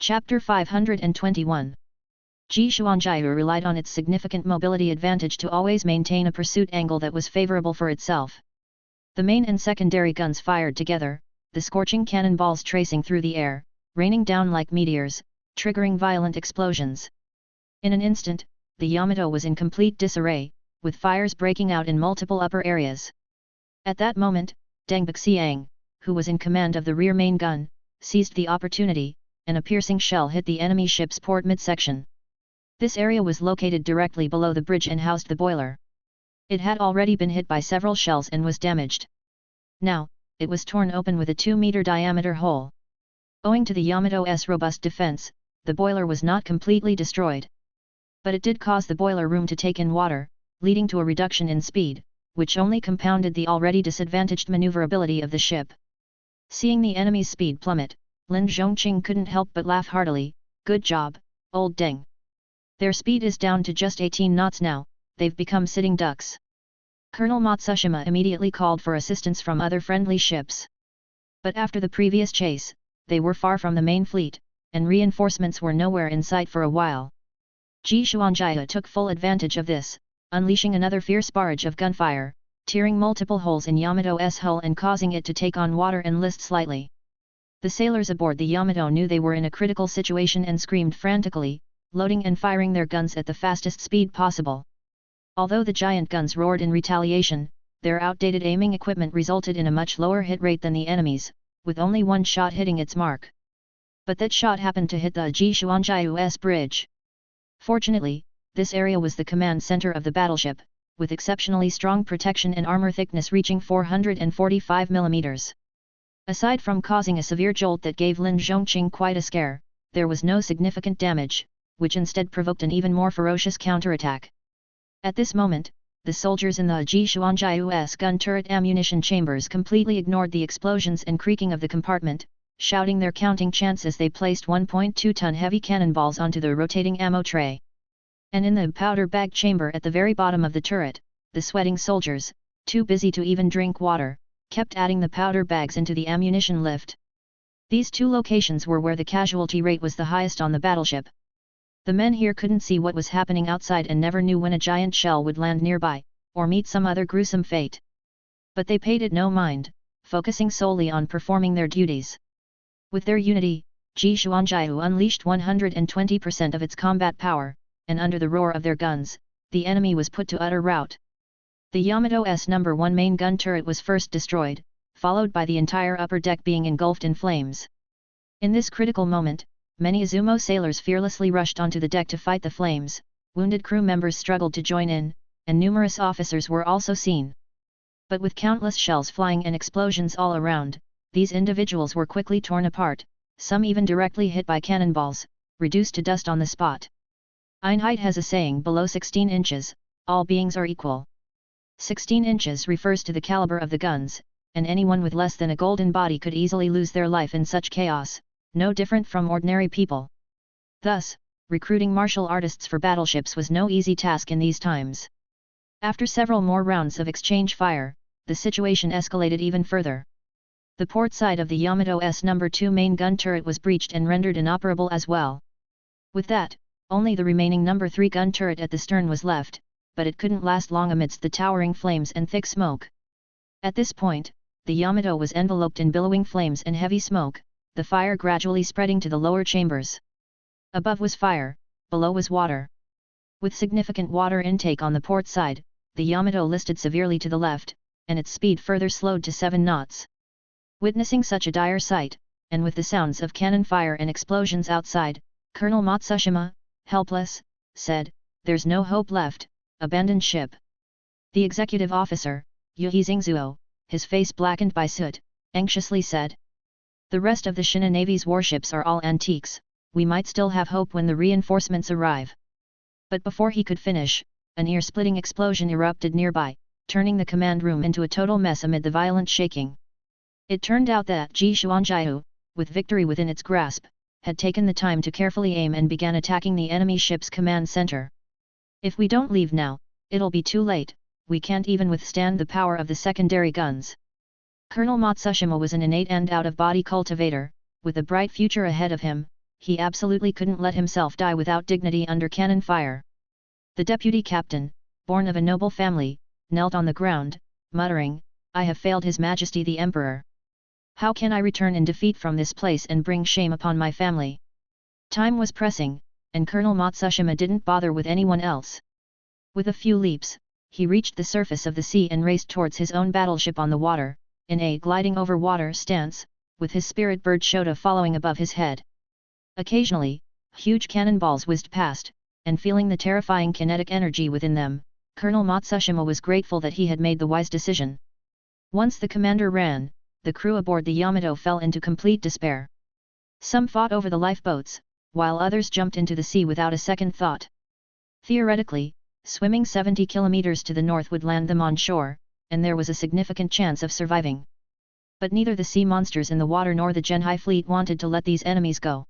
Chapter 521. Ji Xuanjiu relied on its significant mobility advantage to always maintain a pursuit angle that was favorable for itself. The main and secondary guns fired together, the scorching cannonballs tracing through the air, raining down like meteors, triggering violent explosions. In an instant, the Yamato was in complete disarray, with fires breaking out in multiple upper areas. At that moment, Deng Baxiang, who was in command of the rear main gun, seized the opportunity, and a piercing shell hit the enemy ship's port midsection. This area was located directly below the bridge and housed the boiler. It had already been hit by several shells and was damaged. Now, it was torn open with a 2-meter diameter hole. Owing to the Yamato's robust defense, the boiler was not completely destroyed. But it did cause the boiler room to take in water, leading to a reduction in speed, which only compounded the already disadvantaged maneuverability of the ship. Seeing the enemy's speed plummet, Lin Zhongqing couldn't help but laugh heartily. "Good job, old Deng. Their speed is down to just 18 knots now, they've become sitting ducks." Colonel Matsushima immediately called for assistance from other friendly ships. But after the previous chase, they were far from the main fleet, and reinforcements were nowhere in sight for a while. Ji Xuanjiu took full advantage of this, unleashing another fierce barrage of gunfire, tearing multiple holes in Yamato's hull and causing it to take on water and list slightly. The sailors aboard the Yamato knew they were in a critical situation and screamed frantically, loading and firing their guns at the fastest speed possible. Although the giant guns roared in retaliation, their outdated aiming equipment resulted in a much lower hit rate than the enemy's, with only one shot hitting its mark. But that shot happened to hit the Ji Xuanjiu's bridge. Fortunately, this area was the command center of the battleship, with exceptionally strong protection and armor thickness reaching 445 mm. Aside from causing a severe jolt that gave Lin Zhongqing quite a scare, there was no significant damage, which instead provoked an even more ferocious counterattack. At this moment, the soldiers in the Ji Xuanjiu's gun turret ammunition chambers completely ignored the explosions and creaking of the compartment, shouting their counting chants as they placed 1.2-ton heavy cannonballs onto the rotating ammo tray. And in the powder bag chamber at the very bottom of the turret, the sweating soldiers, too busy to even drink water, kept adding the powder bags into the ammunition lift. These two locations were where the casualty rate was the highest on the battleship. The men here couldn't see what was happening outside and never knew when a giant shell would land nearby, or meet some other gruesome fate. But they paid it no mind, focusing solely on performing their duties. With their unity, Ji Xuanjiu unleashed 120% of its combat power, and under the roar of their guns, the enemy was put to utter rout. The Yamato's No. 1 main gun turret was first destroyed, followed by the entire upper deck being engulfed in flames. In this critical moment, many Izumo sailors fearlessly rushed onto the deck to fight the flames, wounded crew members struggled to join in, and numerous officers were also seen. But with countless shells flying and explosions all around, these individuals were quickly torn apart, some even directly hit by cannonballs, reduced to dust on the spot. Einheit has a saying: below 16 inches, all beings are equal. 16 inches refers to the caliber of the guns, and anyone with less than a golden body could easily lose their life in such chaos, no different from ordinary people. Thus, recruiting martial artists for battleships was no easy task in these times. After several more rounds of exchange fire, the situation escalated even further. The port side of the Yamato's No. 2 main gun turret was breached and rendered inoperable as well. With that, only the remaining No. 3 gun turret at the stern was left, but it couldn't last long amidst the towering flames and thick smoke. At this point, the Yamato was enveloped in billowing flames and heavy smoke, the fire gradually spreading to the lower chambers. Above was fire, below was water. With significant water intake on the port side, the Yamato listed severely to the left, and its speed further slowed to 7 knots. Witnessing such a dire sight, and with the sounds of cannon fire and explosions outside, Colonel Matsushima, helpless, said, "There's no hope left, abandon ship." The executive officer, Yuhi Xingzuo, his face blackened by soot, anxiously said, "The rest of the Shina Navy's warships are all antiques, we might still have hope when the reinforcements arrive." But before he could finish, an ear-splitting explosion erupted nearby, turning the command room into a total mess amid the violent shaking. It turned out that Ji Xuanjiu, with victory within its grasp, had taken the time to carefully aim and began attacking the enemy ship's command center. "If we don't leave now, it'll be too late, we can't even withstand the power of the secondary guns." Colonel Matsushima was an innate and out-of-body cultivator, with a bright future ahead of him, he absolutely couldn't let himself die without dignity under cannon fire. The deputy captain, born of a noble family, knelt on the ground, muttering, "I have failed His Majesty the Emperor. How can I return in defeat from this place and bring shame upon my family?" Time was pressing, and Colonel Matsushima didn't bother with anyone else. With a few leaps, he reached the surface of the sea and raced towards his own battleship on the water, in a gliding over water stance, with his spirit bird Shota following above his head. Occasionally, huge cannonballs whizzed past, and feeling the terrifying kinetic energy within them, Colonel Matsushima was grateful that he had made the wise decision. Once the commander ran, the crew aboard the Yamato fell into complete despair. Some fought over the lifeboats, while others jumped into the sea without a second thought. Theoretically, swimming 70 kilometers to the north would land them on shore, and there was a significant chance of surviving. But neither the sea monsters in the water nor the Genhai fleet wanted to let these enemies go.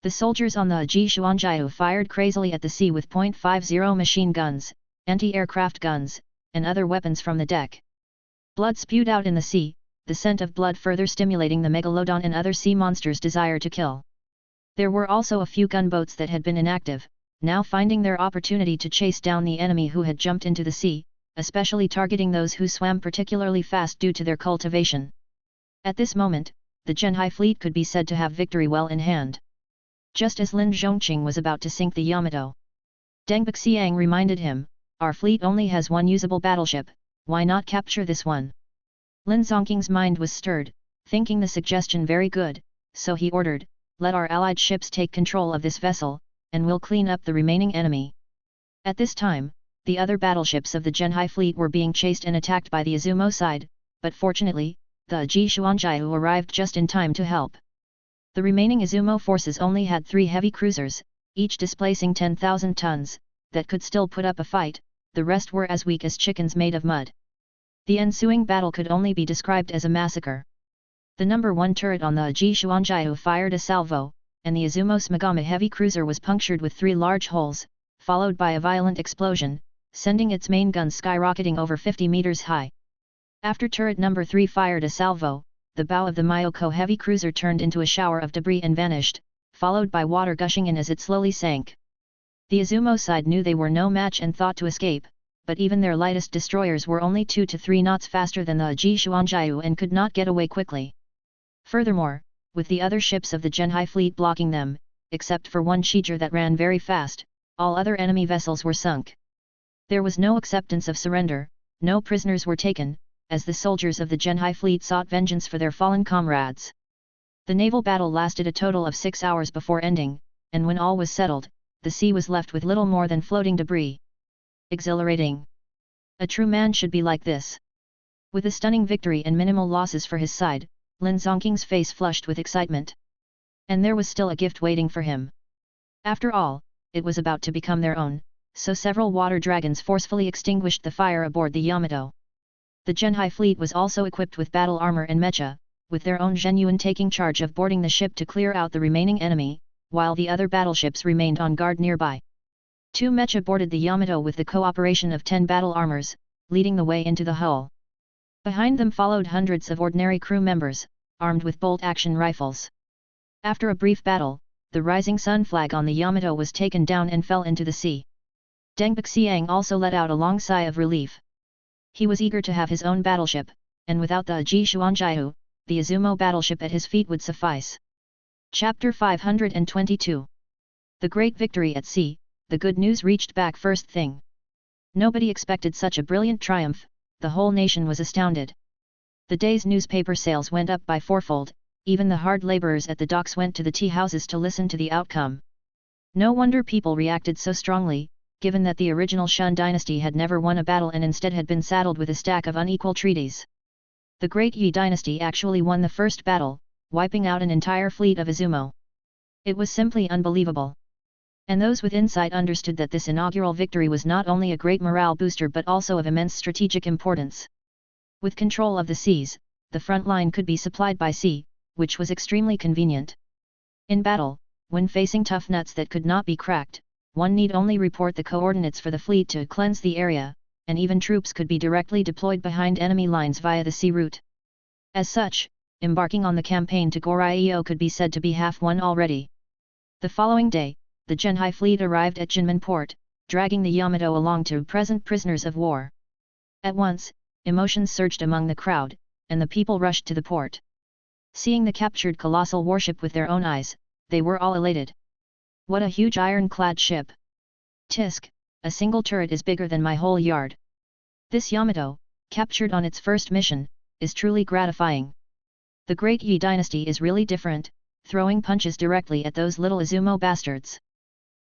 The soldiers on the Aji Shuanjiu fired crazily at the sea with .50 machine guns, anti-aircraft guns, and other weapons from the deck. Blood spewed out in the sea, the scent of blood further stimulating the megalodon and other sea monsters' desire to kill. There were also a few gunboats that had been inactive, now finding their opportunity to chase down the enemy who had jumped into the sea, especially targeting those who swam particularly fast due to their cultivation. At this moment, the Genhai fleet could be said to have victory well in hand. Just as Lin Zhongqing was about to sink the Yamato, Deng Baxiang reminded him, "Our fleet only has one usable battleship, why not capture this one?" Lin Zhongqing's mind was stirred, thinking the suggestion very good, so he ordered, "Let our allied ships take control of this vessel, and we'll clean up the remaining enemy." At this time, the other battleships of the Genhai fleet were being chased and attacked by the Izumo side, but fortunately, the Aji Shuanjiu arrived just in time to help. The remaining Izumo forces only had 3 heavy cruisers, each displacing 10,000 tons, that could still put up a fight, the rest were as weak as chickens made of mud. The ensuing battle could only be described as a massacre. The number 1 turret on the Aji Shuanjiu fired a salvo, and the Izumo Smagama heavy cruiser was punctured with 3 large holes, followed by a violent explosion, sending its main guns skyrocketing over 50 meters high. After turret number 3 fired a salvo, the bow of the Myoko heavy cruiser turned into a shower of debris and vanished, followed by water gushing in as it slowly sank. The Izumo side knew they were no match and thought to escape, but even their lightest destroyers were only 2 to 3 knots faster than the Aji Shuanjiu and could not get away quickly. Furthermore, with the other ships of the Genhai fleet blocking them, except for one Shijir that ran very fast, all other enemy vessels were sunk. There was no acceptance of surrender, no prisoners were taken, as the soldiers of the Genhai fleet sought vengeance for their fallen comrades. The naval battle lasted a total of 6 hours before ending, and when all was settled, the sea was left with little more than floating debris. Exhilarating. A true man should be like this. With a stunning victory and minimal losses for his side, Lin Zhongqing's face flushed with excitement. And there was still a gift waiting for him. After all, it was about to become their own, so several water dragons forcefully extinguished the fire aboard the Yamato. The Genhai fleet was also equipped with battle armor and mecha, with their own genuine taking charge of boarding the ship to clear out the remaining enemy, while the other battleships remained on guard nearby. 2 mecha boarded the Yamato with the cooperation of 10 battle armors, leading the way into the hull. Behind them followed hundreds of ordinary crew members, armed with bolt-action rifles. After a brief battle, the rising sun flag on the Yamato was taken down and fell into the sea. Deng Baxiang also let out a long sigh of relief. He was eager to have his own battleship, and without the Aji Shuanjiu, the Izumo battleship at his feet would suffice. Chapter 522. The Great Victory at Sea. The good news reached back first thing. Nobody expected such a brilliant triumph, the whole nation was astounded. The day's newspaper sales went up by 4-fold, even the hard laborers at the docks went to the tea houses to listen to the outcome. No wonder people reacted so strongly, given that the original Shun dynasty had never won a battle and instead had been saddled with a stack of unequal treaties. The Great Yi dynasty actually won the first battle, wiping out an entire fleet of Izumo. It was simply unbelievable. And those with insight understood that this inaugural victory was not only a great morale booster but also of immense strategic importance. With control of the seas, the front line could be supplied by sea, which was extremely convenient. In battle, when facing tough nuts that could not be cracked, one need only report the coordinates for the fleet to cleanse the area, and even troops could be directly deployed behind enemy lines via the sea route. As such, embarking on the campaign to Goryeo could be said to be half won already. The following day, the Genhai fleet arrived at Jinmen port, dragging the Yamato along to present prisoners of war. At once, emotions surged among the crowd, and the people rushed to the port. Seeing the captured colossal warship with their own eyes, they were all elated. What a huge ironclad ship! Tisk, a single turret is bigger than my whole yard. This Yamato, captured on its first mission, is truly gratifying. The great Yi dynasty is really different, throwing punches directly at those little Izumo bastards.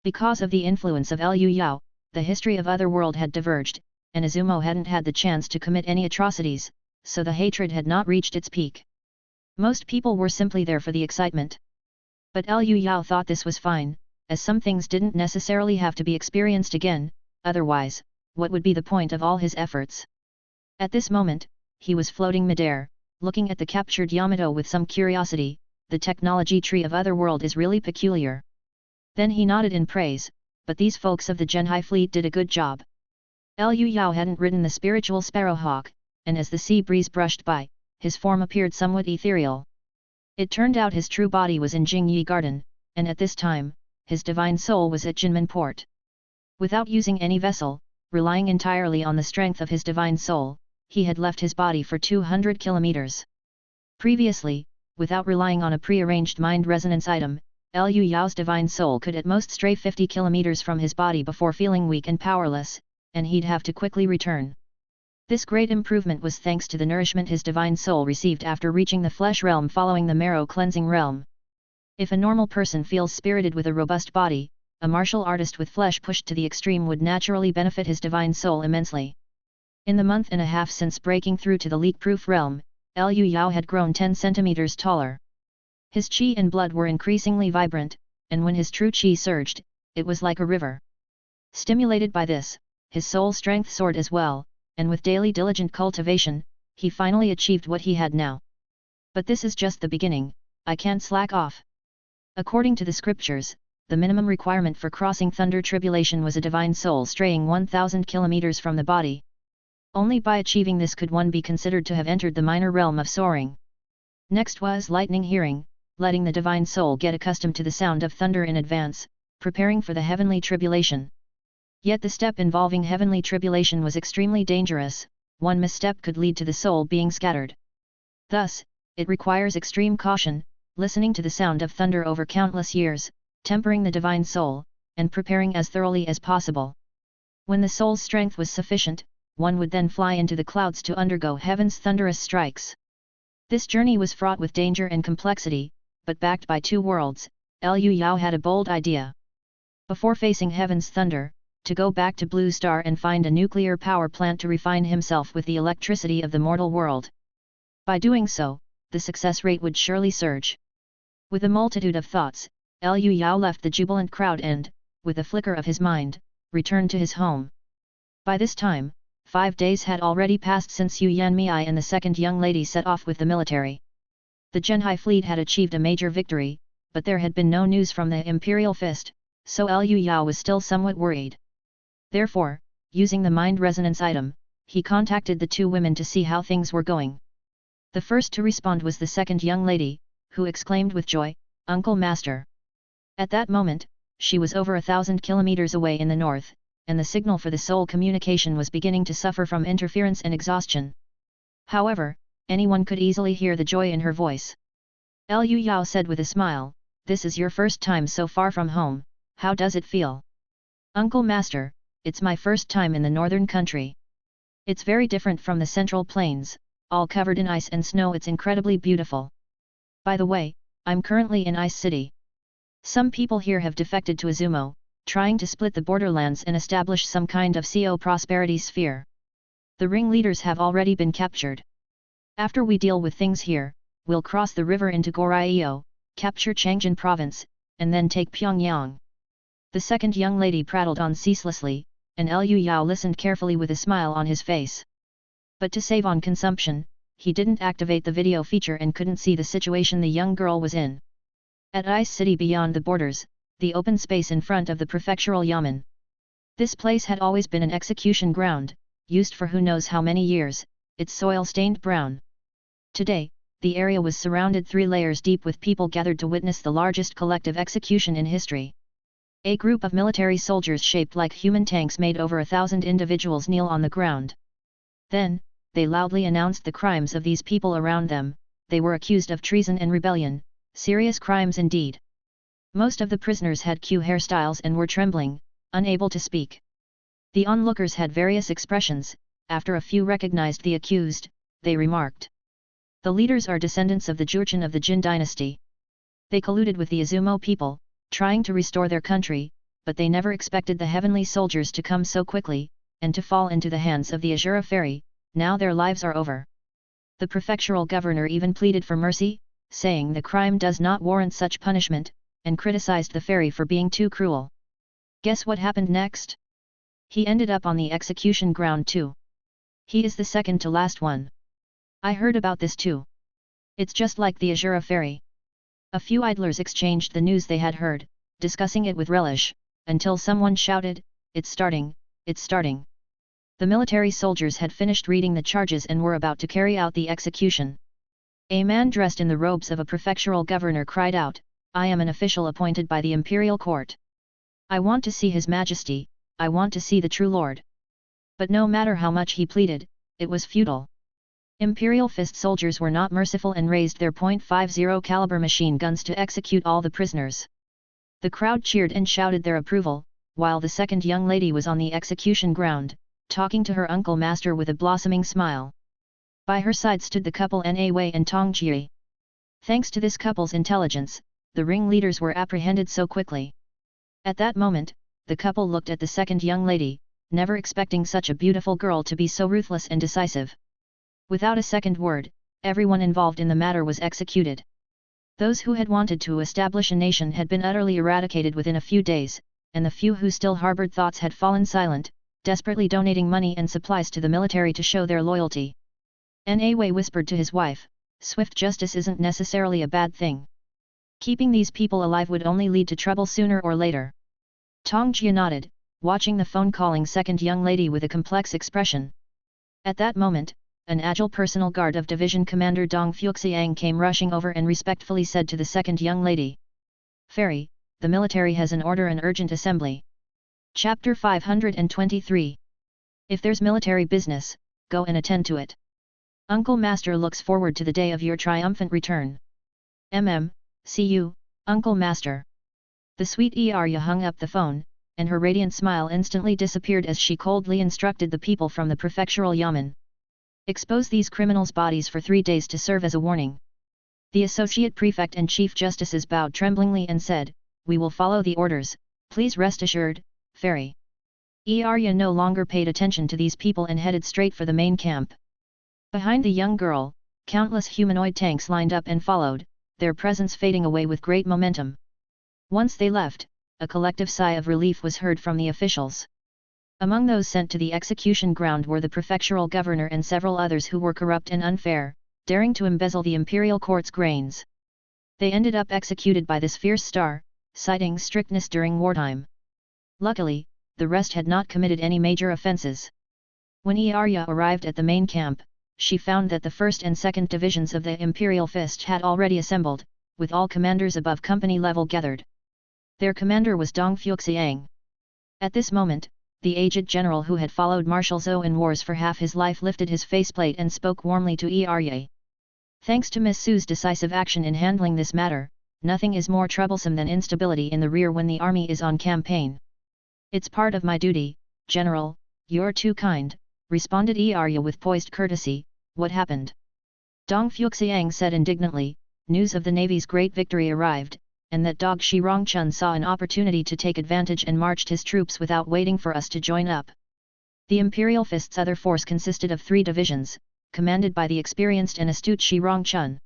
Because of the influence of Liu Yao, the history of Otherworld had diverged, and Izumo hadn't had the chance to commit any atrocities, so the hatred had not reached its peak. Most people were simply there for the excitement. But Liu Yao thought this was fine, as some things didn't necessarily have to be experienced again, otherwise, what would be the point of all his efforts? At this moment, he was floating midair, looking at the captured Yamato with some curiosity. The technology tree of Otherworld is really peculiar. Then he nodded in praise, but these folks of the Genhai fleet did a good job. Liu Yao hadn't ridden the spiritual sparrowhawk, and as the sea breeze brushed by, his form appeared somewhat ethereal. It turned out his true body was in Jingyi Garden, and at this time, his divine soul was at Jinmen port. Without using any vessel, relying entirely on the strength of his divine soul, he had left his body for 200 kilometers. Previously, without relying on a pre-arranged mind resonance item, Liu Yao's divine soul could at most stray 50 kilometers from his body before feeling weak and powerless, and he'd have to quickly return. This great improvement was thanks to the nourishment his divine soul received after reaching the flesh realm following the marrow cleansing realm. If a normal person feels spirited with a robust body, a martial artist with flesh pushed to the extreme would naturally benefit his divine soul immensely. In the month and a half since breaking through to the leak-proof realm, Liu Yao had grown 10 centimeters taller. His qi and blood were increasingly vibrant, and when his true qi surged, it was like a river. Stimulated by this, his soul strength soared as well, and with daily diligent cultivation, he finally achieved what he had now. But this is just the beginning, I can't slack off. According to the scriptures, the minimum requirement for crossing thunder tribulation was a divine soul straying 1,000 kilometers from the body. Only by achieving this could one be considered to have entered the minor realm of soaring. Next was lightning hearing, letting the divine soul get accustomed to the sound of thunder in advance, preparing for the heavenly tribulation. Yet the step involving heavenly tribulation was extremely dangerous, one misstep could lead to the soul being scattered. Thus, it requires extreme caution, listening to the sound of thunder over countless years, tempering the divine soul, and preparing as thoroughly as possible. When the soul's strength was sufficient, one would then fly into the clouds to undergo heaven's thunderous strikes. This journey was fraught with danger and complexity, but backed by two worlds, Liu Yao had a bold idea. Before facing heaven's thunder, to go back to Blue Star and find a nuclear power plant to refine himself with the electricity of the mortal world. By doing so, the success rate would surely surge. With a multitude of thoughts, Liu Yao left the jubilant crowd and, with a flicker of his mind, returned to his home. By this time, 5 days had already passed since Yu Yanmei and the second young lady set off with the military. The Genhai fleet had achieved a major victory, but there had been no news from the Imperial Fist, so Liu Yao was still somewhat worried. Therefore, using the mind resonance item, he contacted the two women to see how things were going. The first to respond was the second young lady, who exclaimed with joy, "Uncle Master!" At that moment, she was over 1,000 kilometers away in the north, and the signal for the soul communication was beginning to suffer from interference and exhaustion. However, anyone could easily hear the joy in her voice. Liu Yao said with a smile, "This is your first time so far from home, how does it feel?" "Uncle Master, it's my first time in the northern country. It's very different from the central plains, all covered in ice and snow. It's incredibly beautiful. By the way, I'm currently in Ice City. Some people here have defected to Izumo, trying to split the borderlands and establish some kind of CO prosperity sphere. The ringleaders have already been captured. After we deal with things here, we'll cross the river into Goryeo, capture Changjin province, and then take Pyongyang." The second young lady prattled on ceaselessly, and Liu Yao listened carefully with a smile on his face. But to save on consumption, he didn't activate the video feature and couldn't see the situation the young girl was in. At Ice City beyond the borders, the open space in front of the prefectural yamen. This place had always been an execution ground, used for who knows how many years, its soil stained brown. Today, the area was surrounded 3 layers deep with people gathered to witness the largest collective execution in history. A group of military soldiers shaped like human tanks made over 1,000 individuals kneel on the ground. Then, they loudly announced the crimes of these people around them. They were accused of treason and rebellion, serious crimes indeed. Most of the prisoners had Q hairstyles and were trembling, unable to speak. The onlookers had various expressions. After a few recognized the accused, they remarked. The leaders are descendants of the Jurchen of the Jin dynasty. They colluded with the Izumo people, trying to restore their country, but they never expected the heavenly soldiers to come so quickly, and to fall into the hands of the Azura fairy. Now their lives are over. The prefectural governor even pleaded for mercy, saying the crime does not warrant such punishment, and criticized the fairy for being too cruel. Guess what happened next? He ended up on the execution ground too. He is the second to last one. I heard about this too. It's just like the Azura fairy. A few idlers exchanged the news they had heard, discussing it with relish, until someone shouted, "It's starting, it's starting." The military soldiers had finished reading the charges and were about to carry out the execution. A man dressed in the robes of a prefectural governor cried out, "I am an official appointed by the imperial court. I want to see His Majesty, I want to see the true Lord." But no matter how much he pleaded, it was futile. Imperial Fist soldiers were not merciful and raised their .50 caliber machine guns to execute all the prisoners. The crowd cheered and shouted their approval, while the second young lady was on the execution ground, talking to her uncle master with a blossoming smile. By her side stood the couple Na Wei and Tong Jie. Thanks to this couple's intelligence, the ringleaders were apprehended so quickly. At that moment, the couple looked at the second young lady, never expecting such a beautiful girl to be so ruthless and decisive. Without a second word, everyone involved in the matter was executed. Those who had wanted to establish a nation had been utterly eradicated within a few days, and the few who still harbored thoughts had fallen silent, desperately donating money and supplies to the military to show their loyalty. Na Wei whispered to his wife, "Swift justice isn't necessarily a bad thing. Keeping these people alive would only lead to trouble sooner or later." Tong Jie nodded, watching the phone-calling second young lady with a complex expression. At that moment, an agile personal guard of Division Commander Dong Fuxiang came rushing over and respectfully said to the second young lady, "Fairy, the military has an urgent assembly." Chapter 523. If there's military business, go and attend to it. Uncle Master looks forward to the day of your triumphant return. See you, Uncle Master. The sweet Arya hung up the phone, and her radiant smile instantly disappeared as she coldly instructed the people from the prefectural yamen. Expose these criminals' bodies for 3 days to serve as a warning. The associate prefect and chief justices bowed tremblingly and said, "We will follow the orders, please rest assured, Fairy." Arya no longer paid attention to these people and headed straight for the main camp. Behind the young girl, countless humanoid tanks lined up and followed, their presence fading away with great momentum. Once they left, a collective sigh of relief was heard from the officials. Among those sent to the execution ground were the prefectural governor and several others who were corrupt and unfair, daring to embezzle the imperial court's grains. They ended up executed by this fierce star, citing strictness during wartime. Luckily, the rest had not committed any major offenses. When Arya arrived at the main camp, she found that the 1st and 2nd divisions of the Imperial Fist had already assembled, with all commanders above company level gathered. Their commander was Dong Fuxiang. At this moment, the aged general who had followed Marshal Zhou in wars for half his life lifted his faceplate and spoke warmly to Arya. "Thanks to Miss Su's decisive action in handling this matter, nothing is more troublesome than instability in the rear when the army is on campaign." "It's part of my duty, General, you're too kind," responded Arya with poised courtesy. "What happened?" Dong Fuxiang said indignantly, "News of the Navy's great victory arrived, and that dog Shi Rongchun saw an opportunity to take advantage and marched his troops without waiting for us to join up." The Imperial Fist's other force consisted of 3 divisions, commanded by the experienced and astute Shi Rongchun.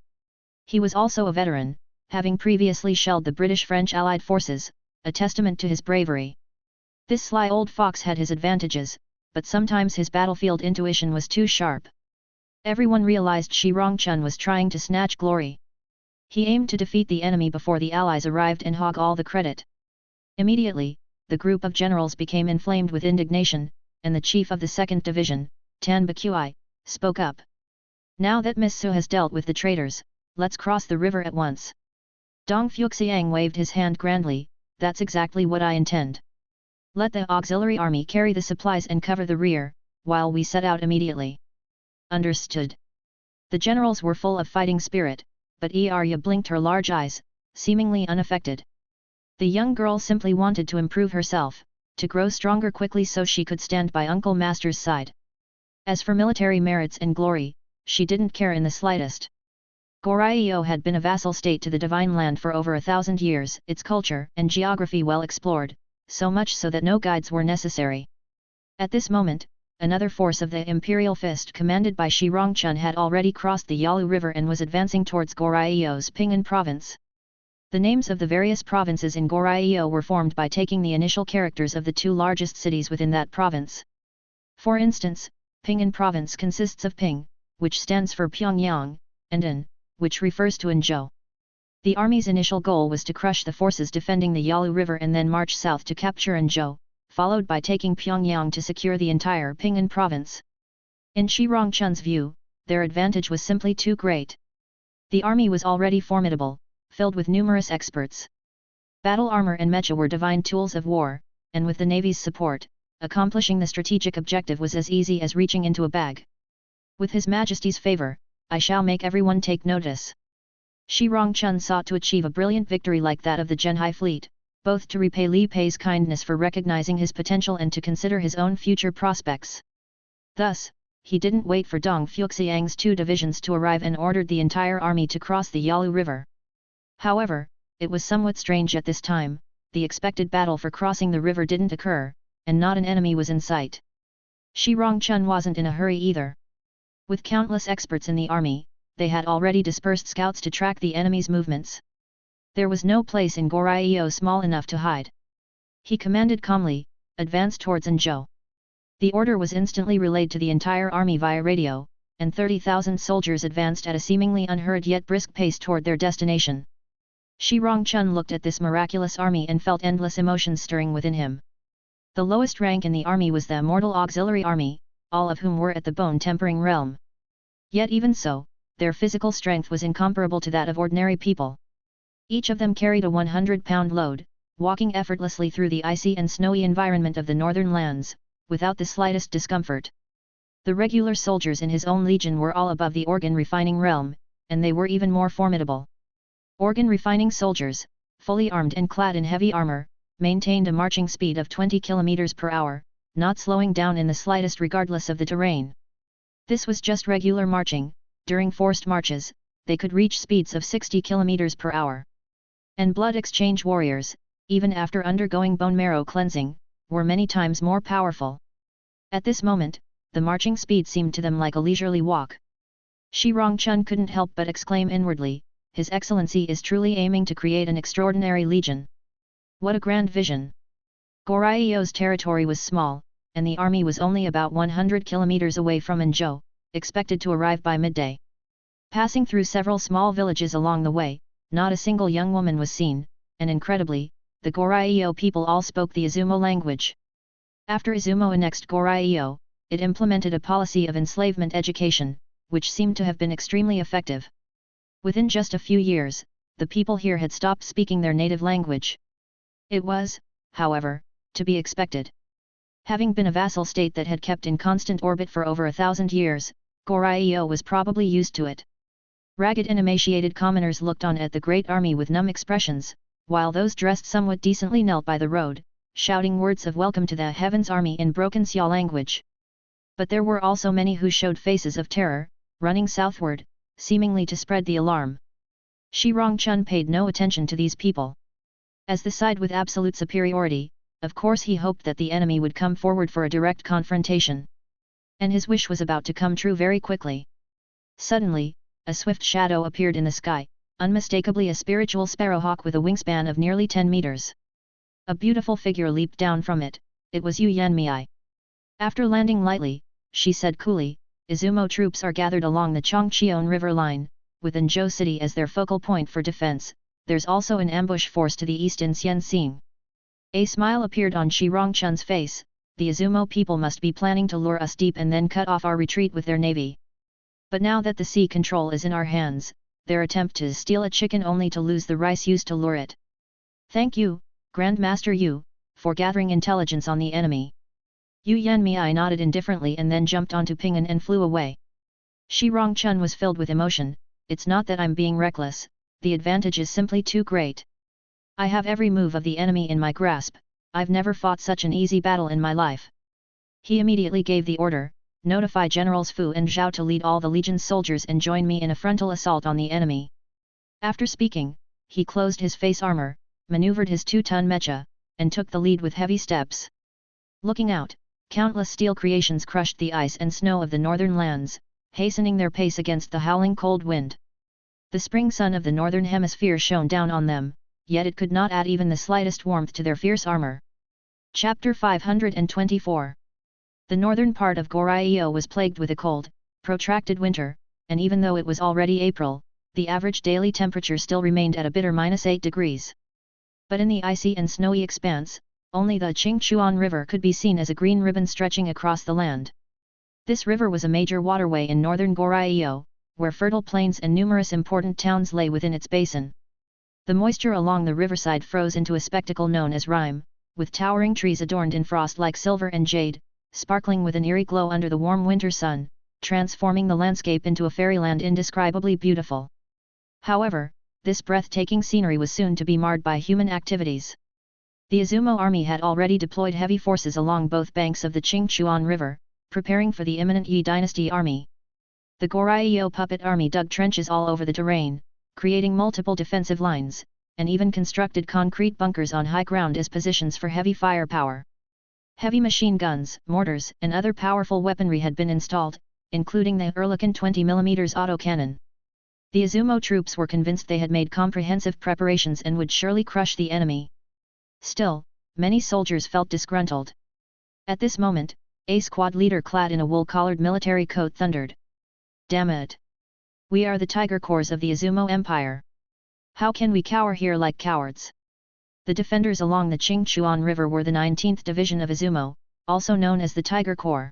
He was also a veteran, having previously shelled the British-French Allied forces, a testament to his bravery. This sly old fox had his advantages, but sometimes his battlefield intuition was too sharp. Everyone realized Shi Rongchun was trying to snatch glory. He aimed to defeat the enemy before the Allies arrived and hog all the credit. Immediately, the group of generals became inflamed with indignation, and the chief of the 2nd Division, Tan Bakuai, spoke up. Now that Miss Su has dealt with the traitors, let's cross the river at once. Dong Fuxiang waved his hand grandly, that's exactly what I intend. Let the auxiliary army carry the supplies and cover the rear, while we set out immediately. Understood. The generals were full of fighting spirit, but Arya blinked her large eyes, seemingly unaffected. The young girl simply wanted to improve herself, to grow stronger quickly so she could stand by Uncle Master's side. As for military merits and glory, she didn't care in the slightest. Goryeo had been a vassal state to the Divine Land for over 1,000 years, its culture and geography well explored, so much so that no guides were necessary. At this moment, another force of the Imperial Fist commanded by Shi Rongchun had already crossed the Yalu River and was advancing towards Goryeo's Ping'an province. The names of the various provinces in Goryeo were formed by taking the initial characters of the two largest cities within that province. For instance, Ping'an province consists of Ping, which stands for Pyongyang, and An, which refers to Anzhou. The army's initial goal was to crush the forces defending the Yalu River and then march south to capture Anzhou, followed by taking Pyongyang to secure the entire Ping'an province. In Shi Rongchun's view, their advantage was simply too great. The army was already formidable, filled with numerous experts. Battle armor and mecha were divine tools of war, and with the navy's support, accomplishing the strategic objective was as easy as reaching into a bag. With His Majesty's favor, I shall make everyone take notice. Shi Rongchun sought to achieve a brilliant victory like that of the Zhenhai fleet, both to repay Li Pei's kindness for recognizing his potential and to consider his own future prospects. Thus, he didn't wait for Dong Fuxiang's 2 divisions to arrive and ordered the entire army to cross the Yalu River. However, it was somewhat strange at this time, the expected battle for crossing the river didn't occur, and not an enemy was in sight. Shi Rongchun wasn't in a hurry either. With countless experts in the army, they had already dispersed scouts to track the enemy's movements. There was no place in Goryeo small enough to hide. He commanded calmly, advance towards Anzhou. The order was instantly relayed to the entire army via radio, and 30,000 soldiers advanced at a seemingly unhurried yet brisk pace toward their destination. Shi Rongchun looked at this miraculous army and felt endless emotions stirring within him. The lowest rank in the army was the Immortal Auxiliary Army, all of whom were at the bone-tempering realm. Yet even so, their physical strength was incomparable to that of ordinary people. Each of them carried a 100-pound load, walking effortlessly through the icy and snowy environment of the northern lands, without the slightest discomfort. The regular soldiers in his own legion were all above the organ-refining realm, and they were even more formidable. Organ-refining soldiers, fully armed and clad in heavy armor, maintained a marching speed of 20 km per hour, not slowing down in the slightest regardless of the terrain. This was just regular marching. During forced marches, they could reach speeds of 60 km per hour. And blood exchange warriors, even after undergoing bone marrow cleansing, were many times more powerful. At this moment, the marching speed seemed to them like a leisurely walk. Shi Rongchun couldn't help but exclaim inwardly, His Excellency is truly aiming to create an extraordinary legion. What a grand vision! Goryeo's territory was small, and the army was only about 100 kilometers away from Anzhou, expected to arrive by midday. Passing through several small villages along the way, not a single young woman was seen, and incredibly, the Goryeo people all spoke the Izumo language. After Izumo annexed Goryeo, it implemented a policy of enslavement education, which seemed to have been extremely effective. Within just a few years, the people here had stopped speaking their native language. It was, however, to be expected. Having been a vassal state that had kept in constant orbit for over 1,000 years, Goryeo was probably used to it. Ragged and emaciated commoners looked on at the great army with numb expressions, while those dressed somewhat decently knelt by the road, shouting words of welcome to the Heaven's Army in broken Xia language. But there were also many who showed faces of terror, running southward, seemingly to spread the alarm. Shi Rongchun paid no attention to these people. As the side with absolute superiority, of course he hoped that the enemy would come forward for a direct confrontation. And his wish was about to come true very quickly. Suddenly, a swift shadow appeared in the sky, unmistakably a spiritual sparrowhawk with a wingspan of nearly 10 meters. A beautiful figure leaped down from it. It was Yu Yanmei. After landing lightly, she said coolly, Izumo troops are gathered along the Chongqion River line, with Anzhou City as their focal point for defense. There's also an ambush force to the east in Xianxing. A smile appeared on Shi Rongchun's face. The Izumo people must be planning to lure us deep and then cut off our retreat with their navy. But now that the sea control is in our hands, their attempt to steal a chicken only to lose the rice used to lure it. Thank you, Grandmaster Yu, for gathering intelligence on the enemy. Yu Yanmei nodded indifferently and then jumped onto Ping'an and flew away. Shi Rongchun was filled with emotion. It's not that I'm being reckless, the advantage is simply too great. I have every move of the enemy in my grasp, I've never fought such an easy battle in my life. He immediately gave the order, notify Generals Fu and Zhao to lead all the Legion's soldiers and join me in a frontal assault on the enemy. After speaking, he closed his face armor, maneuvered his 2-ton mecha, and took the lead with heavy steps. Looking out, countless steel creations crushed the ice and snow of the northern lands, hastening their pace against the howling cold wind. The spring sun of the northern hemisphere shone down on them, yet it could not add even the slightest warmth to their fierce armor. Chapter 524. The northern part of Goryeo was plagued with a cold, protracted winter, and even though it was already April, the average daily temperature still remained at a bitter -8 degrees. But in the icy and snowy expanse, only the Qingchuan River could be seen as a green ribbon stretching across the land. This river was a major waterway in northern Goryeo, where fertile plains and numerous important towns lay within its basin. The moisture along the riverside froze into a spectacle known as rime, with towering trees adorned in frost like silver and jade, sparkling with an eerie glow under the warm winter sun, transforming the landscape into a fairyland indescribably beautiful. However, this breathtaking scenery was soon to be marred by human activities. The Izumo army had already deployed heavy forces along both banks of the Qingchuan River, preparing for the imminent Yi dynasty army. The Goryeo puppet army dug trenches all over the terrain, creating multiple defensive lines, and even constructed concrete bunkers on high ground as positions for heavy firepower. Heavy machine guns, mortars, and other powerful weaponry had been installed, including the Ehrlichen 20mm autocannon. The Izumo troops were convinced they had made comprehensive preparations and would surely crush the enemy. Still, many soldiers felt disgruntled. At this moment, a squad leader clad in a wool-collared military coat thundered. Damn it! We are the Tiger Corps of the Izumo Empire. How can we cower here like cowards? The defenders along the Qingchuan River were the 19th Division of Izumo, also known as the Tiger Corps.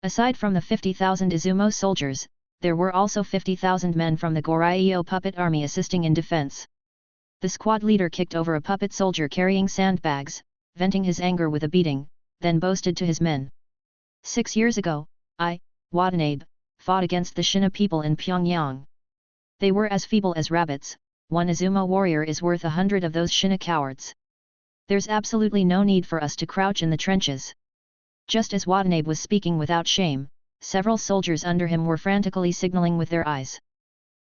Aside from the 50,000 Izumo soldiers, there were also 50,000 men from the Goryeo puppet army assisting in defense. The squad leader kicked over a puppet soldier carrying sandbags, venting his anger with a beating, then boasted to his men. 6 years ago, I, Watanabe, fought against the Shina people in Pyongyang. They were as feeble as rabbits. One Izumo warrior is worth 100 of those Shina cowards. There's absolutely no need for us to crouch in the trenches. Just as Watanabe was speaking without shame, several soldiers under him were frantically signaling with their eyes.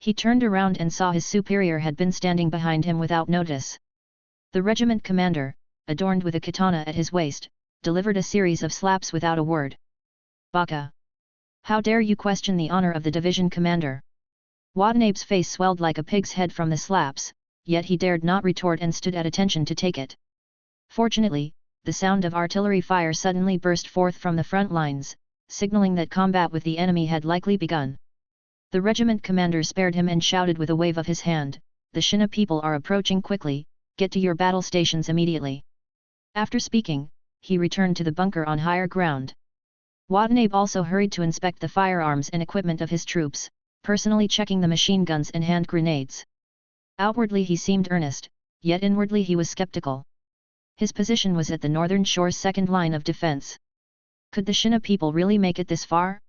He turned around and saw his superior had been standing behind him without notice. The regiment commander, adorned with a katana at his waist, delivered a series of slaps without a word. Baka! How dare you question the honor of the division commander? Watanabe's face swelled like a pig's head from the slaps, yet he dared not retort and stood at attention to take it. Fortunately, the sound of artillery fire suddenly burst forth from the front lines, signaling that combat with the enemy had likely begun. The regiment commander spared him and shouted with a wave of his hand, "The Shina people are approaching quickly, get to your battle stations immediately." After speaking, he returned to the bunker on higher ground. Watanabe also hurried to inspect the firearms and equipment of his troops, personally checking the machine guns and hand grenades. Outwardly he seemed earnest, yet inwardly he was skeptical. His position was at the northern shore's second line of defense. Could the Shina people really make it this far?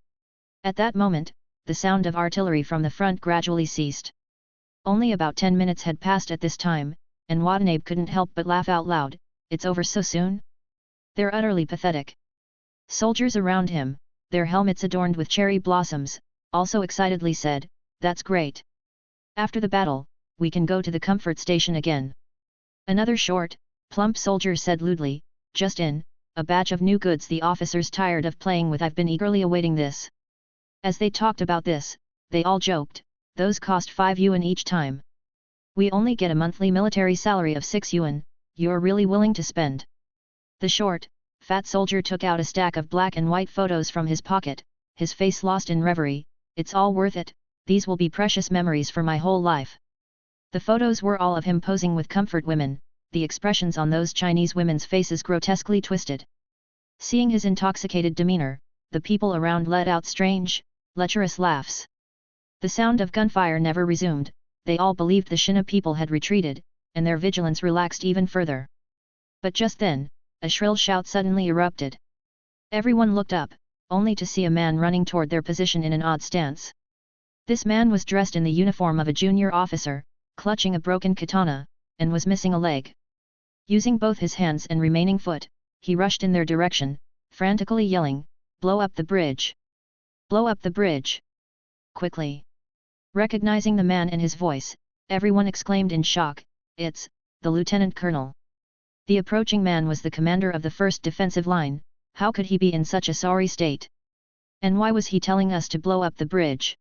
At that moment, the sound of artillery from the front gradually ceased. Only about 10 minutes had passed at this time, and Watanabe couldn't help but laugh out loud. It's over so soon? They're utterly pathetic. Soldiers around him, their helmets adorned with cherry blossoms, also excitedly said, "That's great. After the battle, we can go to the comfort station again." Another short, plump soldier said lewdly, "Just in, a batch of new goods the officers tired of playing with. I've been eagerly awaiting this." As they talked about this, they all joked, "Those cost 5 yuan each time. We only get a monthly military salary of 6 yuan, you're really willing to spend?" The short, fat soldier took out a stack of black and white photos from his pocket, his face lost in reverie. "It's all worth it, these will be precious memories for my whole life." The photos were all of him posing with comfort women, the expressions on those Chinese women's faces grotesquely twisted. Seeing his intoxicated demeanor, the people around let out strange, lecherous laughs. The sound of gunfire never resumed. They all believed the Shina people had retreated, and their vigilance relaxed even further. But just then, a shrill shout suddenly erupted. Everyone looked up, only to see a man running toward their position in an odd stance. This man was dressed in the uniform of a junior officer, clutching a broken katana, and was missing a leg. Using both his hands and remaining foot, he rushed in their direction, frantically yelling, "Blow up the bridge! Blow up the bridge! Quickly!" Recognizing the man and his voice, everyone exclaimed in shock, "It's the Lieutenant Colonel!" The approaching man was the commander of the first defensive line. How could he be in such a sorry state? And why was he telling us to blow up the bridge?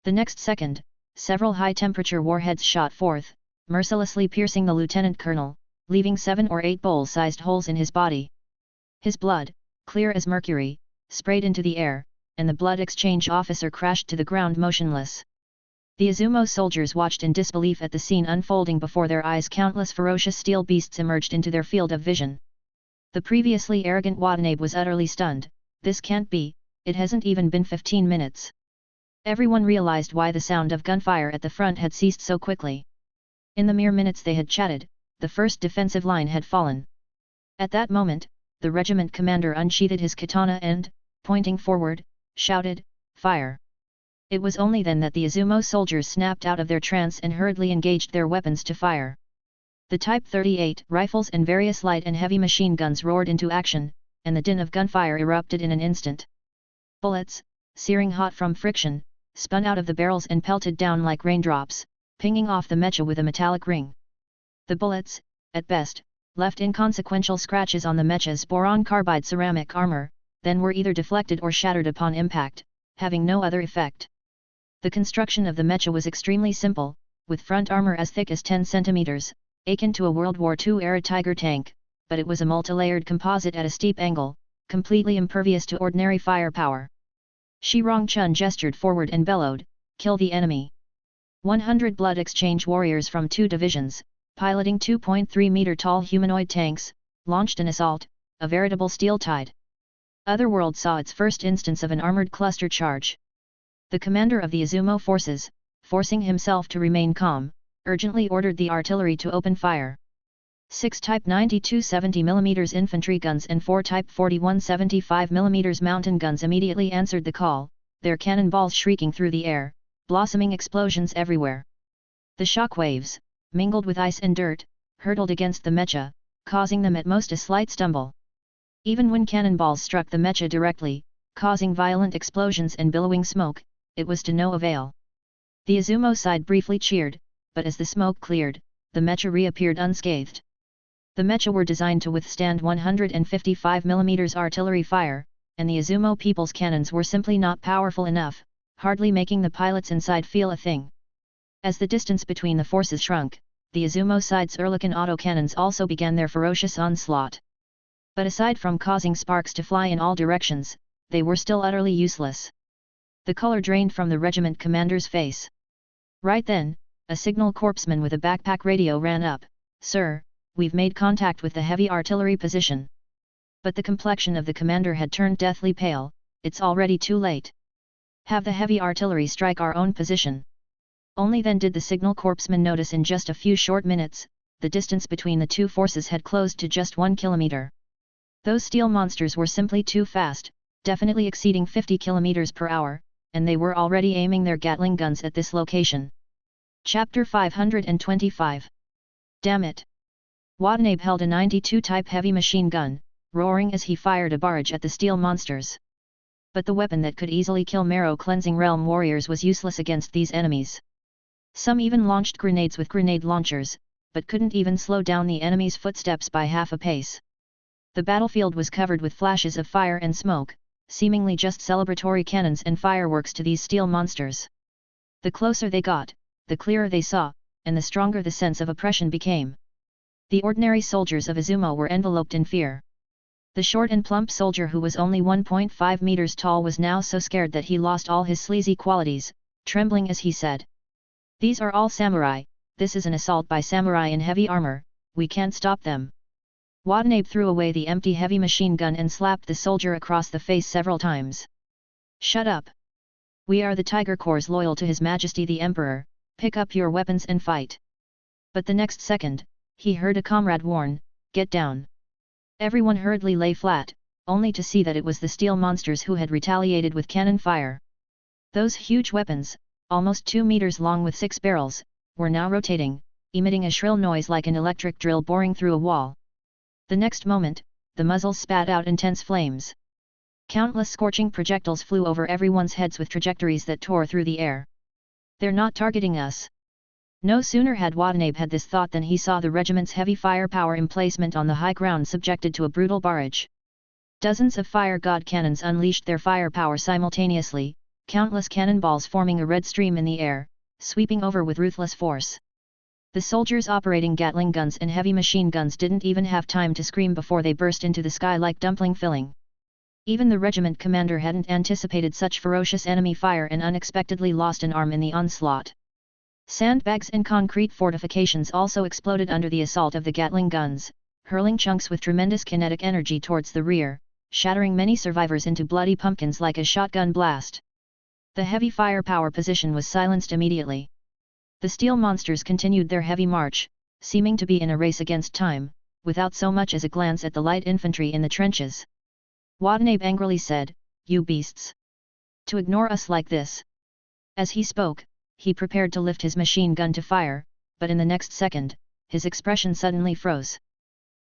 The next second, several high-temperature warheads shot forth, mercilessly piercing the lieutenant colonel, leaving 7 or 8 bowl-sized holes in his body. His blood, clear as mercury, sprayed into the air, and the blood exchange officer crashed to the ground motionless. The Izumo soldiers watched in disbelief at the scene unfolding before their eyes. Countless ferocious steel beasts emerged into their field of vision. The previously arrogant Watanabe was utterly stunned. This can't be, it hasn't even been 15 minutes. Everyone realized why the sound of gunfire at the front had ceased so quickly. In the mere minutes they had chatted, the first defensive line had fallen. At that moment, the regiment commander unsheathed his katana and, pointing forward, shouted, "Fire!" It was only then that the Izumo soldiers snapped out of their trance and hurriedly engaged their weapons to fire. The Type 38 rifles and various light and heavy machine guns roared into action, and the din of gunfire erupted in an instant. Bullets, searing hot from friction, spun out of the barrels and pelted down like raindrops, pinging off the mecha with a metallic ring. The bullets, at best, left inconsequential scratches on the mecha's boron carbide ceramic armor, then were either deflected or shattered upon impact, having no other effect. The construction of the mecha was extremely simple, with front armor as thick as 10 centimeters, akin to a World War II-era Tiger tank, but it was a multi-layered composite at a steep angle, completely impervious to ordinary firepower. Shi Rongchun gestured forward and bellowed, "Kill the enemy!" 100 blood exchange warriors from 2 divisions, piloting 2.3-meter-tall humanoid tanks, launched an assault, a veritable steel tide. Otherworld saw its first instance of an armored cluster charge. The commander of the Izumo forces, forcing himself to remain calm, urgently ordered the artillery to open fire. 6 Type 92 70mm infantry guns and 4 Type 41 75mm mountain guns immediately answered the call, their cannonballs shrieking through the air, blossoming explosions everywhere. The shockwaves, mingled with ice and dirt, hurtled against the mecha, causing them at most a slight stumble. Even when cannonballs struck the mecha directly, causing violent explosions and billowing smoke, it was to no avail. The Izumo side briefly cheered, but as the smoke cleared, the mecha reappeared unscathed. The mecha were designed to withstand 155mm artillery fire, and the Izumo people's cannons were simply not powerful enough, hardly making the pilots inside feel a thing. As the distance between the forces shrunk, the Izumo side's Ehrlichen autocannons also began their ferocious onslaught. But aside from causing sparks to fly in all directions, they were still utterly useless. The color drained from the regiment commander's face. Right then, a signal corpsman with a backpack radio ran up, "Sir, we've made contact with the heavy artillery position." But the complexion of the commander had turned deathly pale. "It's already too late. Have the heavy artillery strike our own position." Only then did the signal corpsman notice in just a few short minutes, the distance between the two forces had closed to just 1 kilometer. Those steel monsters were simply too fast, definitely exceeding 50 kilometers per hour, and they were already aiming their Gatling guns at this location. Chapter 525. Damn it! Watanabe held a 92 Type heavy machine gun, roaring as he fired a barrage at the steel monsters. But the weapon that could easily kill marrow-cleansing realm warriors was useless against these enemies. Some even launched grenades with grenade launchers, but couldn't even slow down the enemy's footsteps by half a pace. The battlefield was covered with flashes of fire and smoke, seemingly just celebratory cannons and fireworks to these steel monsters. The closer they got, the clearer they saw, and the stronger the sense of oppression became. The ordinary soldiers of Izumo were enveloped in fear. The short and plump soldier who was only 1.5 meters tall was now so scared that he lost all his sleazy qualities, trembling as he said, "These are all samurai, this is an assault by samurai in heavy armor, we can't stop them." Watanabe threw away the empty heavy machine gun and slapped the soldier across the face several times. "Shut up! We are the Tiger Corps loyal to His Majesty the Emperor, pick up your weapons and fight. But the next second, he heard a comrade warn, get down. Everyone hurriedly lay flat, only to see that it was the steel monsters who had retaliated with cannon fire. Those huge weapons, almost 2 meters long with 6 barrels, were now rotating, emitting a shrill noise like an electric drill boring through a wall. The next moment, the muzzles spat out intense flames. Countless scorching projectiles flew over everyone's heads with trajectories that tore through the air. They're not targeting us. No sooner had Watanabe had this thought than he saw the regiment's heavy firepower emplacement on the high ground subjected to a brutal barrage. Dozens of fire god cannons unleashed their firepower simultaneously, countless cannonballs forming a red stream in the air, sweeping over with ruthless force. The soldiers operating Gatling guns and heavy machine guns didn't even have time to scream before they burst into the sky like dumpling filling. Even the regiment commander hadn't anticipated such ferocious enemy fire and unexpectedly lost an arm in the onslaught. Sandbags and concrete fortifications also exploded under the assault of the Gatling guns, hurling chunks with tremendous kinetic energy towards the rear, shattering many survivors into bloody pumpkins like a shotgun blast. The heavy firepower position was silenced immediately. The steel monsters continued their heavy march, seeming to be in a race against time, without so much as a glance at the light infantry in the trenches. Watanabe angrily said, "You beasts! To ignore us like this!" As he spoke, he prepared to lift his machine gun to fire, but in the next second, his expression suddenly froze.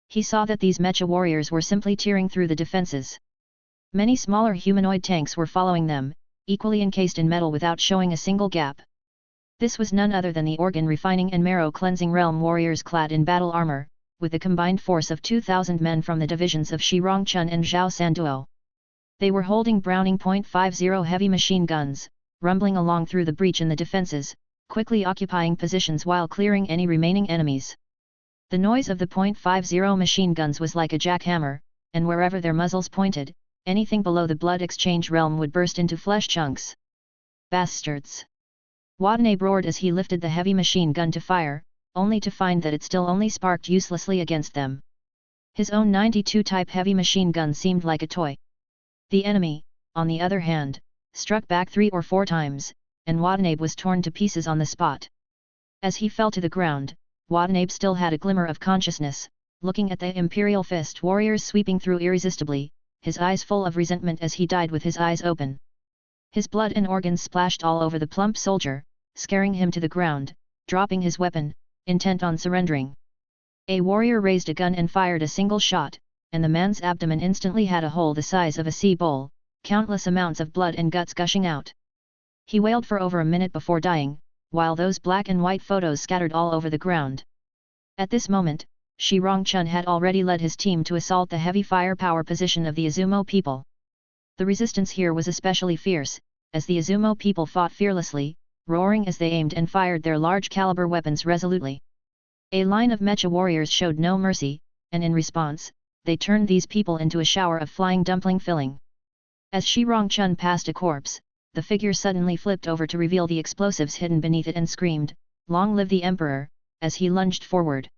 He saw that these mecha warriors were simply tearing through the defenses. Many smaller humanoid tanks were following them, equally encased in metal without showing a single gap. This was none other than the organ refining and marrow cleansing realm warriors clad in battle armor, with a combined force of 2,000 men from the divisions of Shi Rongchun and Zhao Sanduo. They were holding Browning .50 heavy machine guns, rumbling along through the breach in the defenses, quickly occupying positions while clearing any remaining enemies. The noise of the .50 machine guns was like a jackhammer, and wherever their muzzles pointed, anything below the blood exchange realm would burst into flesh chunks. Bastards! Watanabe roared as he lifted the heavy machine gun to fire, only to find that it still only sparked uselessly against them. His own 92 type heavy machine gun seemed like a toy. The enemy, on the other hand, struck back 3 or 4 times, and Watanabe was torn to pieces on the spot. As he fell to the ground, Watanabe still had a glimmer of consciousness, looking at the Imperial Fist warriors sweeping through irresistibly, his eyes full of resentment as he died with his eyes open. His blood and organs splashed all over the plump soldier, scaring him to the ground, dropping his weapon, intent on surrendering. A warrior raised a gun and fired a single shot, and the man's abdomen instantly had a hole the size of a sea bowl, countless amounts of blood and guts gushing out. He wailed for over a minute before dying, while those black and white photos scattered all over the ground. At this moment, Shi Rongchun had already led his team to assault the heavy firepower position of the Izumo people. The resistance here was especially fierce, as the Izumo people fought fearlessly, roaring as they aimed and fired their large-caliber weapons resolutely. A line of mecha warriors showed no mercy, and in response, they turned these people into a shower of flying dumpling filling. As Shi Rongchun passed a corpse, the figure suddenly flipped over to reveal the explosives hidden beneath it and screamed, "Long live the Emperor," as he lunged forward.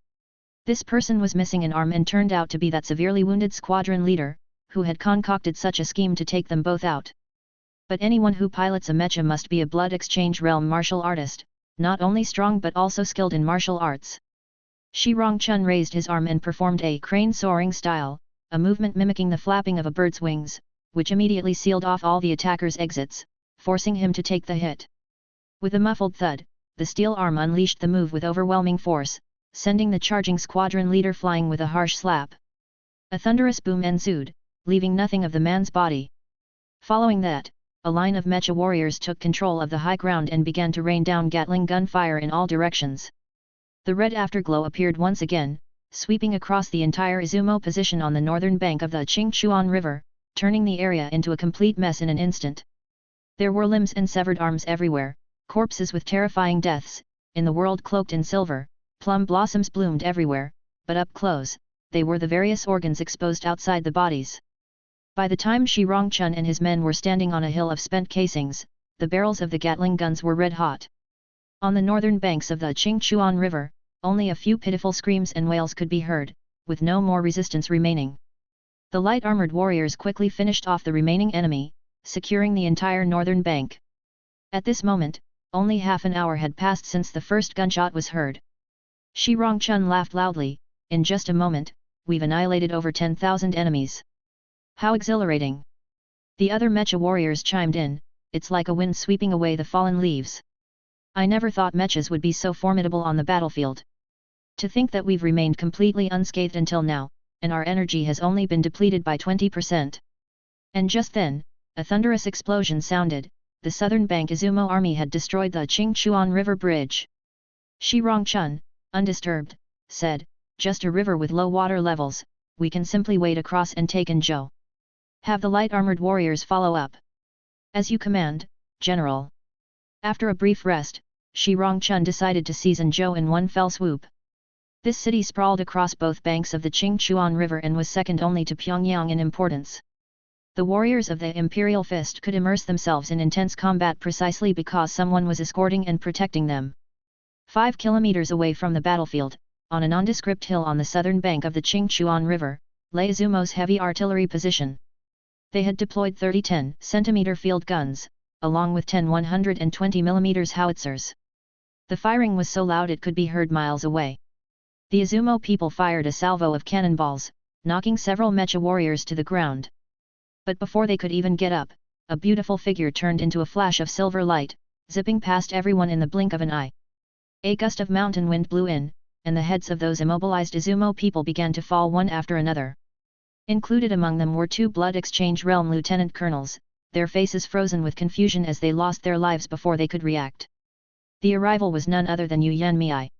This person was missing an arm and turned out to be that severely wounded squadron leader, who had concocted such a scheme to take them both out. But anyone who pilots a mecha must be a blood exchange realm martial artist, not only strong but also skilled in martial arts. Shi Rongchun raised his arm and performed a crane soaring style, a movement mimicking the flapping of a bird's wings, which immediately sealed off all the attacker's exits, forcing him to take the hit. With a muffled thud, the steel arm unleashed the move with overwhelming force, sending the charging squadron leader flying with a harsh slap. A thunderous boom ensued, leaving nothing of the man's body. Following that, a line of mecha warriors took control of the high ground and began to rain down Gatling gunfire in all directions. The red afterglow appeared once again, sweeping across the entire Izumo position on the northern bank of the Qingchuan River, turning the area into a complete mess in an instant. There were limbs and severed arms everywhere, corpses with terrifying deaths, in the world cloaked in silver, plum blossoms bloomed everywhere, but up close, they were the various organs exposed outside the bodies. By the time Shi Rongchun and his men were standing on a hill of spent casings, the barrels of the Gatling guns were red hot. On the northern banks of the Qingchuan River, only a few pitiful screams and wails could be heard, with no more resistance remaining. The light-armored warriors quickly finished off the remaining enemy, securing the entire northern bank. At this moment, only half an hour had passed since the first gunshot was heard. Shi Rongchun laughed loudly. In just a moment, we've annihilated over 10,000 enemies. How exhilarating! The other mecha warriors chimed in, it's like a wind sweeping away the fallen leaves. I never thought mechas would be so formidable on the battlefield. To think that we've remained completely unscathed until now, and our energy has only been depleted by 20%. And just then, a thunderous explosion sounded. The southern bank Izumo army had destroyed the Qingchuan River Bridge. Shi Rongchun, undisturbed, said, just a river with low water levels, we can simply wade across and take Anzhou. Have the light-armored warriors follow up. As you command, General. After a brief rest, Shi Rongchun decided to seize Anzhou in one fell swoop. This city sprawled across both banks of the Qingchuan River and was second only to Pyongyang in importance. The warriors of the Imperial Fist could immerse themselves in intense combat precisely because someone was escorting and protecting them. 5 kilometers away from the battlefield, on a nondescript hill on the southern bank of the Qingchuan River, lay Izumo's heavy artillery position. They had deployed 30 10-centimeter field guns, along with 10 120mm howitzers. The firing was so loud it could be heard miles away. The Izumo people fired a salvo of cannonballs, knocking several mecha warriors to the ground. But before they could even get up, a beautiful figure turned into a flash of silver light, zipping past everyone in the blink of an eye. A gust of mountain wind blew in, and the heads of those immobilized Izumo people began to fall one after another. Included among them were 2 Blood Exchange Realm lieutenant colonels, their faces frozen with confusion as they lost their lives before they could react. The arrival was none other than Yu Yanmei.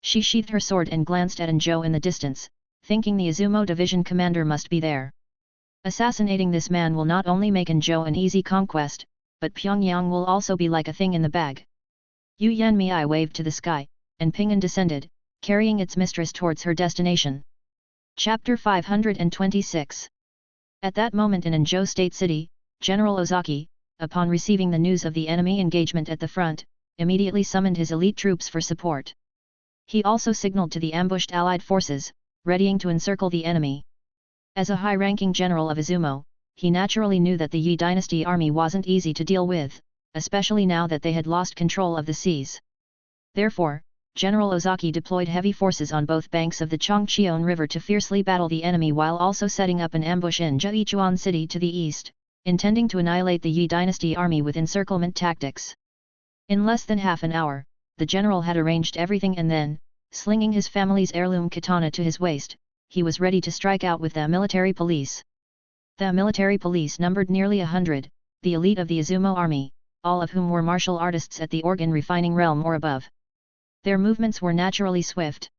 She sheathed her sword and glanced at Anzhou in the distance, thinking the Izumo division commander must be there. Assassinating this man will not only make Anzhou an easy conquest, but Pyongyang will also be like a thing in the bag. Yu Yanmei waved to the sky, and Pingan descended, carrying its mistress towards her destination. Chapter 526. At that moment in Anzhou State City, General Ozaki, upon receiving the news of the enemy engagement at the front, immediately summoned his elite troops for support. He also signaled to the ambushed allied forces, readying to encircle the enemy. As a high-ranking general of Izumo, he naturally knew that the Yi dynasty army wasn't easy to deal with, especially now that they had lost control of the seas. Therefore, General Ozaki deployed heavy forces on both banks of the Changcheon River to fiercely battle the enemy while also setting up an ambush in Zhejichuan City to the east, intending to annihilate the Yi dynasty army with encirclement tactics. In less than half an hour, the general had arranged everything and then, slinging his family's heirloom katana to his waist, he was ready to strike out with the military police. The military police numbered nearly 100, the elite of the Izumo army, all of whom were martial artists at the organ refining realm or above. Their movements were naturally swift.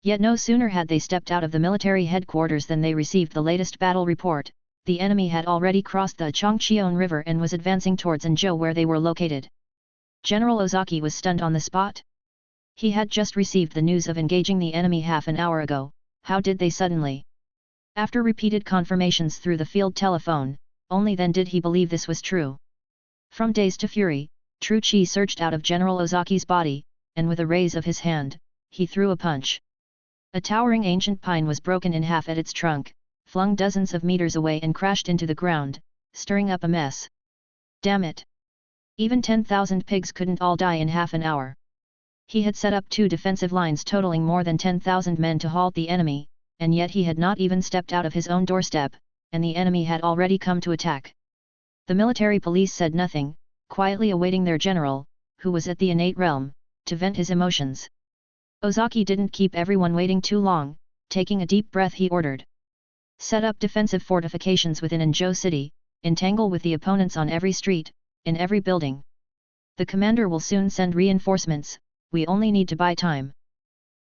Yet no sooner had they stepped out of the military headquarters than they received the latest battle report. The enemy had already crossed the Changcheon River and was advancing towards Anzhou where they were located. General Ozaki was stunned on the spot. He had just received the news of engaging the enemy half an hour ago. How did they suddenly? After repeated confirmations through the field telephone, only then did he believe this was true. From daze to fury, true chi surged out of General Ozaki's body, and with a raise of his hand, he threw a punch. A towering ancient pine was broken in half at its trunk, flung dozens of meters away and crashed into the ground, stirring up a mess. Damn it! Even 10,000 pigs couldn't all die in half an hour. He had set up 2 defensive lines totaling more than 10,000 men to halt the enemy, and yet he had not even stepped out of his own doorstep, and the enemy had already come to attack. The military police said nothing, quietly awaiting their general, who was at the innate realm, to vent his emotions. Ozaki didn't keep everyone waiting too long. Taking a deep breath he ordered. Set up defensive fortifications within Anzhou City, entangle with the opponents on every street, in every building. The commander will soon send reinforcements, we only need to buy time.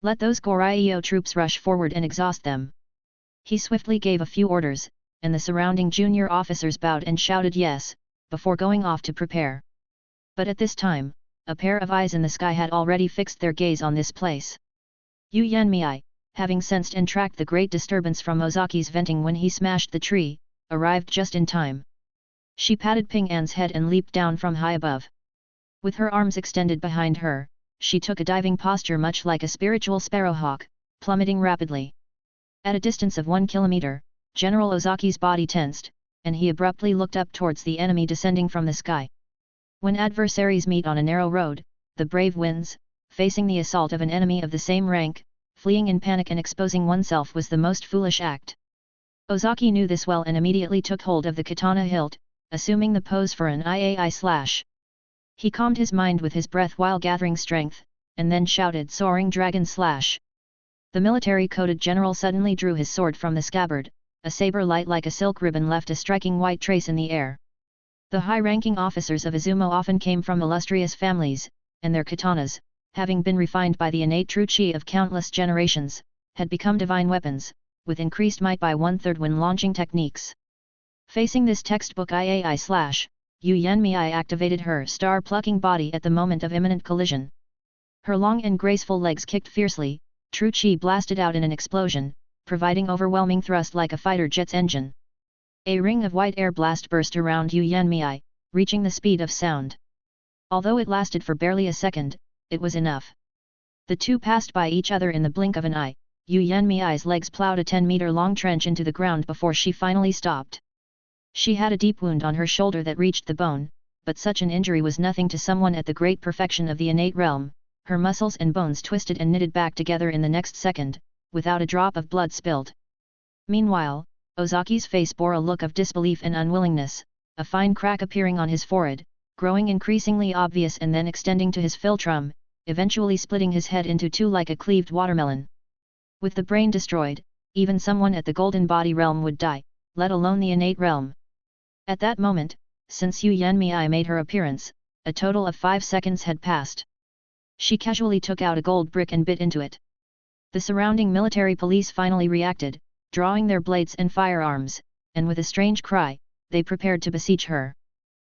Let those Goryeo troops rush forward and exhaust them. He swiftly gave a few orders, and the surrounding junior officers bowed and shouted yes, before going off to prepare. But at this time, a pair of eyes in the sky had already fixed their gaze on this place. Yu Yanmei, having sensed and tracked the great disturbance from Ozaki's venting when he smashed the tree, arrived just in time. She patted Ping An's head and leaped down from high above. With her arms extended behind her, she took a diving posture much like a spiritual sparrowhawk, plummeting rapidly. At a distance of 1 kilometer, General Ozaki's body tensed, and he abruptly looked up towards the enemy descending from the sky. When adversaries meet on a narrow road, the brave wins. Facing the assault of an enemy of the same rank, fleeing in panic and exposing oneself was the most foolish act. Ozaki knew this well and immediately took hold of the katana hilt, assuming the pose for an iai slash. He calmed his mind with his breath while gathering strength, and then shouted Soaring Dragon Slash. The military-coated general suddenly drew his sword from the scabbard, a saber light like a silk ribbon left a striking white trace in the air. The high-ranking officers of Izumo often came from illustrious families, and their katanas, having been refined by the innate true chi of countless generations, had become divine weapons, with increased might by 1/3 when launching techniques. Facing this textbook iai slash, Yu Yanmei activated her star-plucking body at the moment of imminent collision. Her long and graceful legs kicked fiercely, true chi blasted out in an explosion, providing overwhelming thrust like a fighter jet's engine. A ring of white air blast burst around Yu Yanmei, reaching the speed of sound. Although it lasted for barely a second, it was enough. The two passed by each other in the blink of an eye. Yu Yanmei's legs plowed a 10-meter-long trench into the ground before she finally stopped. She had a deep wound on her shoulder that reached the bone, but such an injury was nothing to someone at the great perfection of the innate realm. Her muscles and bones twisted and knitted back together in the next second, without a drop of blood spilled. Meanwhile, Ozaki's face bore a look of disbelief and unwillingness, a fine crack appearing on his forehead, growing increasingly obvious and then extending to his philtrum, eventually splitting his head into two like a cleaved watermelon. With the brain destroyed, even someone at the golden body realm would die, let alone the innate realm. At that moment, since Yu Yanmei made her appearance, a total of 5 seconds had passed. She casually took out a gold brick and bit into it. The surrounding military police finally reacted, drawing their blades and firearms, and with a strange cry, they prepared to besiege her.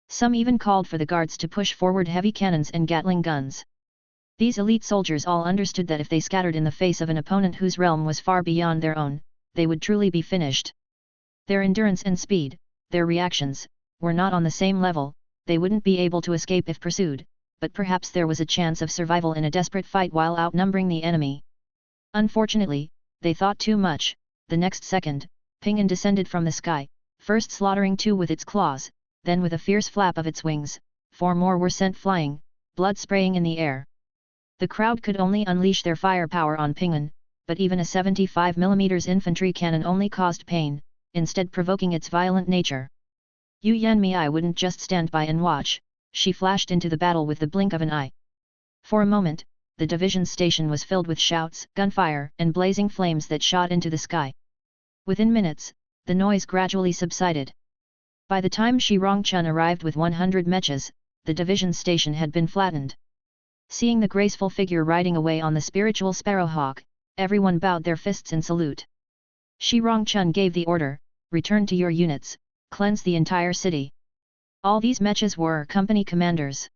Some even called for the guards to push forward heavy cannons and Gatling guns. These elite soldiers all understood that if they scattered in the face of an opponent whose realm was far beyond their own, they would truly be finished. Their endurance and speed, their reactions, were not on the same level. They wouldn't be able to escape if pursued, but perhaps there was a chance of survival in a desperate fight while outnumbering the enemy. Unfortunately, they thought too much. The next second, Pinyin descended from the sky, first slaughtering 2 with its claws, then with a fierce flap of its wings, 4 more were sent flying, blood spraying in the air. The crowd could only unleash their firepower on Pinyin, but even a 75mm infantry cannon only caused pain, instead provoking its violent nature. Yu Yanmei wouldn't just stand by and watch, she flashed into the battle with the blink of an eye. For a moment, the division station was filled with shouts, gunfire, and blazing flames that shot into the sky. Within minutes, the noise gradually subsided. By the time Shi Rongchun arrived with 100 mechas, the division station had been flattened. Seeing the graceful figure riding away on the spiritual sparrowhawk, everyone bowed their fists in salute. Shi Rongchun gave the order, return to your units, cleanse the entire city. All these mechas were company commanders.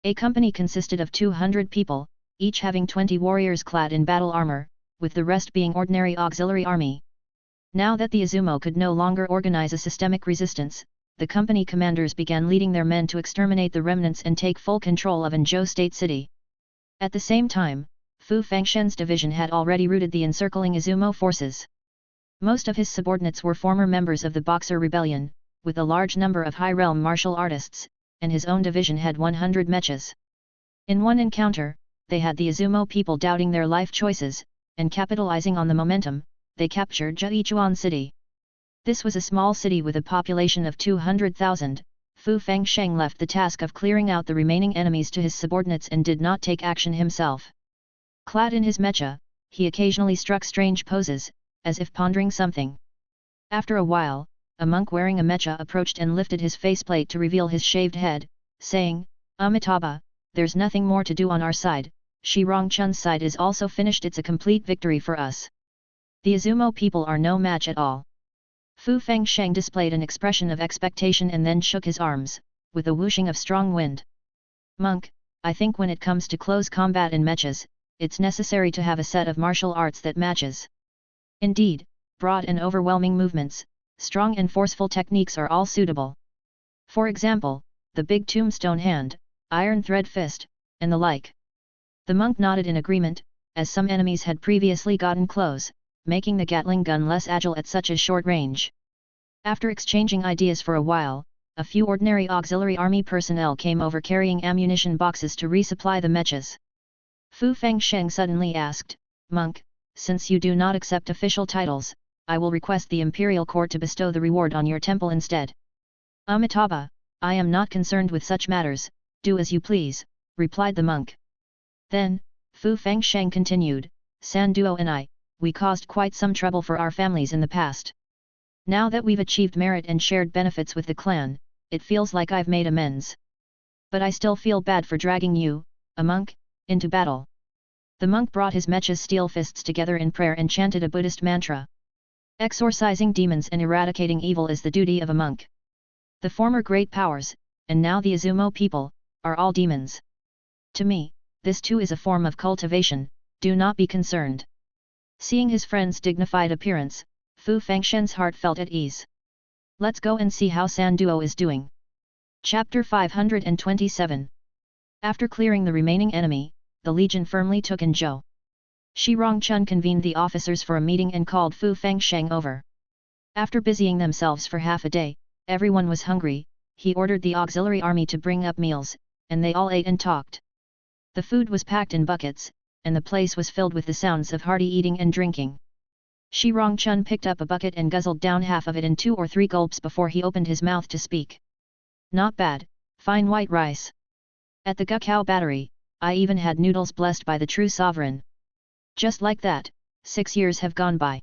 A company consisted of 200 people, each having 20 warriors clad in battle armor, with the rest being ordinary auxiliary army. Now that the Izumo could no longer organize a systemic resistance, the company commanders began leading their men to exterminate the remnants and take full control of Anzhou State City. At the same time, Fu Fangshen's division had already routed the encircling Izumo forces. Most of his subordinates were former members of the Boxer Rebellion, with a large number of high-realm martial artists, and his own division had 100 mechas. In one encounter, they had the Izumo people doubting their life choices, and capitalizing on the momentum, they captured Zhejichuan City. This was a small city with a population of 200,000. Fu Fangsheng left the task of clearing out the remaining enemies to his subordinates and did not take action himself. Clad in his mecha, he occasionally struck strange poses, as if pondering something. After a while, a monk wearing a mecha approached and lifted his faceplate to reveal his shaved head, saying, Amitabha, there's nothing more to do on our side, Shi Rongchun's side is also finished. It's a complete victory for us. The Izumo people are no match at all. Fu Fangsheng displayed an expression of expectation and then shook his arms, with a whooshing of strong wind. Monk, I think when it comes to close combat in mechas, it's necessary to have a set of martial arts that matches. Indeed, broad and overwhelming movements, strong and forceful techniques are all suitable. For example, the big tombstone hand, iron thread fist, and the like. The monk nodded in agreement, as some enemies had previously gotten close, making the Gatling gun less agile at such a short range. After exchanging ideas for a while, a few ordinary auxiliary army personnel came over carrying ammunition boxes to resupply the mechas. Fu Fangsheng suddenly asked, "Monk, since you do not accept official titles, I will request the imperial court to bestow the reward on your temple instead." "Amitabha, I am not concerned with such matters, do as you please," replied the monk. Then, Fu Fangsheng continued, "San Duo and I, we caused quite some trouble for our families in the past. Now that we've achieved merit and shared benefits with the clan, it feels like I've made amends. But I still feel bad for dragging you, a monk, into battle." The monk brought his mecha's steel fists together in prayer and chanted a Buddhist mantra. Exorcising demons and eradicating evil is the duty of a monk. The former great powers, and now the Izumo people, are all demons. To me, this too is a form of cultivation, do not be concerned. Seeing his friend's dignified appearance, Fu Fangshen's heart felt at ease. Let's go and see how San Duo is doing. Chapter 527. After clearing the remaining enemy, the legion firmly took in Zhou. Shi Rongchun convened the officers for a meeting and called Fu Fangsheng over. After busying themselves for half a day, everyone was hungry. He ordered the auxiliary army to bring up meals, and they all ate and talked. The food was packed in buckets, and the place was filled with the sounds of hearty eating and drinking. Shi Rongchun picked up a bucket and guzzled down half of it in 2 or 3 gulps before he opened his mouth to speak. "Not bad, fine white rice. At the Gukao battery, I even had noodles blessed by the true sovereign." Just like that, 6 years have gone by.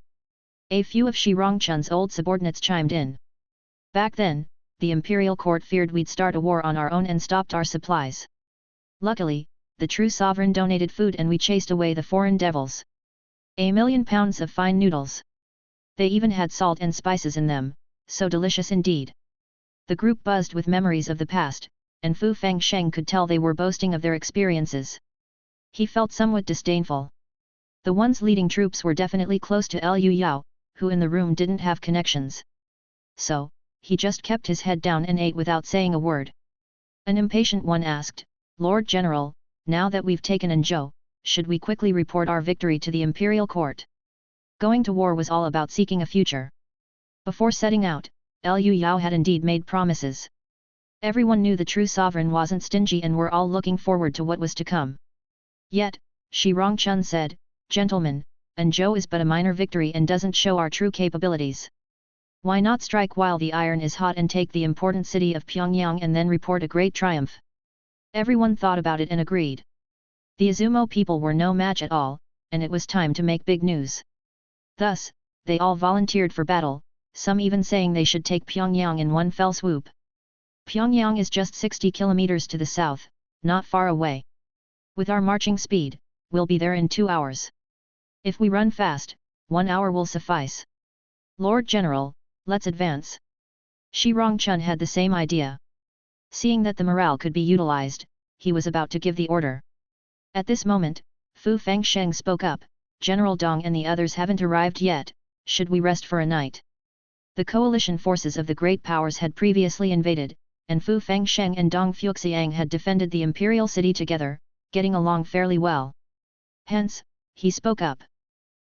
A few of Shi Rongchun's old subordinates chimed in. "Back then, the imperial court feared we'd start a war on our own and stopped our supplies. Luckily, the true sovereign donated food and we chased away the foreign devils. 1,000,000 pounds of fine noodles. They even had salt and spices in them, so delicious indeed." The group buzzed with memories of the past, and Fu Fangsheng could tell they were boasting of their experiences. He felt somewhat disdainful. The ones leading troops were definitely close to Liu Yao, who in the room didn't have connections. So, he just kept his head down and ate without saying a word. An impatient one asked, "Lord General, now that we've taken Anzhou, should we quickly report our victory to the imperial court?" Going to war was all about seeking a future. Before setting out, Liu Yao had indeed made promises. Everyone knew the true sovereign wasn't stingy and were all looking forward to what was to come. Yet, Shi Rongchun said, "Gentlemen, Anzhou is but a minor victory and doesn't show our true capabilities. Why not strike while the iron is hot and take the important city of Pyongyang and then report a great triumph?" Everyone thought about it and agreed. The Izumo people were no match at all, and it was time to make big news. Thus, they all volunteered for battle, some even saying they should take Pyongyang in one fell swoop. Pyongyang is just 60 kilometers to the south, not far away. With our marching speed, we'll be there in 2 hours. If we run fast, 1 hour will suffice. Lord General, let's advance. Shi Rongchun had the same idea. Seeing that the morale could be utilized, he was about to give the order. At this moment, Fu Fangsheng spoke up, "General Dong and the others haven't arrived yet, should we rest for a night?" The coalition forces of the great powers had previously invaded, and Fu Fangsheng and Dong Fuxiang had defended the imperial city together, getting along fairly well. Hence, he spoke up.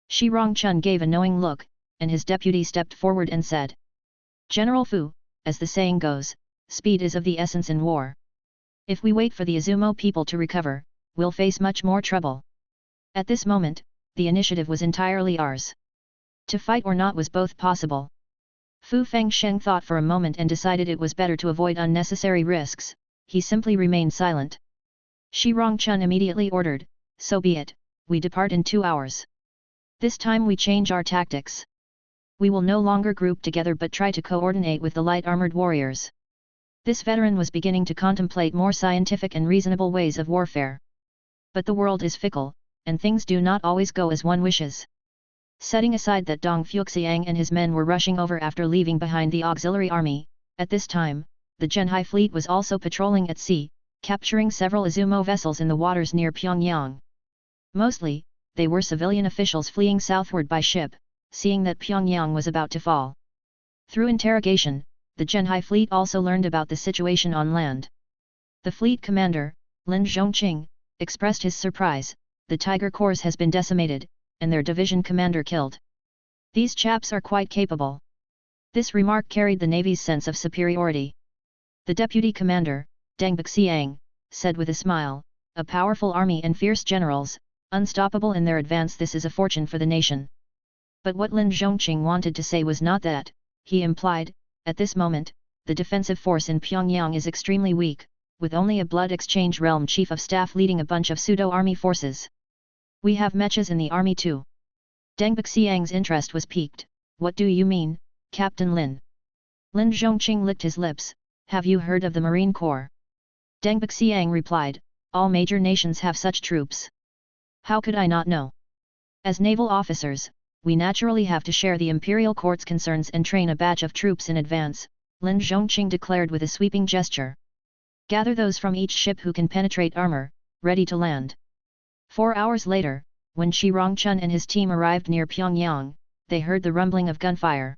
Shi Rongchun gave a knowing look, and his deputy stepped forward and said, "General Fu, as the saying goes, speed is of the essence in war. If we wait for the Izumo people to recover, we'll face much more trouble." At this moment, the initiative was entirely ours. To fight or not was both possible. Fu Fangsheng thought for a moment and decided it was better to avoid unnecessary risks. He simply remained silent. Shi Rongchun immediately ordered, "So be it, we depart in 2 hours. This time we change our tactics. We will no longer group together but try to coordinate with the light-armored warriors." This veteran was beginning to contemplate more scientific and reasonable ways of warfare. But the world is fickle, and things do not always go as one wishes. Setting aside that Dong Fuxiang and his men were rushing over after leaving behind the auxiliary army, at this time, the Zhenhai fleet was also patrolling at sea, capturing several Izumo vessels in the waters near Pyongyang. Mostly, they were civilian officials fleeing southward by ship, seeing that Pyongyang was about to fall. Through interrogation, the Zhenhai fleet also learned about the situation on land. The fleet commander, Lin Zhongqing, expressed his surprise, "The Tiger Corps has been decimated, and their division commander killed. These chaps are quite capable." This remark carried the Navy's sense of superiority. The deputy commander, Deng Baxiang, said with a smile, a powerful army and fierce generals, unstoppable in their advance. This is a fortune for the nation. But what Lin Zhongqing wanted to say was not that, he implied, at this moment, the defensive force in Pyongyang is extremely weak, with only a blood exchange realm chief of staff leading a bunch of pseudo-army forces. We have mechas in the army too. Deng Baxiang's interest was piqued. What do you mean, Captain Lin? Lin Zhongqing licked his lips. Have you heard of the Marine Corps? Deng Baxiang replied, all major nations have such troops. How could I not know? As naval officers, we naturally have to share the imperial court's concerns and train a batch of troops in advance, Lin Zhongqing declared with a sweeping gesture. Gather those from each ship who can penetrate armor, ready to land. 4 hours later, when Shi Rongchun and his team arrived near Pyongyang, they heard the rumbling of gunfire.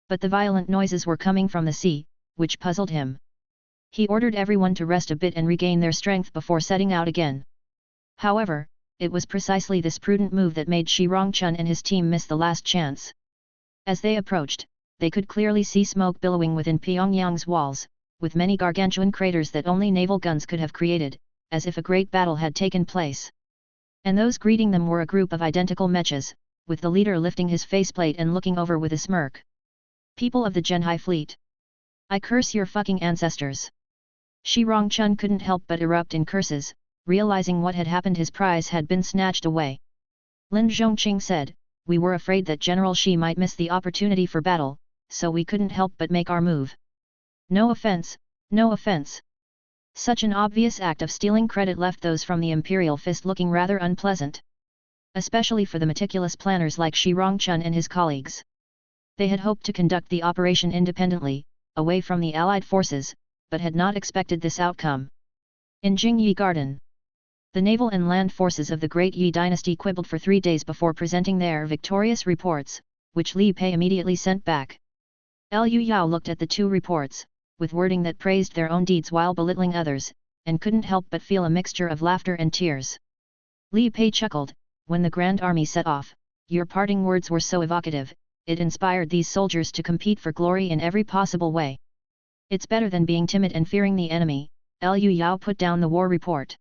But the violent noises were coming from the sea, which puzzled him. He ordered everyone to rest a bit and regain their strength before setting out again. However, it was precisely this prudent move that made Shi Rongchun and his team miss the last chance. As they approached, they could clearly see smoke billowing within Pyongyang's walls, with many gargantuan craters that only naval guns could have created, as if a great battle had taken place. And those greeting them were a group of identical mechas, with the leader lifting his faceplate and looking over with a smirk. People of the Genhai fleet! I curse your fucking ancestors! Shi Rongchun couldn't help but erupt in curses, realizing what had happened. His prize had been snatched away. Lin Zhongqing said, we were afraid that General Shi might miss the opportunity for battle, so we couldn't help but make our move. No offense, no offense. Such an obvious act of stealing credit left those from the Imperial Fist looking rather unpleasant. Especially for the meticulous planners like Shi Rongchun and his colleagues. They had hoped to conduct the operation independently, away from the Allied forces, but had not expected this outcome. In Jingyi Garden, the naval and land forces of the Great Yi dynasty quibbled for 3 days before presenting their victorious reports, which Li Pei immediately sent back. Liu Yao looked at the 2 reports, with wording that praised their own deeds while belittling others, and couldn't help but feel a mixture of laughter and tears. Li Pei chuckled, when the Grand Army set off, your parting words were so evocative, it inspired these soldiers to compete for glory in every possible way. It's better than being timid and fearing the enemy, Liu Yao put down the war report.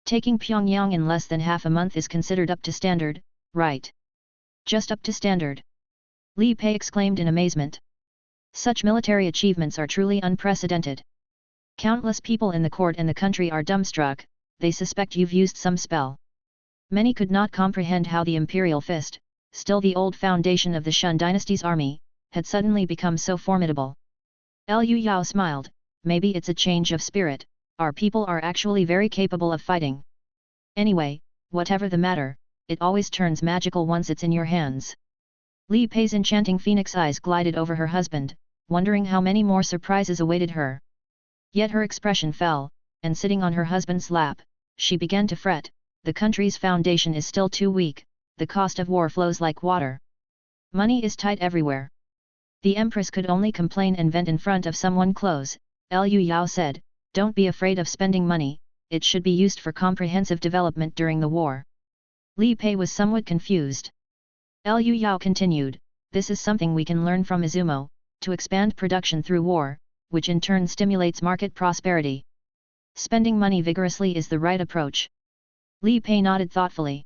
Taking Pyongyang in less than half a month is considered up to standard, right? Just up to standard. Li Pei exclaimed in amazement. Such military achievements are truly unprecedented. Countless people in the court and the country are dumbstruck, they suspect you've used some spell. Many could not comprehend how the Imperial Fist, still the old foundation of the Shun dynasty's army, had suddenly become so formidable. Liu Yao smiled, maybe it's a change of spirit, our people are actually very capable of fighting. Anyway, whatever the matter, it always turns magical once it's in your hands. Li Pei's enchanting phoenix eyes glided over her husband, wondering how many more surprises awaited her. Yet her expression fell, and sitting on her husband's lap, she began to fret, the country's foundation is still too weak, the cost of war flows like water. Money is tight everywhere. The Empress could only complain and vent in front of someone close. Liu Yao said, don't be afraid of spending money, it should be used for comprehensive development during the war. Li Pei was somewhat confused. Liu Yao continued, this is something we can learn from Izumo, to expand production through war, which in turn stimulates market prosperity. Spending money vigorously is the right approach. Li Pei nodded thoughtfully.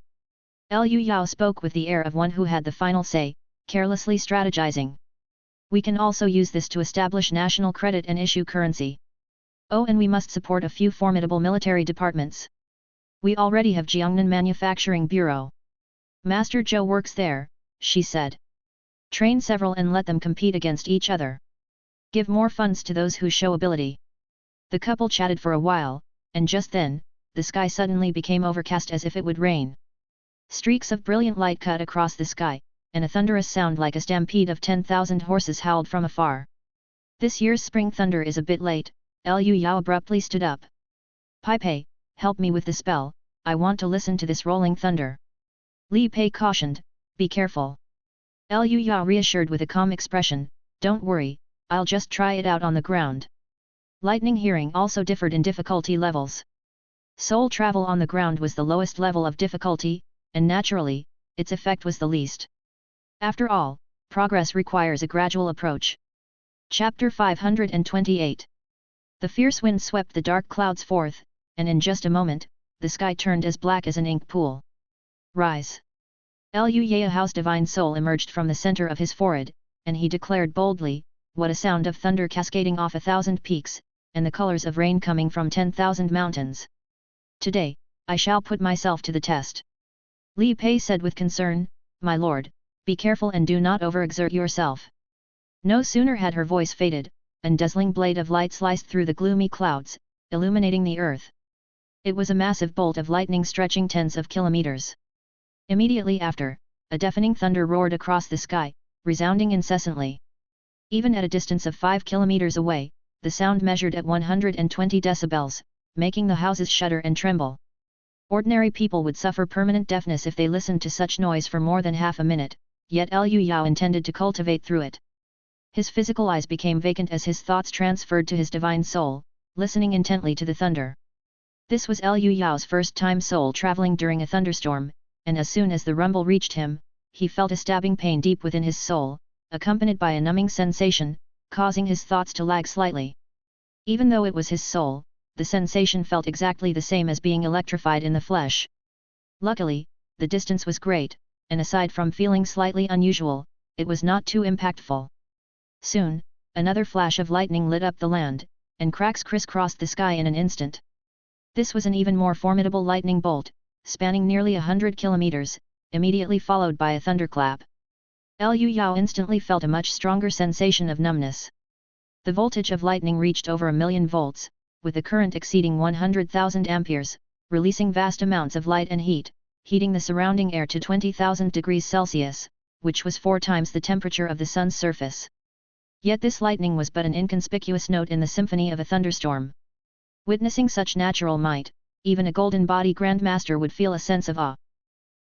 Liu Yao spoke with the air of one who had the final say, carelessly strategizing. We can also use this to establish national credit and issue currency. Oh, and we must support a few formidable military departments. We already have Jiangnan Manufacturing Bureau. Master Zhou works there, she said. Train several and let them compete against each other. Give more funds to those who show ability. The couple chatted for a while, and just then, the sky suddenly became overcast as if it would rain. Streaks of brilliant light cut across the sky, and a thunderous sound like a stampede of 10,000 horses howled from afar. This year's spring thunder is a bit late, Liu Yao abruptly stood up. Pai Pei, help me with the spell, I want to listen to this rolling thunder. Li Pei cautioned, be careful. Liu Yao reassured with a calm expression, don't worry, I'll just try it out on the ground. Lightning hearing also differed in difficulty levels. Soul travel on the ground was the lowest level of difficulty, and naturally, its effect was the least. After all, progress requires a gradual approach. Chapter 528 The fierce wind swept the dark clouds forth, and in just a moment, the sky turned as black as an ink pool. Rise! Liu Yao's divine soul emerged from the center of his forehead, and he declared boldly, what a sound of thunder cascading off 1,000 peaks, and the colors of rain coming from 10,000 mountains. Today, I shall put myself to the test. Li Pei said with concern, my lord, be careful and do not overexert yourself. No sooner had her voice faded, a dazzling blade of light sliced through the gloomy clouds, illuminating the earth. It was a massive bolt of lightning stretching tens of kilometers. Immediately after, a deafening thunder roared across the sky, resounding incessantly. Even at a distance of 5 kilometers away, the sound measured at 120 decibels, making the houses shudder and tremble. Ordinary people would suffer permanent deafness if they listened to such noise for more than half a minute, yet Liu Yao intended to cultivate through it. His physical eyes became vacant as his thoughts transferred to his divine soul, listening intently to the thunder. This was Liu Yao's first time soul traveling during a thunderstorm, and as soon as the rumble reached him, he felt a stabbing pain deep within his soul, accompanied by a numbing sensation, causing his thoughts to lag slightly. Even though it was his soul, the sensation felt exactly the same as being electrified in the flesh. Luckily, the distance was great, and aside from feeling slightly unusual, it was not too impactful. Soon, another flash of lightning lit up the land, and cracks crisscrossed the sky in an instant. This was an even more formidable lightning bolt, spanning nearly 100 kilometers, immediately followed by a thunderclap. Liu Yao instantly felt a much stronger sensation of numbness. The voltage of lightning reached over 1,000,000 volts, with the current exceeding 100,000 amperes, releasing vast amounts of light and heat, heating the surrounding air to 20,000 degrees Celsius, which was 4 times the temperature of the sun's surface. Yet this lightning was but an inconspicuous note in the symphony of a thunderstorm. Witnessing such natural might, even a golden body grandmaster would feel a sense of awe.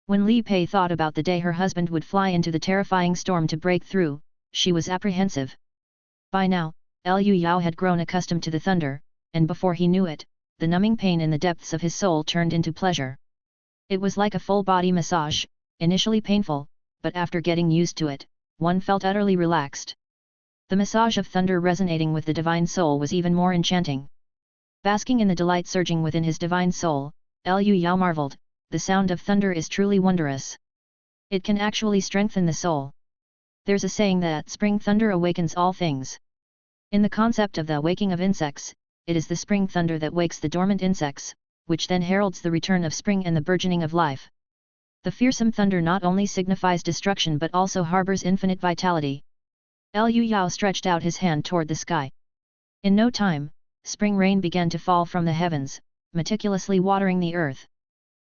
When Li Pei thought about the day her husband would fly into the terrifying storm to break through, she was apprehensive. By now, Liu Yao had grown accustomed to the thunder, and before he knew it, the numbing pain in the depths of his soul turned into pleasure. It was like a full-body massage, initially painful, but after getting used to it, one felt utterly relaxed. The massage of thunder resonating with the divine soul was even more enchanting. Basking in the delight surging within his divine soul, Liu Yao marveled, the sound of thunder is truly wondrous. It can actually strengthen the soul. There's a saying that spring thunder awakens all things. In the concept of the waking of insects, it is the spring thunder that wakes the dormant insects, which then heralds the return of spring and the burgeoning of life. The fearsome thunder not only signifies destruction but also harbors infinite vitality. Liu Yao stretched out his hand toward the sky. In no time, spring rain began to fall from the heavens, meticulously watering the earth.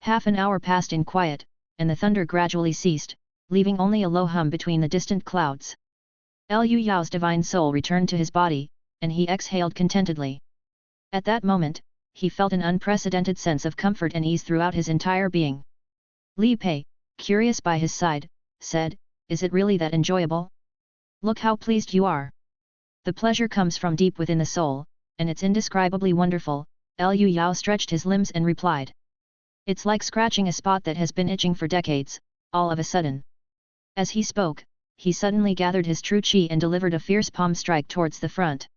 Half an hour passed in quiet, and the thunder gradually ceased, leaving only a low hum between the distant clouds. Liu Yao's divine soul returned to his body, and he exhaled contentedly. At that moment, he felt an unprecedented sense of comfort and ease throughout his entire being. Li Pei, curious by his side, said, "Is it really that enjoyable? Look how pleased you are. The pleasure comes from deep within the soul, and it's indescribably wonderful." Liu Yao stretched his limbs and replied. "It's like scratching a spot that has been itching for decades, all of a sudden." As he spoke, he suddenly gathered his true qi and delivered a fierce palm strike towards the front.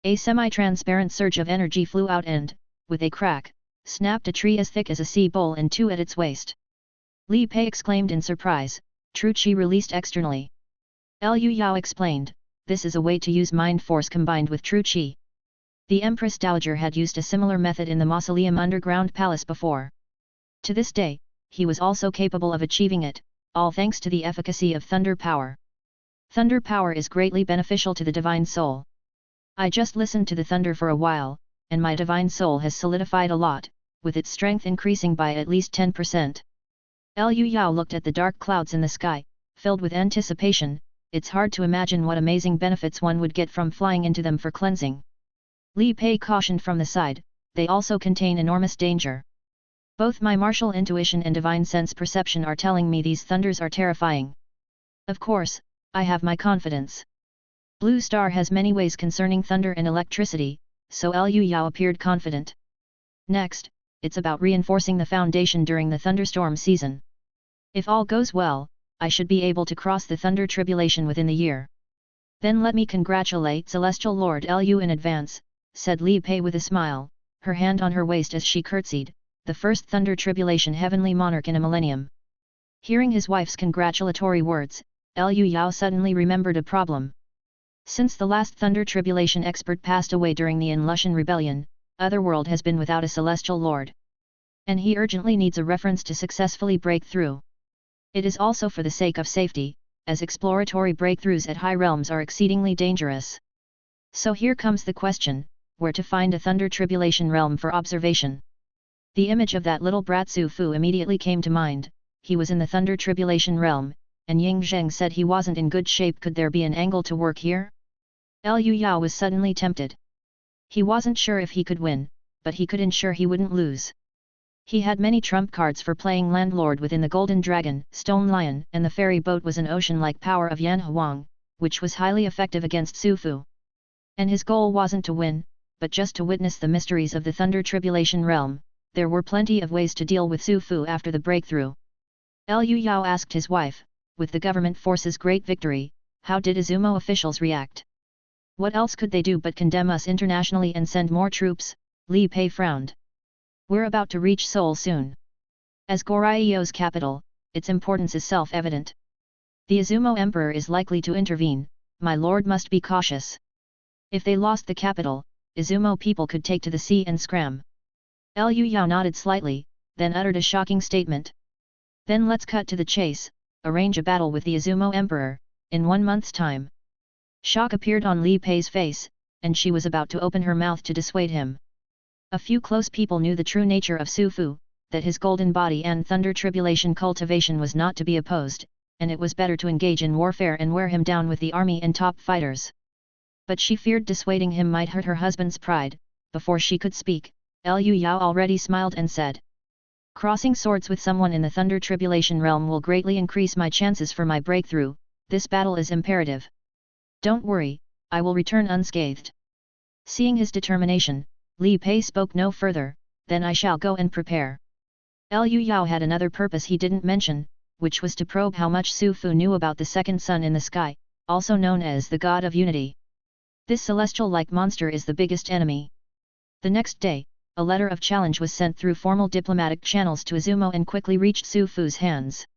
A semi-transparent surge of energy flew out and, with a crack, snapped a tree as thick as a sea bowl in two at its waist. Li Pei exclaimed in surprise, "True qi released externally." Liu Yao explained, "This is a way to use mind force combined with true qi." The Empress Dowager had used a similar method in the Mausoleum Underground Palace before. To this day, he was also capable of achieving it, all thanks to the efficacy of thunder power. Thunder power is greatly beneficial to the divine soul. I just listened to the thunder for a while, and my divine soul has solidified a lot, with its strength increasing by at least 10%. Liu Yao looked at the dark clouds in the sky, filled with anticipation. It's hard to imagine what amazing benefits one would get from flying into them for cleansing. Li Pei cautioned from the side, "They also contain enormous danger. Both my martial intuition and divine sense perception are telling me these thunders are terrifying. Of course, I have my confidence." Blue Star has many ways concerning thunder and electricity, so Liu Yao appeared confident. Next, it's about reinforcing the foundation during the thunderstorm season. If all goes well, I should be able to cross the thunder tribulation within the year. Then let me congratulate Celestial Lord Liu in advance, said Li Pei with a smile, her hand on her waist as she curtsied, the first Thunder Tribulation heavenly monarch in a millennium. Hearing his wife's congratulatory words, Liu Yao suddenly remembered a problem. Since the last Thunder Tribulation expert passed away during the Inlushan Rebellion, Otherworld has been without a celestial lord. And he urgently needs a reference to successfully break through. It is also for the sake of safety, as exploratory breakthroughs at high realms are exceedingly dangerous. So here comes the question, where to find a Thunder Tribulation realm for observation? The image of that little brat Su Fu immediately came to mind. He was in the Thunder Tribulation realm, and Ying Zheng said he wasn't in good shape. Could there be an angle to work here? Liu Yao was suddenly tempted. He wasn't sure if he could win, but he could ensure he wouldn't lose. He had many trump cards for playing landlord within the Golden Dragon, Stone Lion, and the ferry boat was an ocean-like power of Yan Huang, which was highly effective against Su Fu. And his goal wasn't to win, but just to witness the mysteries of the Thunder Tribulation realm. There were plenty of ways to deal with Su Fu after the breakthrough. Liu Yao asked his wife, with the government force's great victory, how did Izumo officials react? What else could they do but condemn us internationally and send more troops? Li Pei frowned. We're about to reach Seoul soon. As Goryeo capital, its importance is self-evident. The Izumo emperor is likely to intervene, my lord must be cautious. If they lost the capital, Izumo people could take to the sea and scram. Liu Yao nodded slightly, then uttered a shocking statement. Then let's cut to the chase, arrange a battle with the Izumo emperor, in 1 month's time. Shock appeared on Li Pei's face, and she was about to open her mouth to dissuade him. A few close people knew the true nature of Su Fu, that his golden body and Thunder Tribulation cultivation was not to be opposed, and it was better to engage in warfare and wear him down with the army and top fighters. But she feared dissuading him might hurt her husband's pride. Before she could speak, Liu Yao already smiled and said, crossing swords with someone in the Thunder Tribulation realm will greatly increase my chances for my breakthrough. This battle is imperative. Don't worry, I will return unscathed. Seeing his determination, Li Pei spoke no further. Then I shall go and prepare. Liu Yao had another purpose he didn't mention, which was to probe how much Su Fu knew about the second sun in the sky, also known as the God of Unity. This celestial-like monster is the biggest enemy. The next day, a letter of challenge was sent through formal diplomatic channels to Izumo and quickly reached Su Fu's hands.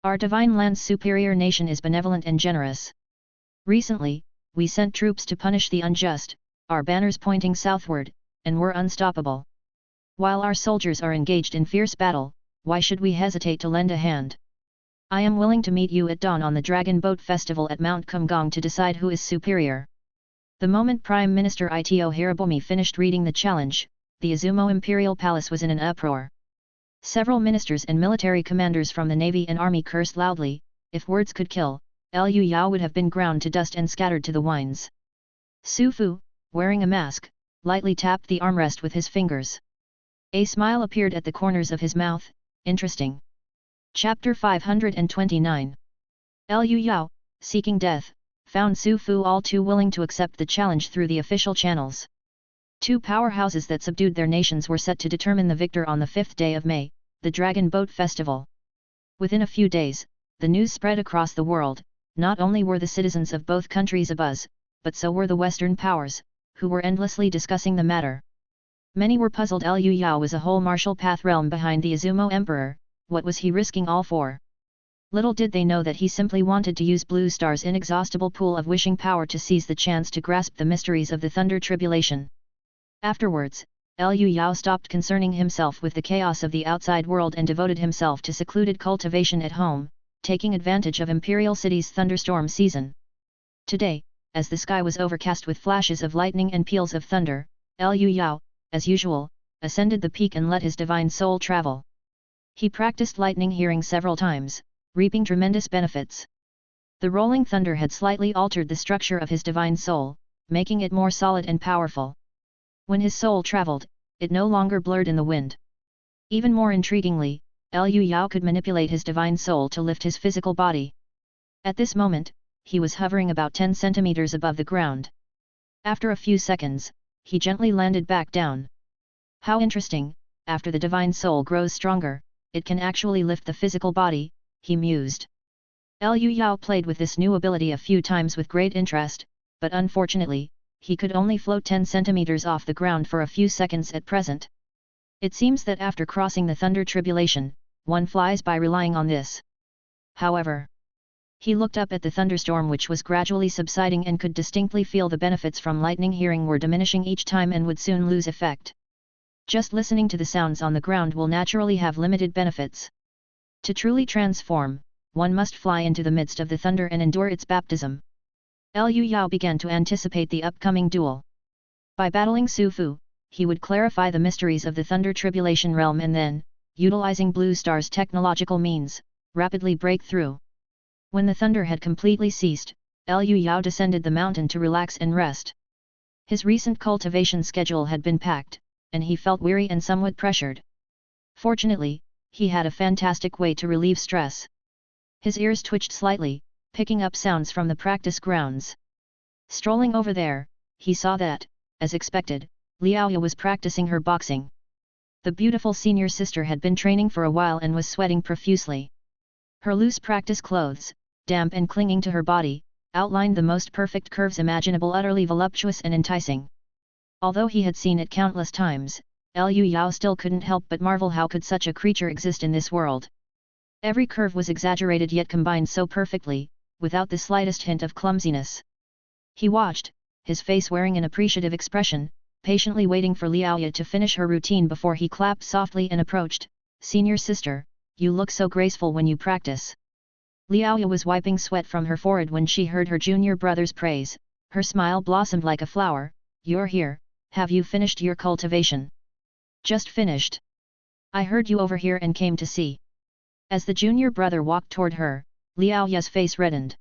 Our divine land's superior nation is benevolent and generous. Recently, we sent troops to punish the unjust, our banners pointing southward, and were unstoppable. While our soldiers are engaged in fierce battle, why should we hesitate to lend a hand? I am willing to meet you at dawn on the Dragon Boat Festival at Mount Kumgong to decide who is superior. The moment Prime Minister Ito Hirabomi finished reading the challenge, the Izumo Imperial Palace was in an uproar. Several ministers and military commanders from the navy and army cursed loudly. If words could kill, Liu Yao would have been ground to dust and scattered to the winds. Su Fu, wearing a mask, lightly tapped the armrest with his fingers. A smile appeared at the corners of his mouth. Interesting. Chapter 529. Liu Yao, seeking death, found Su Fu all too willing to accept the challenge through the official channels. Two powerhouses that subdued their nations were set to determine the victor on the 5th day of May, the Dragon Boat Festival. Within a few days, the news spread across the world. Not only were the citizens of both countries abuzz, but so were the Western powers, who were endlessly discussing the matter. Many were puzzled. Liu Yao was a whole martial path realm behind the Izumo Emperor. What was he risking all for? Little did they know that he simply wanted to use Blue Star's inexhaustible pool of wishing power to seize the chance to grasp the mysteries of the Thunder Tribulation. Afterwards, Liu Yao stopped concerning himself with the chaos of the outside world and devoted himself to secluded cultivation at home, taking advantage of Imperial City's thunderstorm season. Today, as the sky was overcast with flashes of lightning and peals of thunder, Liu Yao, as usual, ascended the peak and let his divine soul travel. He practiced lightning hearing several times, reaping tremendous benefits. The rolling thunder had slightly altered the structure of his divine soul, making it more solid and powerful. When his soul traveled, it no longer blurred in the wind. Even more intriguingly, Liu Yao could manipulate his divine soul to lift his physical body. At this moment, he was hovering about 10 centimeters above the ground. After a few seconds, he gently landed back down. How interesting, after the divine soul grows stronger, it can actually lift the physical body, he mused. Liu Yao played with this new ability a few times with great interest, but unfortunately, he could only float 10 centimeters off the ground for a few seconds at present. It seems that after crossing the thunder tribulation, one flies by relying on this. However, he looked up at the thunderstorm which was gradually subsiding and could distinctly feel the benefits from lightning hearing were diminishing each time and would soon lose effect. Just listening to the sounds on the ground will naturally have limited benefits. To truly transform, one must fly into the midst of the thunder and endure its baptism. Liu Yao began to anticipate the upcoming duel. By battling Su Fu, he would clarify the mysteries of the thunder tribulation realm and then, utilizing Blue Star's technological means, rapidly break through. When the thunder had completely ceased, Liu Yao descended the mountain to relax and rest. His recent cultivation schedule had been packed, and he felt weary and somewhat pressured. Fortunately, he had a fantastic way to relieve stress. His ears twitched slightly, picking up sounds from the practice grounds. Strolling over there, he saw that, as expected, Liaoya was practicing her boxing. The beautiful senior sister had been training for a while and was sweating profusely. Her loose practice clothes, damp and clinging to her body, outlined the most perfect curves imaginable, utterly voluptuous and enticing. Although he had seen it countless times, Liu Yao still couldn't help but marvel how could such a creature exist in this world. Every curve was exaggerated yet combined so perfectly, without the slightest hint of clumsiness. He watched, his face wearing an appreciative expression, patiently waiting for Liaoya to finish her routine before he clapped softly and approached. "Senior sister, you look so graceful when you practice." Liaoya was wiping sweat from her forehead when she heard her junior brother's praise. Her smile blossomed like a flower. "You're here, have you finished your cultivation?" "Just finished. I heard you over here and came to see." As the junior brother walked toward her, Liaoya's face reddened.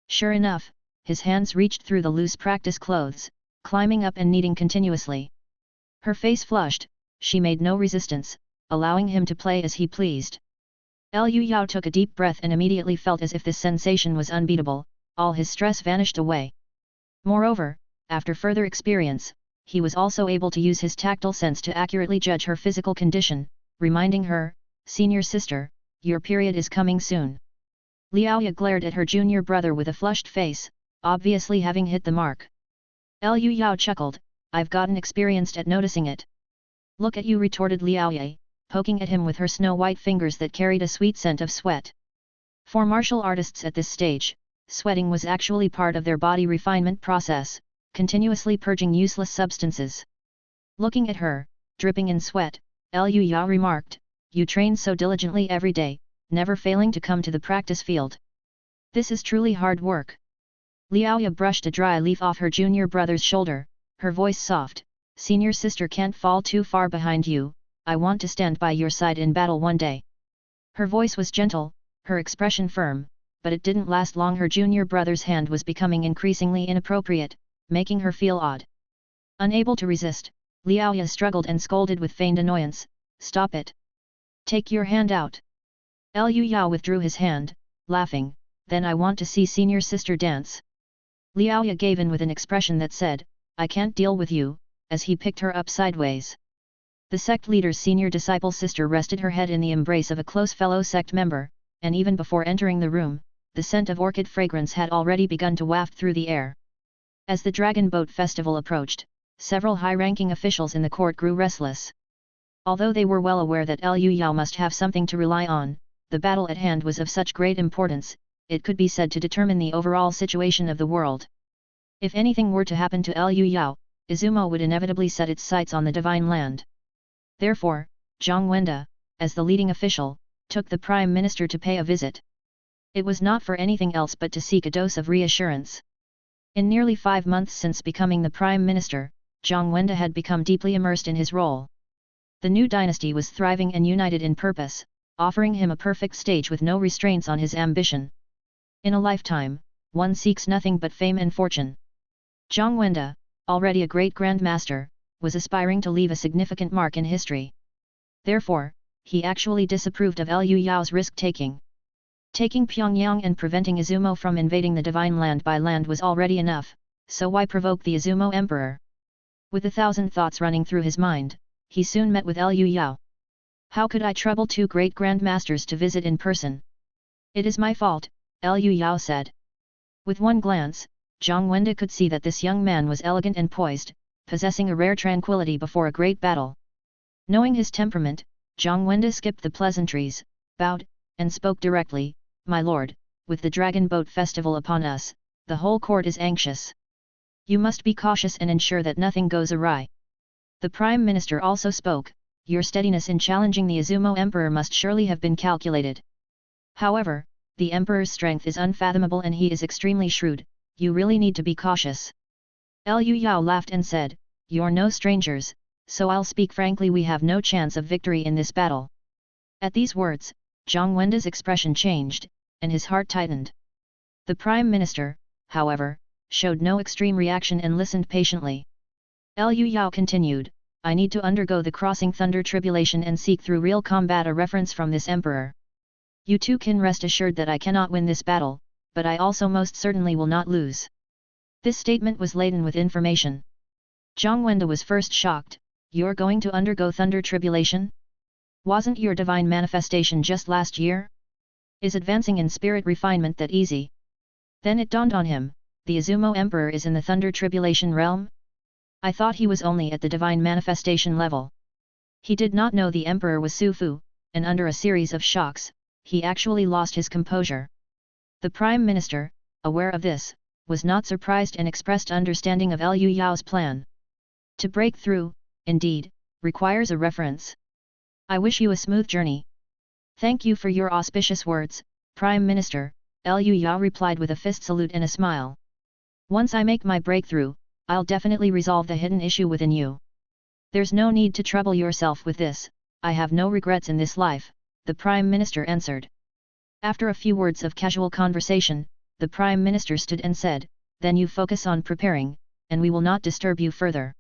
Sure enough, his hands reached through the loose practice clothes, climbing up and kneading continuously. Her face flushed, she made no resistance, allowing him to play as he pleased. Liu Yao took a deep breath and immediately felt as if this sensation was unbeatable, all his stress vanished away. Moreover, after further experience, he was also able to use his tactile sense to accurately judge her physical condition, reminding her, "Senior sister, your period is coming soon." Liaoya glared at her junior brother with a flushed face, obviously having hit the mark. Liu Yao chuckled, "I've gotten experienced at noticing it." "Look at you," retorted Liaoya, poking at him with her snow-white fingers that carried a sweet scent of sweat. For martial artists at this stage, sweating was actually part of their body refinement process, continuously purging useless substances. Looking at her, dripping in sweat, Liu Yao remarked, "You train so diligently every day, never failing to come to the practice field. This is truly hard work." Liaoya brushed a dry leaf off her junior brother's shoulder, her voice soft, "Senior sister can't fall too far behind you, I want to stand by your side in battle one day." Her voice was gentle, her expression firm, but it didn't last long. Her junior brother's hand was becoming increasingly inappropriate, making her feel odd. Unable to resist, Liaoya struggled and scolded with feigned annoyance, "Stop it! Take your hand out!" Liu Yao withdrew his hand, laughing, "Then I want to see senior sister dance." Liaoya gave in with an expression that said, "I can't deal with you," as he picked her up sideways. The sect leader's senior disciple sister rested her head in the embrace of a close fellow sect member, and even before entering the room, the scent of orchid fragrance had already begun to waft through the air. As the Dragon Boat Festival approached, several high-ranking officials in the court grew restless. Although they were well aware that Liu Yao must have something to rely on, the battle at hand was of such great importance, it could be said to determine the overall situation of the world. If anything were to happen to Liu Yao, Izumo would inevitably set its sights on the Divine Land. Therefore, Zhang Wenda, as the leading official, took the Prime Minister to pay a visit. It was not for anything else but to seek a dose of reassurance. In nearly 5 months since becoming the Prime Minister, Zhang Wenda had become deeply immersed in his role. The new dynasty was thriving and united in purpose, offering him a perfect stage with no restraints on his ambition. In a lifetime, one seeks nothing but fame and fortune. Zhang Wenda, already a great Grand Master, was aspiring to leave a significant mark in history. Therefore, he actually disapproved of Liu Yao's risk-taking. Taking Pyongyang and preventing Izumo from invading the Divine Land by land was already enough, so why provoke the Izumo Emperor? With 1,000 thoughts running through his mind, he soon met with Liu Yao. "How could I trouble 2 great Grand Masters to visit in person? It is my fault," Liu Yao said. With one glance, Zhang Wenda could see that this young man was elegant and poised, possessing a rare tranquility before a great battle. Knowing his temperament, Zhang Wenda skipped the pleasantries, bowed, and spoke directly, "My lord, with the Dragon Boat Festival upon us, the whole court is anxious. You must be cautious and ensure that nothing goes awry." The Prime Minister also spoke, "Your steadiness in challenging the Izumo Emperor must surely have been calculated. However, the Emperor's strength is unfathomable and he is extremely shrewd, you really need to be cautious." Liu Yao laughed and said, "You're no strangers, so I'll speak frankly, we have no chance of victory in this battle." At these words, Zhang Wenda's expression changed, and his heart tightened. The Prime Minister, however, showed no extreme reaction and listened patiently. Liu Yao continued, "I need to undergo the Crossing Thunder Tribulation and seek through real combat a reference from this Emperor. You too can rest assured that I cannot win this battle, but I also most certainly will not lose." This statement was laden with information. Zhang Wenda was first shocked. "You're going to undergo Thunder Tribulation? Wasn't your divine manifestation just last year? Is advancing in spirit refinement that easy?" Then it dawned on him, the Izumo Emperor is in the Thunder Tribulation realm? I thought he was only at the divine manifestation level. He did not know the Emperor was Su Fu, and under a series of shocks, he actually lost his composure. The Prime Minister, aware of this, was not surprised and expressed understanding of Liu Yao's plan. To break through, indeed, requires a reference. I wish you a smooth journey. Thank you for your auspicious words, Prime Minister, Liu Yao replied with a fist salute and a smile. Once I make my breakthrough, I'll definitely resolve the hidden issue within you. There's no need to trouble yourself with this, I have no regrets in this life, the Prime Minister answered. After a few words of casual conversation, the Prime Minister stood and said, "Then you focus on preparing, and we will not disturb you further."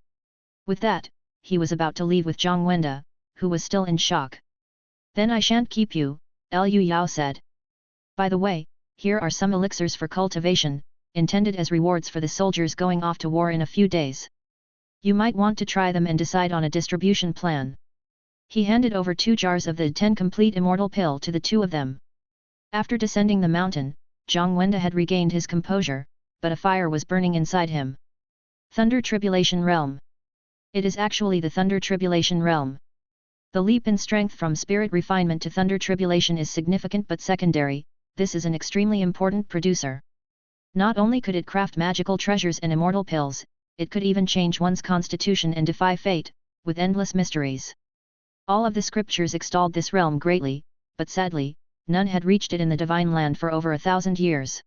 With that, he was about to leave with Zhang Wenda, who was still in shock. "Then I shan't keep you," Liu Yao said. "By the way, here are some elixirs for cultivation, intended as rewards for the soldiers going off to war in a few days. You might want to try them and decide on a distribution plan." He handed over 2 jars of the 10 complete immortal pill to the 2 of them. After descending the mountain, Zhang Wenda had regained his composure, but a fire was burning inside him. Thunder Tribulation Realm. It is actually the Thunder Tribulation Realm. The leap in strength from spirit refinement to Thunder Tribulation is significant but secondary, this is an extremely important producer. Not only could it craft magical treasures and immortal pills, it could even change one's constitution and defy fate, with endless mysteries. All of the scriptures extolled this realm greatly, but sadly, none had reached it in the divine land for over 1,000 years.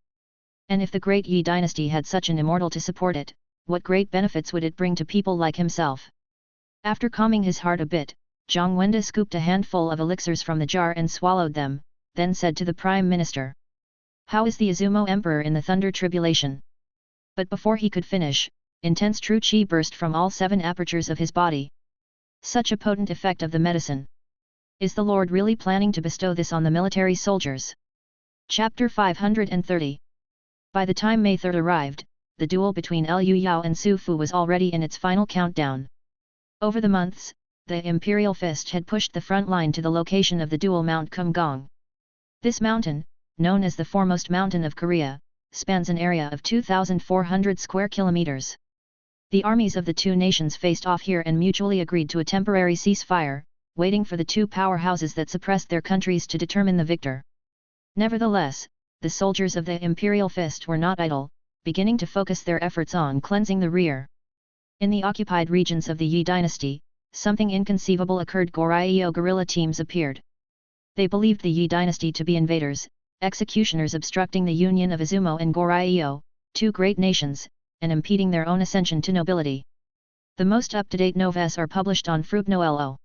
And if the great Yi dynasty had such an immortal to support it, what great benefits would it bring to people like himself? After calming his heart a bit, Zhang Wenda scooped a handful of elixirs from the jar and swallowed them, then said to the Prime Minister, "How is the Izumo Emperor in the Thunder Tribulation?" But before he could finish, intense true qi burst from all 7 apertures of his body. Such a potent effect of the medicine! Is the Lord really planning to bestow this on the military soldiers? Chapter 530. By the time May 3 arrived, the duel between Liu Yao and Su Fu was already in its final countdown. Over the months, the Imperial Fist had pushed the front line to the location of the dual Mount Kumgong. This mountain, known as the foremost mountain of Korea, spans an area of 2,400 square kilometers. The armies of the 2 nations faced off here and mutually agreed to a temporary ceasefire, waiting for the 2 powerhouses that suppressed their countries to determine the victor. Nevertheless, the soldiers of the Imperial Fist were not idle, beginning to focus their efforts on cleansing the rear. In the occupied regions of the Yi dynasty, something inconceivable occurred. Goryeo guerrilla teams appeared. They believed the Yi dynasty to be invaders, executioners obstructing the union of Izumo and Goryeo, 2 great nations, and impeding their own ascension to nobility. The most up-to-date noves are published on Fruitnoelo.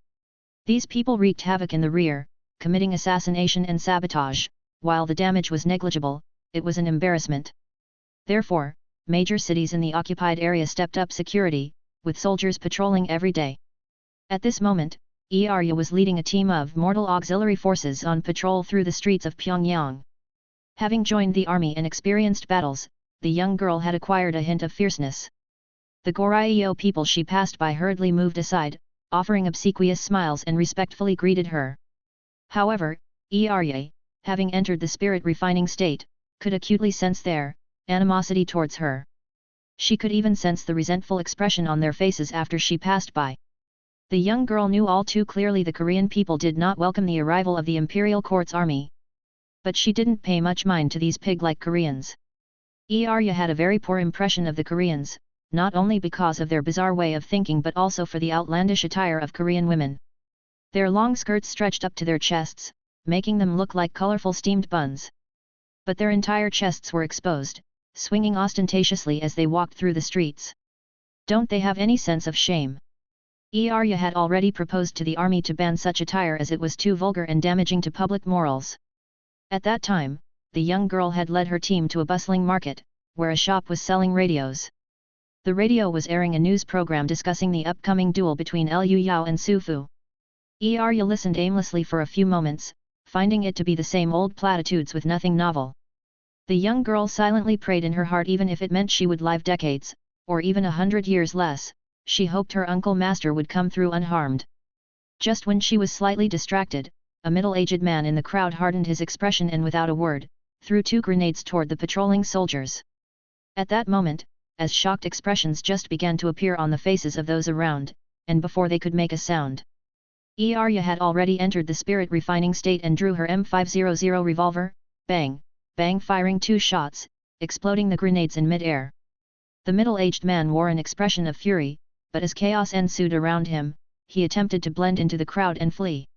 These people wreaked havoc in the rear, committing assassination and sabotage. While the damage was negligible, it was an embarrassment. Therefore, major cities in the occupied area stepped up security, with soldiers patrolling every day. At this moment, Arya was leading a team of mortal auxiliary forces on patrol through the streets of Pyongyang. Having joined the army and experienced battles, the young girl had acquired a hint of fierceness. The Goryeo people she passed by hurriedly moved aside, offering obsequious smiles and respectfully greeted her. However, Arya, having entered the spirit refining state, could acutely sense their animosity towards her. She could even sense the resentful expression on their faces after she passed by. The young girl knew all too clearly the Korean people did not welcome the arrival of the imperial court's army. But she didn't pay much mind to these pig-like Koreans. Arya had a very poor impression of the Koreans, not only because of their bizarre way of thinking but also for the outlandish attire of Korean women. Their long skirts stretched up to their chests, making them look like colorful steamed buns. But their entire chests were exposed, swinging ostentatiously as they walked through the streets. Don't they have any sense of shame? Arya had already proposed to the army to ban such attire as it was too vulgar and damaging to public morals. At that time, the young girl had led her team to a bustling market, where a shop was selling radios. The radio was airing a news program discussing the upcoming duel between Liu Yao and Su Fu. Arya listened aimlessly for a few moments, finding it to be the same old platitudes with nothing novel. The young girl silently prayed in her heart, even if it meant she would live decades, or even 100 years less, she hoped her uncle master would come through unharmed. Just when she was slightly distracted, a middle-aged man in the crowd hardened his expression and without a word, threw 2 grenades toward the patrolling soldiers. At that moment, as shocked expressions just began to appear on the faces of those around, and before they could make a sound, Arya had already entered the spirit-refining state and drew her M500 revolver, bang, bang, firing 2 shots, exploding the grenades in mid-air. The middle-aged man wore an expression of fury, but as chaos ensued around him, he attempted to blend into the crowd and flee.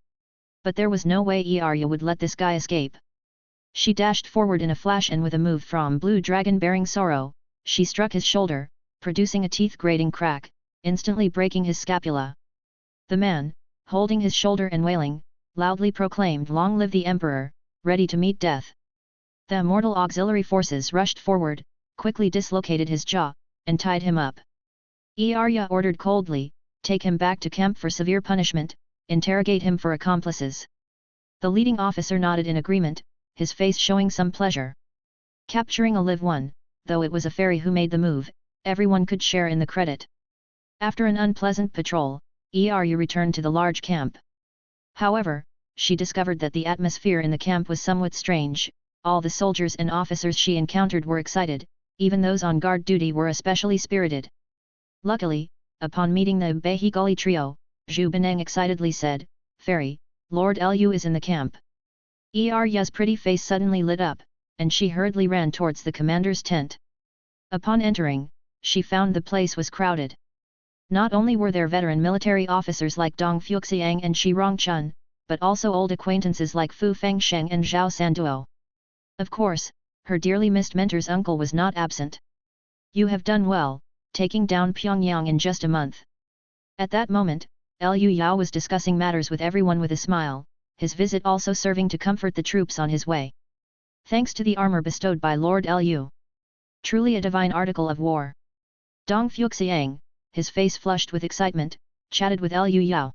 But there was no way Arya would let this guy escape. She dashed forward in a flash and with a move from Blue Dragon bearing Sorrow, she struck his shoulder, producing a teeth-grating crack, instantly breaking his scapula. The man, holding his shoulder and wailing, loudly proclaimed, "Long live the Emperor," ready to meet death. The immortal auxiliary forces rushed forward, quickly dislocated his jaw, and tied him up. Arya ordered coldly, "Take him back to camp for severe punishment, interrogate him for accomplices." The leading officer nodded in agreement, his face showing some pleasure. Capturing a live one, though it was a fairy who made the move, everyone could share in the credit. After an unpleasant patrol, Arya returned to the large camp. However, she discovered that the atmosphere in the camp was somewhat strange. All the soldiers and officers she encountered were excited, even those on guard duty were especially spirited. Luckily, upon meeting the Behi Gully trio, Zhu Beneng excitedly said, "Fairy, Lord Liu is in the camp." Arya's pretty face suddenly lit up, and she hurriedly ran towards the commander's tent. Upon entering, she found the place was crowded. Not only were there veteran military officers like Dong Fuxiang and Shi Rongchun, but also old acquaintances like Fu Fengsheng and Zhao Sanduo. Of course, her dearly missed mentor's uncle was not absent. "You have done well, taking down Pyongyang in just a month." At that moment, Liu Yao was discussing matters with everyone with a smile, his visit also serving to comfort the troops on his way. "Thanks to the armor bestowed by Lord Liu. Truly a divine article of war." Dong Fuxiang, his face flushed with excitement, chatted with Liu Yao.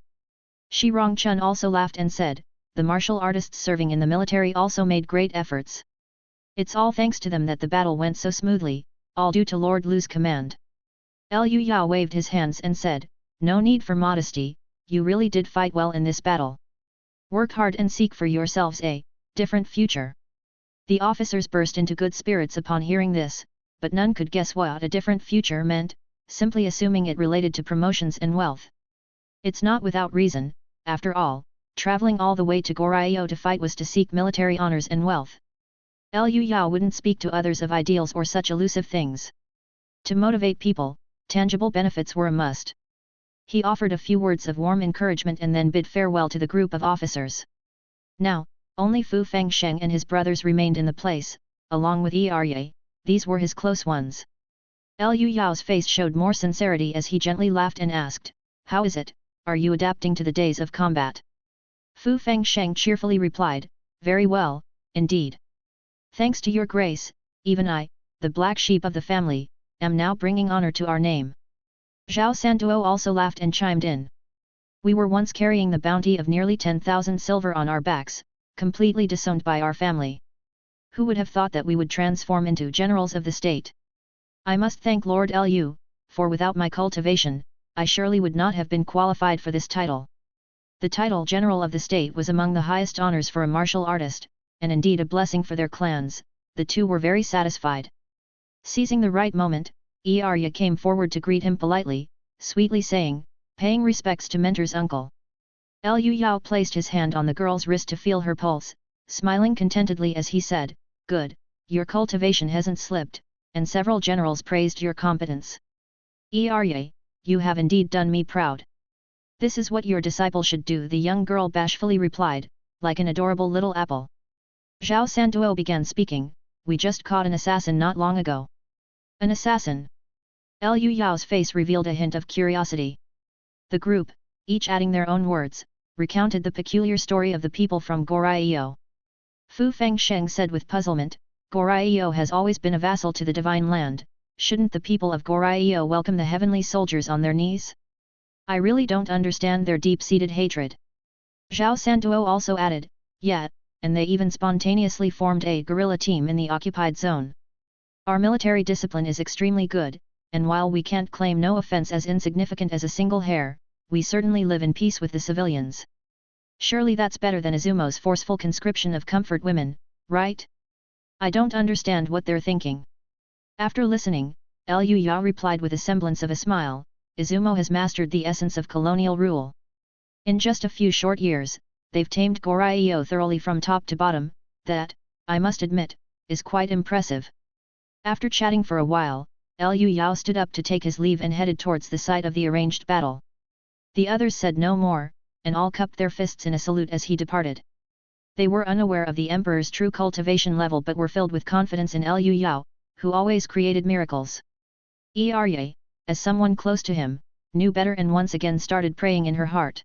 Shi Rongchun also laughed and said, "The martial artists serving in the military also made great efforts. It's all thanks to them that the battle went so smoothly, all due to Lord Liu's command." Liu Yao waved his hands and said, "No need for modesty, you really did fight well in this battle. Work hard and seek for yourselves a different future." The officers burst into good spirits upon hearing this, but none could guess what a different future meant, simply assuming it related to promotions and wealth. It's not without reason, after all, traveling all the way to Goryeo to fight was to seek military honors and wealth. Liu Yao wouldn't speak to others of ideals or such elusive things. To motivate people, tangible benefits were a must. He offered a few words of warm encouragement and then bid farewell to the group of officers. Now, only Fu Fengsheng and his brothers remained in the place, along with Arya, these were his close ones. Liu Yao's face showed more sincerity as he gently laughed and asked, "How is it, are you adapting to the days of combat?" Fu Fengsheng cheerfully replied, "Very well, indeed. Thanks to your grace, even I, the black sheep of the family, am now bringing honor to our name." Zhao Sanduo also laughed and chimed in. "We were once carrying the bounty of nearly 10,000 silver on our backs, completely disowned by our family. Who would have thought that we would transform into generals of the state? I must thank Lord Liu, for without my cultivation, I surely would not have been qualified for this title." The title General of the State was among the highest honors for a martial artist, and indeed a blessing for their clans. The two were very satisfied. Seizing the right moment, Arya came forward to greet him politely, sweetly saying, paying respects to mentor's uncle. Liu Yao placed his hand on the girl's wrist to feel her pulse, smiling contentedly as he said, good, your cultivation hasn't slipped, and several generals praised your competence. Arya, you have indeed done me proud. This is what your disciple should do, the young girl bashfully replied, like an adorable little apple. Zhao Santuo began speaking, we just caught an assassin not long ago. An assassin? Liu Yao's face revealed a hint of curiosity. The group, each adding their own words, recounted the peculiar story of the people from Goryeo. Fu Fengsheng said with puzzlement, Goryeo has always been a vassal to the divine land, shouldn't the people of Goryeo welcome the heavenly soldiers on their knees? I really don't understand their deep-seated hatred. Zhao Santuo also added, yeah, and they even spontaneously formed a guerrilla team in the occupied zone. Our military discipline is extremely good, and while we can't claim no offense as insignificant as a single hair, we certainly live in peace with the civilians. Surely that's better than Izumo's forceful conscription of comfort women, right? I don't understand what they're thinking. After listening, Liu Yao replied with a semblance of a smile, Izumo has mastered the essence of colonial rule. In just a few short years, they've tamed Goryeo thoroughly from top to bottom, that, I must admit, is quite impressive. After chatting for a while, Liu Yao stood up to take his leave and headed towards the site of the arranged battle. The others said no more, and all cupped their fists in a salute as he departed. They were unaware of the emperor's true cultivation level but were filled with confidence in Liu Yao, who always created miracles. Arya, as someone close to him, knew better and once again started praying in her heart.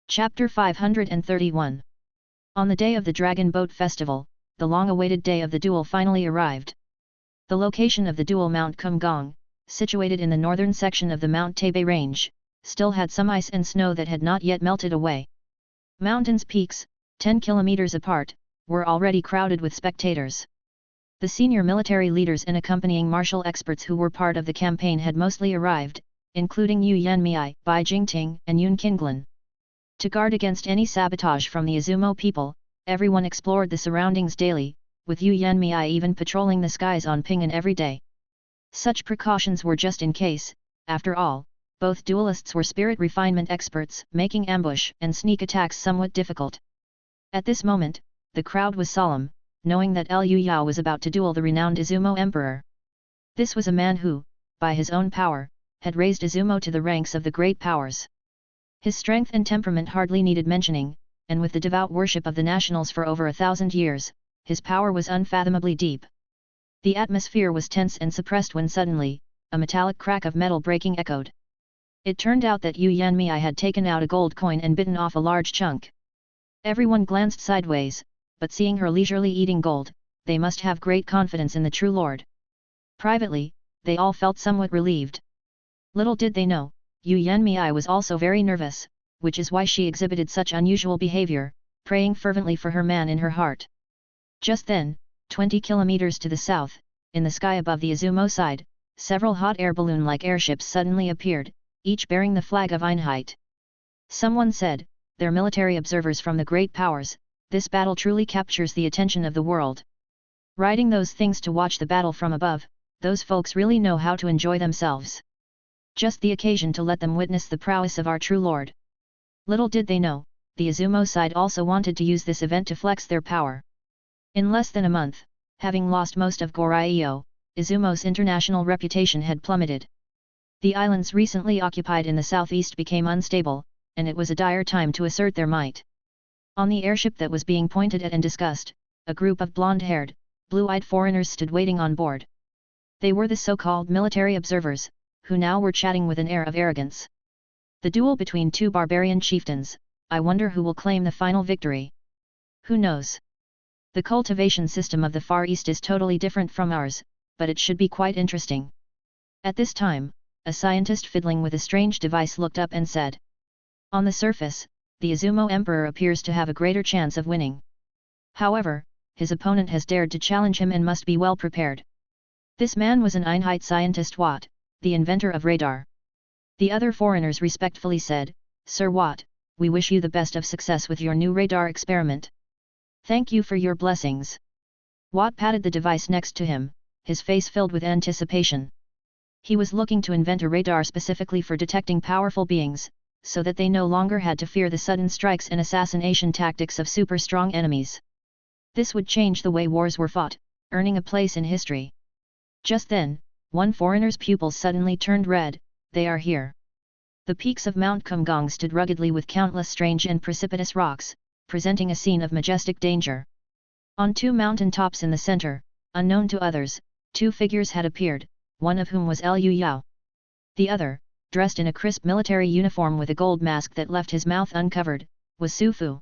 Chapter 531. On the day of the Dragon Boat Festival, the long-awaited day of the duel finally arrived. The location of the duel, Mount Kumgong, situated in the northern section of the Mount Taibei range, still had some ice and snow that had not yet melted away. Mountains' peaks, 10 kilometers apart, were already crowded with spectators. The senior military leaders and accompanying martial experts who were part of the campaign had mostly arrived, including Yu Yanmei, Bai Jingting, and Yun Qinglan. To guard against any sabotage from the Izumo people, everyone explored the surroundings daily, with Yu Yanmei even patrolling the skies on Pingan every day. Such precautions were just in case, after all, both duelists were spirit refinement experts, making ambush and sneak attacks somewhat difficult. At this moment, the crowd was solemn, knowing that Liu Yao was about to duel the renowned Izumo emperor. This was a man who, by his own power, had raised Izumo to the ranks of the great powers. His strength and temperament hardly needed mentioning, and with the devout worship of the nationals for over 1,000 years, his power was unfathomably deep. The atmosphere was tense and suppressed when suddenly, a metallic crack of metal breaking echoed. It turned out that Yu Yanmei had taken out a gold coin and bitten off a large chunk. Everyone glanced sideways, but seeing her leisurely eating gold, they must have great confidence in the true lord. Privately, they all felt somewhat relieved. Little did they know, Yu Yanmei was also very nervous, which is why she exhibited such unusual behavior, praying fervently for her man in her heart. Just then, 20 kilometers to the south, in the sky above the Izumo side, several hot air balloon-like airships suddenly appeared, each bearing the flag of Einheit. Someone said, they're military observers from the great powers, this battle truly captures the attention of the world. Riding those things to watch the battle from above, those folks really know how to enjoy themselves. Just the occasion to let them witness the prowess of our true lord. Little did they know, the Izumo side also wanted to use this event to flex their power. In less than a month, having lost most of Goryeo, Izumo's international reputation had plummeted. The islands recently occupied in the southeast became unstable, and it was a dire time to assert their might. On the airship that was being pointed at and discussed, a group of blonde-haired, blue-eyed foreigners stood waiting on board. They were the so-called military observers, who now were chatting with an air of arrogance. The duel between two barbarian chieftains, I wonder who will claim the final victory. Who knows? The cultivation system of the Far East is totally different from ours, but it should be quite interesting. At this time, a scientist fiddling with a strange device looked up and said. On the surface, the Izumo Emperor appears to have a greater chance of winning. However, his opponent has dared to challenge him and must be well prepared. This man was an Einheit scientist Watt, the inventor of radar. The other foreigners respectfully said, Sir Watt, we wish you the best of success with your new radar experiment. Thank you for your blessings. Watt patted the device next to him, his face filled with anticipation. He was looking to invent a radar specifically for detecting powerful beings, so that they no longer had to fear the sudden strikes and assassination tactics of super-strong enemies. This would change the way wars were fought, earning a place in history. Just then, one foreigner's pupils suddenly turned red. They are here. The peaks of Mount Kumgang stood ruggedly with countless strange and precipitous rocks, presenting a scene of majestic danger. On two mountain tops in the center, unknown to others, two figures had appeared, one of whom was Liu Yao. The other, dressed in a crisp military uniform with a gold mask that left his mouth uncovered, was Su Fu.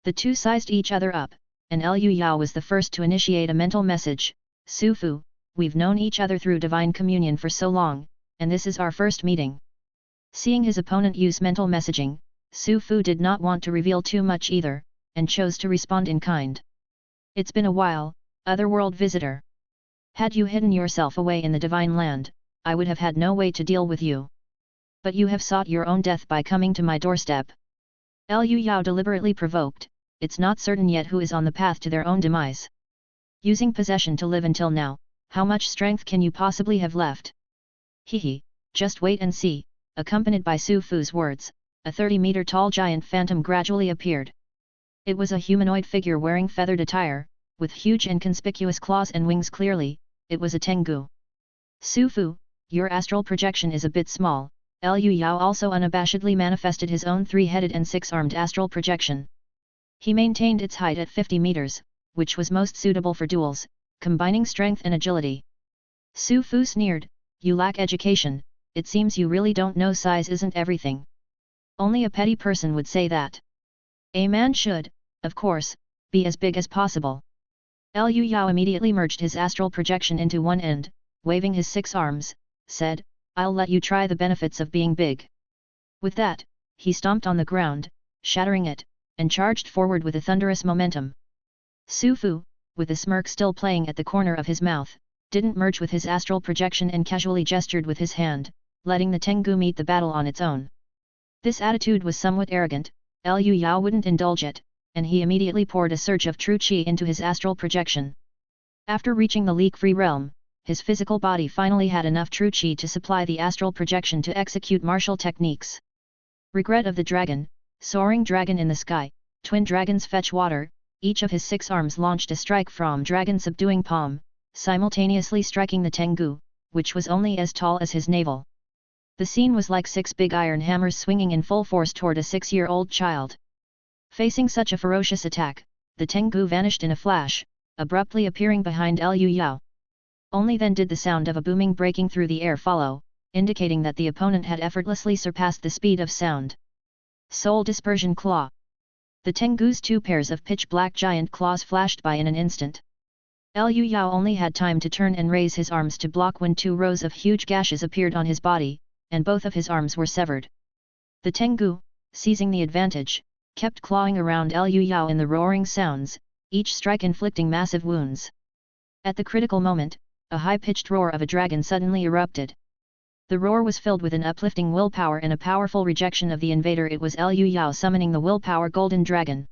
The two sized each other up, and Liu Yao was the first to initiate a mental message. Su Fu, we've known each other through divine communion for so long, and this is our first meeting. Seeing his opponent use mental messaging, Su Fu did not want to reveal too much either, and chose to respond in kind. It's been a while, otherworld visitor. Had you hidden yourself away in the divine land, I would have had no way to deal with you. But you have sought your own death by coming to my doorstep. Liu Yao deliberately provoked. It's not certain yet who is on the path to their own demise. Using possession to live until now, how much strength can you possibly have left? Hehe, just wait and see. Accompanied by Su Fu's words, a 30-meter-tall giant phantom gradually appeared. It was a humanoid figure wearing feathered attire, with huge and conspicuous claws and wings. Clearly, it was a Tengu. Su Fu, your astral projection is a bit small. Liu Yao also unabashedly manifested his own three-headed and six-armed astral projection. He maintained its height at 50 meters, which was most suitable for duels, combining strength and agility. Su Fu sneered, you lack education, it seems you really don't know size isn't everything. Only a petty person would say that. A man should, of course, be as big as possible. Liu Yao immediately merged his astral projection into one end, waving his 6 arms, said, I'll let you try the benefits of being big. With that, he stomped on the ground, shattering it, and charged forward with a thunderous momentum. Su Fu, with a smirk still playing at the corner of his mouth, didn't merge with his astral projection and casually gestured with his hand, letting the Tengu meet the battle on its own. This attitude was somewhat arrogant. Liu Yao wouldn't indulge it, and he immediately poured a surge of true qi into his astral projection. After reaching the leak-free realm, his physical body finally had enough true qi to supply the astral projection to execute martial techniques. Regret of the dragon, soaring dragon in the sky, twin dragons fetch water. Each of his 6 arms launched a strike from dragon subduing palm, simultaneously striking the Tengu, which was only as tall as his navel. The scene was like 6 big iron hammers swinging in full force toward a 6-year-old child. Facing such a ferocious attack, the Tengu vanished in a flash, abruptly appearing behind Liu Yao. Only then did the sound of a booming breaking through the air follow, indicating that the opponent had effortlessly surpassed the speed of sound. Soul Dispersion Claw. The Tengu's 2 pairs of pitch-black giant claws flashed by in an instant. Liu Yao only had time to turn and raise his arms to block when 2 rows of huge gashes appeared on his body, and both of his arms were severed. The Tengu, seizing the advantage, kept clawing around Liu Yao in the roaring sounds, each strike inflicting massive wounds. At the critical moment, a high-pitched roar of a dragon suddenly erupted. The roar was filled with an uplifting willpower and a powerful rejection of the invader. It was Liu Yao summoning the willpower golden dragon.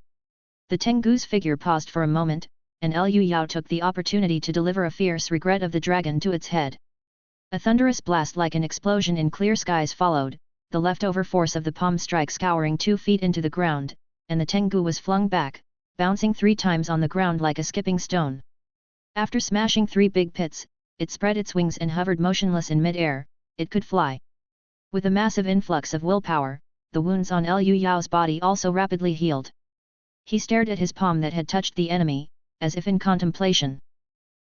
The Tengu's figure paused for a moment, and Liu Yao took the opportunity to deliver a fierce regret of the dragon to its head. A thunderous blast like an explosion in clear skies followed, the leftover force of the palm strike scouring 2 feet into the ground, and the Tengu was flung back, bouncing 3 times on the ground like a skipping stone. After smashing 3 big pits, it spread its wings and hovered motionless in mid-air. It could fly. With a massive influx of willpower, the wounds on Liu Yao's body also rapidly healed. He stared at his palm that had touched the enemy, as if in contemplation.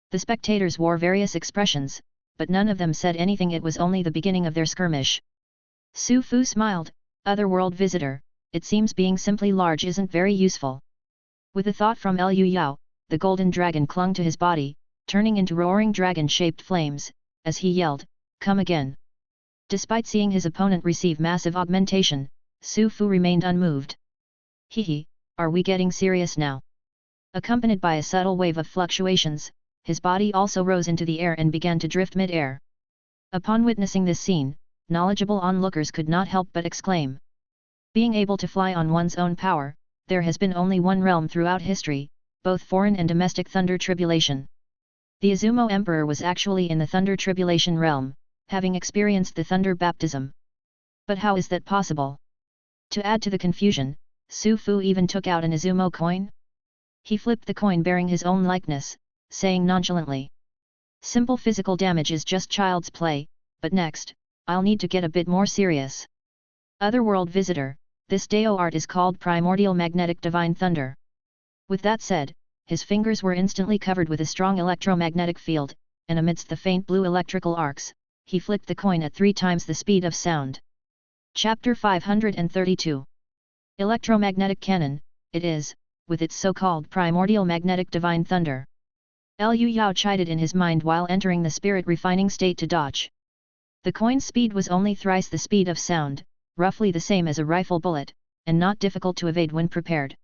The spectators wore various expressions, but none of them said anything. It was only the beginning of their skirmish. Su Fu smiled, otherworld visitor, it seems being simply large isn't very useful. With a thought from Liu Yao, the golden dragon clung to his body, turning into roaring dragon-shaped flames, as he yelled, come again. Despite seeing his opponent receive massive augmentation, Su Fu remained unmoved. Hehe, are we getting serious now? Accompanied by a subtle wave of fluctuations, his body also rose into the air and began to drift mid-air. Upon witnessing this scene, knowledgeable onlookers could not help but exclaim. Being able to fly on one's own power, there has been only one realm throughout history, both foreign and domestic: Thunder Tribulation. The Azumo Emperor was actually in the Thunder Tribulation realm, having experienced the thunder baptism. But how is that possible? To add to the confusion, Su Fu even took out an Izumo coin. He flipped the coin bearing his own likeness, saying nonchalantly, "Simple physical damage is just child's play, but next, I'll need to get a bit more serious. Otherworld visitor, this Dao art is called Primordial Magnetic Divine Thunder." With that said, his fingers were instantly covered with a strong electromagnetic field, and amidst the faint blue electrical arcs, he flicked the coin at 3 times the speed of sound. Chapter 532. Electromagnetic Cannon, it is, with its so-called Primordial Magnetic Divine Thunder. Liu Yao chided in his mind while entering the spirit refining state to dodge. The coin's speed was only thrice the speed of sound, roughly the same as a rifle bullet, and not difficult to evade when prepared.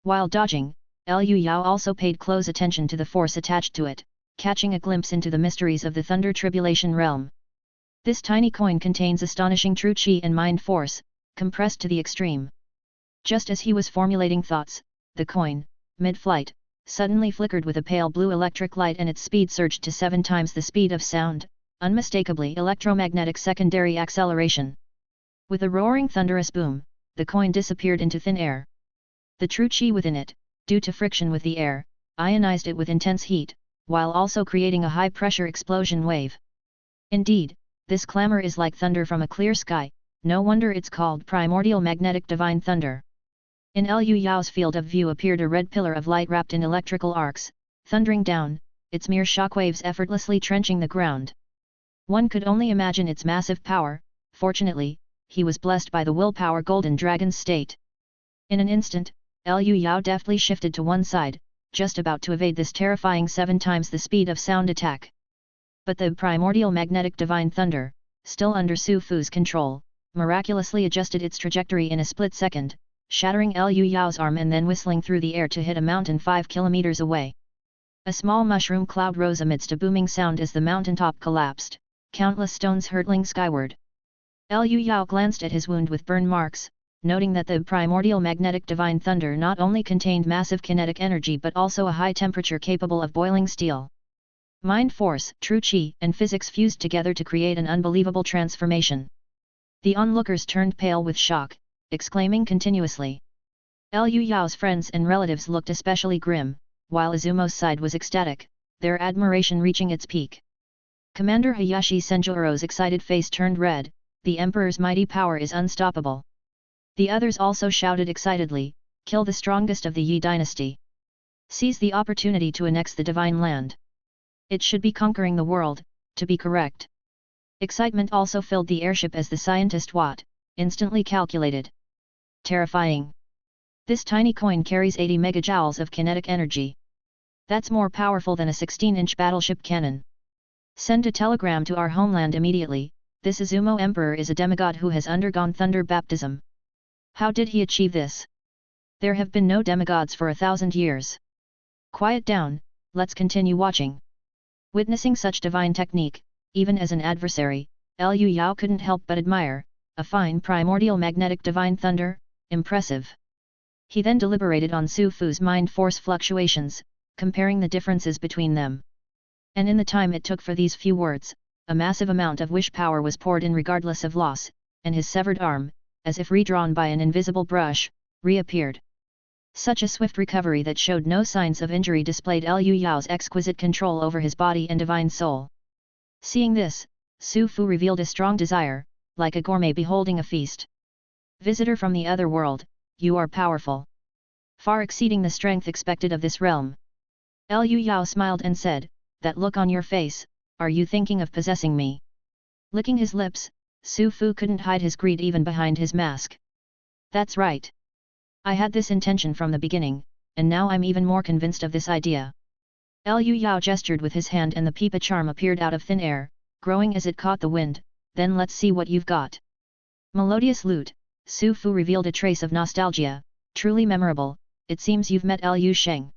While dodging, Liu Yao also paid close attention to the force attached to it, catching a glimpse into the mysteries of the Thunder Tribulation realm. This tiny coin contains astonishing true chi and mind force, compressed to the extreme. Just as he was formulating thoughts, the coin, mid-flight, suddenly flickered with a pale blue electric light and its speed surged to 7 times the speed of sound, unmistakably electromagnetic secondary acceleration. With a roaring thunderous boom, the coin disappeared into thin air. The true chi within it, due to friction with the air, ionized it with intense heat, while also creating a high-pressure explosion wave. Indeed, this clamor is like thunder from a clear sky, no wonder it's called Primordial Magnetic Divine Thunder. In Liu Yao's field of view appeared a red pillar of light wrapped in electrical arcs, thundering down, its mere shockwaves effortlessly trenching the ground. One could only imagine its massive power. Fortunately, he was blessed by the willpower Golden Dragon's state. In an instant, Liu Yao deftly shifted to one side, just about to evade this terrifying 7 times the speed of sound attack. But the Primordial Magnetic Divine Thunder, still under Su Fu's control, miraculously adjusted its trajectory in a split second, shattering Liu Yao's arm and then whistling through the air to hit a mountain 5 kilometers away. A small mushroom cloud rose amidst a booming sound as the mountaintop collapsed, countless stones hurtling skyward. Liu Yao glanced at his wound with burn marks, noting that the Primordial Magnetic Divine Thunder not only contained massive kinetic energy but also a high temperature capable of boiling steel. Mind force, true chi, and physics fused together to create an unbelievable transformation. The onlookers turned pale with shock, exclaiming continuously. Liu Yao's friends and relatives looked especially grim, while Izumo's side was ecstatic, their admiration reaching its peak. Commander Hayashi Senjuro's excited face turned red, the Emperor's mighty power is unstoppable. The others also shouted excitedly, kill the strongest of the Yi dynasty. Seize the opportunity to annex the divine land. It should be conquering the world, to be correct. Excitement also filled the airship as the scientist Watt instantly calculated. Terrifying. This tiny coin carries 80 megajoules of kinetic energy. That's more powerful than a 16-inch battleship cannon. Send a telegram to our homeland immediately, this Izumo Emperor is a demigod who has undergone thunder baptism. How did he achieve this? There have been no demigods for 1,000 years. Quiet down, let's continue watching. Witnessing such divine technique, even as an adversary, Liu Yao couldn't help but admire, a fine primordial magnetic divine thunder, impressive. He then deliberated on Su Fu's mind force fluctuations, comparing the differences between them. And in the time it took for these few words, a massive amount of wish power was poured in regardless of loss, and his severed arm, as if redrawn by an invisible brush, reappeared. Such a swift recovery that showed no signs of injury displayed Liu Yao's exquisite control over his body and divine soul. Seeing this, Su Fu revealed a strong desire, like a gourmet beholding a feast. Visitor from the other world, you are powerful. Far exceeding the strength expected of this realm. Liu Yao smiled and said, that look on your face, are you thinking of possessing me? Licking his lips, Su Fu couldn't hide his greed even behind his mask. That's right. I had this intention from the beginning, and now I'm even more convinced of this idea. Liu Yao gestured with his hand and the pipa charm appeared out of thin air, growing as it caught the wind, then let's see what you've got. Melodious lute, Su Fu revealed a trace of nostalgia, truly memorable, it seems you've met Liu Sheng.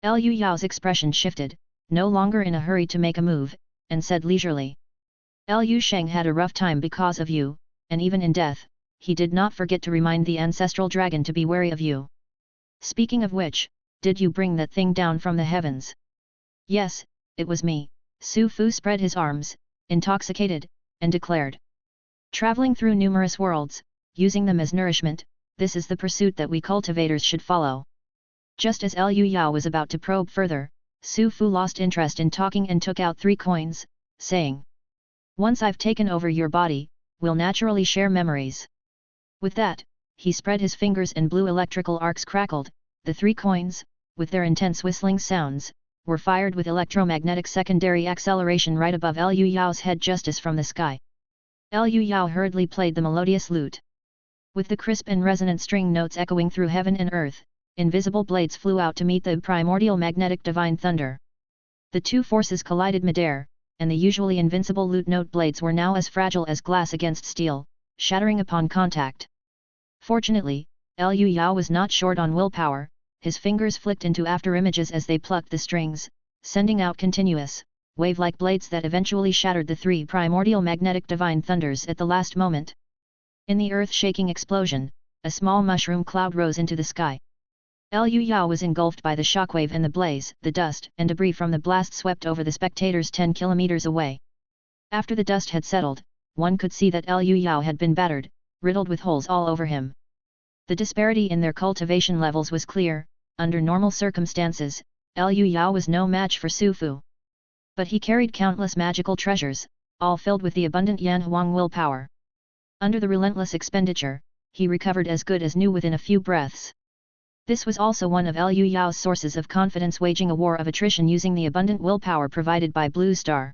Liu Yao's expression shifted, no longer in a hurry to make a move, and said leisurely. Liu Sheng had a rough time because of you, and even in death, he did not forget to remind the ancestral dragon to be wary of you. Speaking of which, did you bring that thing down from the heavens? Yes, it was me. Su Fu spread his arms, intoxicated, and declared. Traveling through numerous worlds, using them as nourishment, this is the pursuit that we cultivators should follow. Just as Liu Yao was about to probe further, Su Fu lost interest in talking and took out 3 coins, saying, "Once I've taken over your body, we'll naturally share memories." With that, he spread his fingers and blue electrical arcs crackled. The 3 coins, with their intense whistling sounds, were fired with electromagnetic secondary acceleration right above Liu Yao's head just as from the sky. Liu Yao hurriedly played the melodious lute. With the crisp and resonant string notes echoing through heaven and earth, invisible blades flew out to meet the primordial magnetic divine thunder. The 2 forces collided midair, and the usually invincible lute note blades were now as fragile as glass against steel, shattering upon contact. Fortunately, Liu Yao was not short on willpower. His fingers flicked into afterimages as they plucked the strings, sending out continuous, wave-like blades that eventually shattered the 3 primordial magnetic divine thunders at the last moment. In the earth-shaking explosion, a small mushroom cloud rose into the sky. Liu Yao was engulfed by the shockwave and the blaze. The dust and debris from the blast swept over the spectators 10 kilometers away. After the dust had settled, one could see that Liu Yao had been battered, riddled with holes all over him. The disparity in their cultivation levels was clear. Under normal circumstances, Liu Yao was no match for Su Fu. But he carried countless magical treasures, all filled with the abundant Yan Huang willpower. Under the relentless expenditure, he recovered as good as new within a few breaths. This was also one of Liu Yao's sources of confidence, waging a war of attrition using the abundant willpower provided by Blue Star.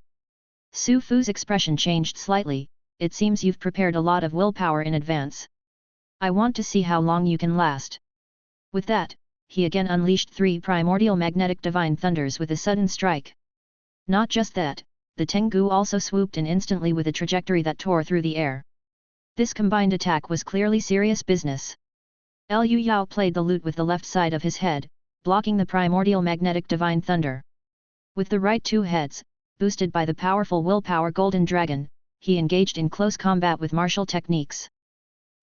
Su Fu's expression changed slightly. "It seems you've prepared a lot of willpower in advance. I want to see how long you can last." With that, he again unleashed 3 primordial magnetic divine thunders with a sudden strike. Not just that, the Tengu also swooped in instantly with a trajectory that tore through the air. This combined attack was clearly serious business. Liu Yao played the lute with the left side of his head, blocking the primordial magnetic divine thunder. With the right 2 heads, boosted by the powerful willpower Golden Dragon, he engaged in close combat with martial techniques.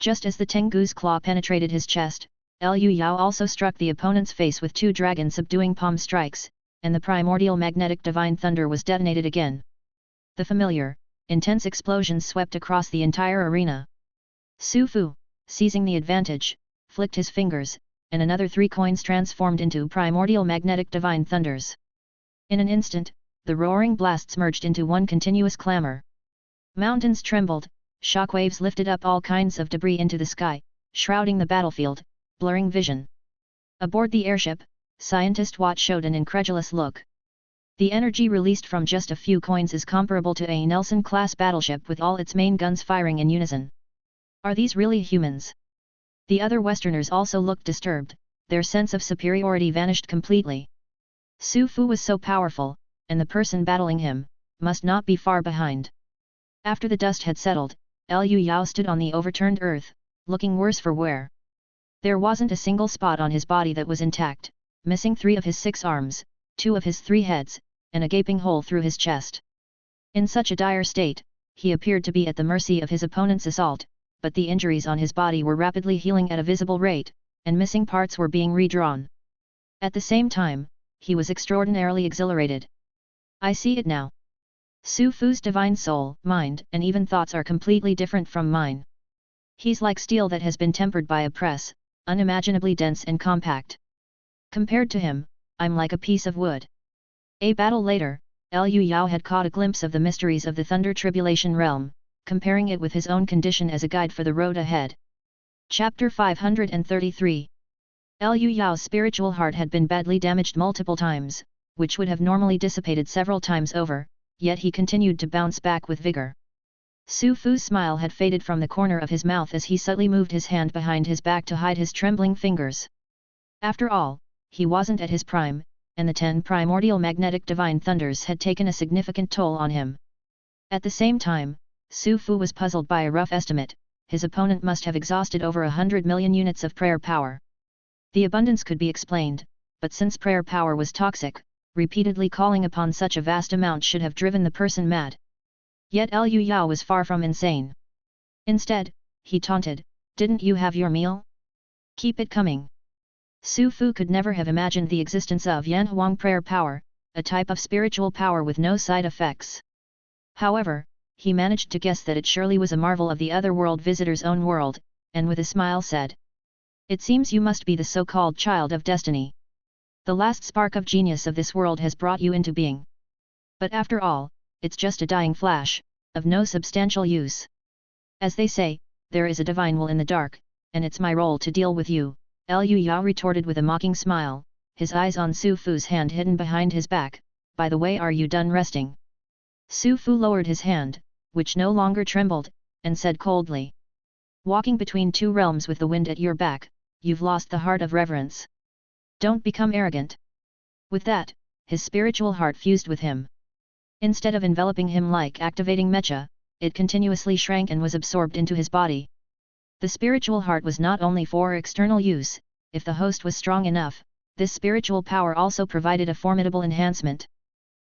Just as the Tengu's claw penetrated his chest, Liu Yao also struck the opponent's face with 2 dragon-subduing palm strikes, and the primordial magnetic divine thunder was detonated again. The familiar, intense explosions swept across the entire arena. Su Fu, seizing the advantage, flicked his fingers, and another 3 coins transformed into primordial magnetic divine thunders. In an instant, the roaring blasts merged into one continuous clamor. Mountains trembled, shockwaves lifted up all kinds of debris into the sky, shrouding the battlefield, blurring vision. Aboard the airship, Scientist Watt showed an incredulous look. The energy released from just a few coins is comparable to a Nelson-class battleship with all its main guns firing in unison. Are these really humans? The other Westerners also looked disturbed. Their sense of superiority vanished completely. Su Fu was so powerful, and the person battling him must not be far behind. After the dust had settled, Liu Yao stood on the overturned earth, looking worse for wear. There wasn't a single spot on his body that was intact, missing 3 of his 6 arms, 2 of his 3 heads, and a gaping hole through his chest. In such a dire state, he appeared to be at the mercy of his opponent's assault, but the injuries on his body were rapidly healing at a visible rate, and missing parts were being redrawn. At the same time, he was extraordinarily exhilarated. I see it now. Su Fu's divine soul, mind, and even thoughts are completely different from mine. He's like steel that has been tempered by a press, unimaginably dense and compact. Compared to him, I'm like a piece of wood. A battle later, Liu Yao had caught a glimpse of the mysteries of the Thunder Tribulation realm, comparing it with his own condition as a guide for the road ahead. Chapter 533. Liu Yao's spiritual heart had been badly damaged multiple times, which would have normally dissipated several times over, yet he continued to bounce back with vigor. Su Fu's smile had faded from the corner of his mouth as he subtly moved his hand behind his back to hide his trembling fingers. After all, he wasn't at his prime, and the 10 primordial magnetic divine thunders had taken a significant toll on him. At the same time, Su Fu was puzzled by a rough estimate. His opponent must have exhausted over 100 million units of prayer power. The abundance could be explained, but since prayer power was toxic, repeatedly calling upon such a vast amount should have driven the person mad. Yet Liu Yao was far from insane. Instead, he taunted, "Didn't you have your meal? Keep it coming." Su Fu could never have imagined the existence of Yan Huang prayer power, a type of spiritual power with no side effects. However, he managed to guess that it surely was a marvel of the other world visitor's own world, and with a smile said, "It seems you must be the so-called child of destiny. The last spark of genius of this world has brought you into being. But after all, it's just a dying flash, of no substantial use. As they say, there is a divine will in the dark, and it's my role to deal with you," Liu Yao retorted with a mocking smile, his eyes on Su Fu's hand hidden behind his back. "By the way, are you done resting?" Su Fu lowered his hand, which no longer trembled, and said coldly, "Walking between two realms with the wind at your back, you've lost the heart of reverence. Don't become arrogant." With that, his spiritual heart fused with him. Instead of enveloping him like activating mecha, it continuously shrank and was absorbed into his body. The spiritual heart was not only for external use. If the host was strong enough, this spiritual power also provided a formidable enhancement.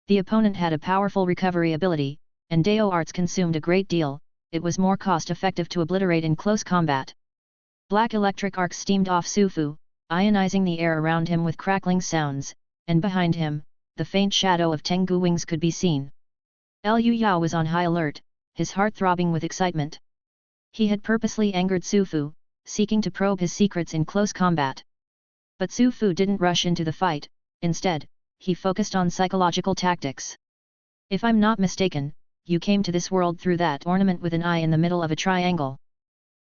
The opponent had a powerful recovery ability, and Dao arts consumed a great deal. It was more cost-effective to obliterate in close combat. Black electric arcs steamed off Su Fu, ionizing the air around him with crackling sounds, and behind him, the faint shadow of Tengu wings could be seen. Liu Yao was on high alert, his heart throbbing with excitement. He had purposely angered Su Fu, seeking to probe his secrets in close combat. But Su Fu didn't rush into the fight. Instead, he focused on psychological tactics. "If I'm not mistaken, you came to this world through that ornament with an eye in the middle of a triangle.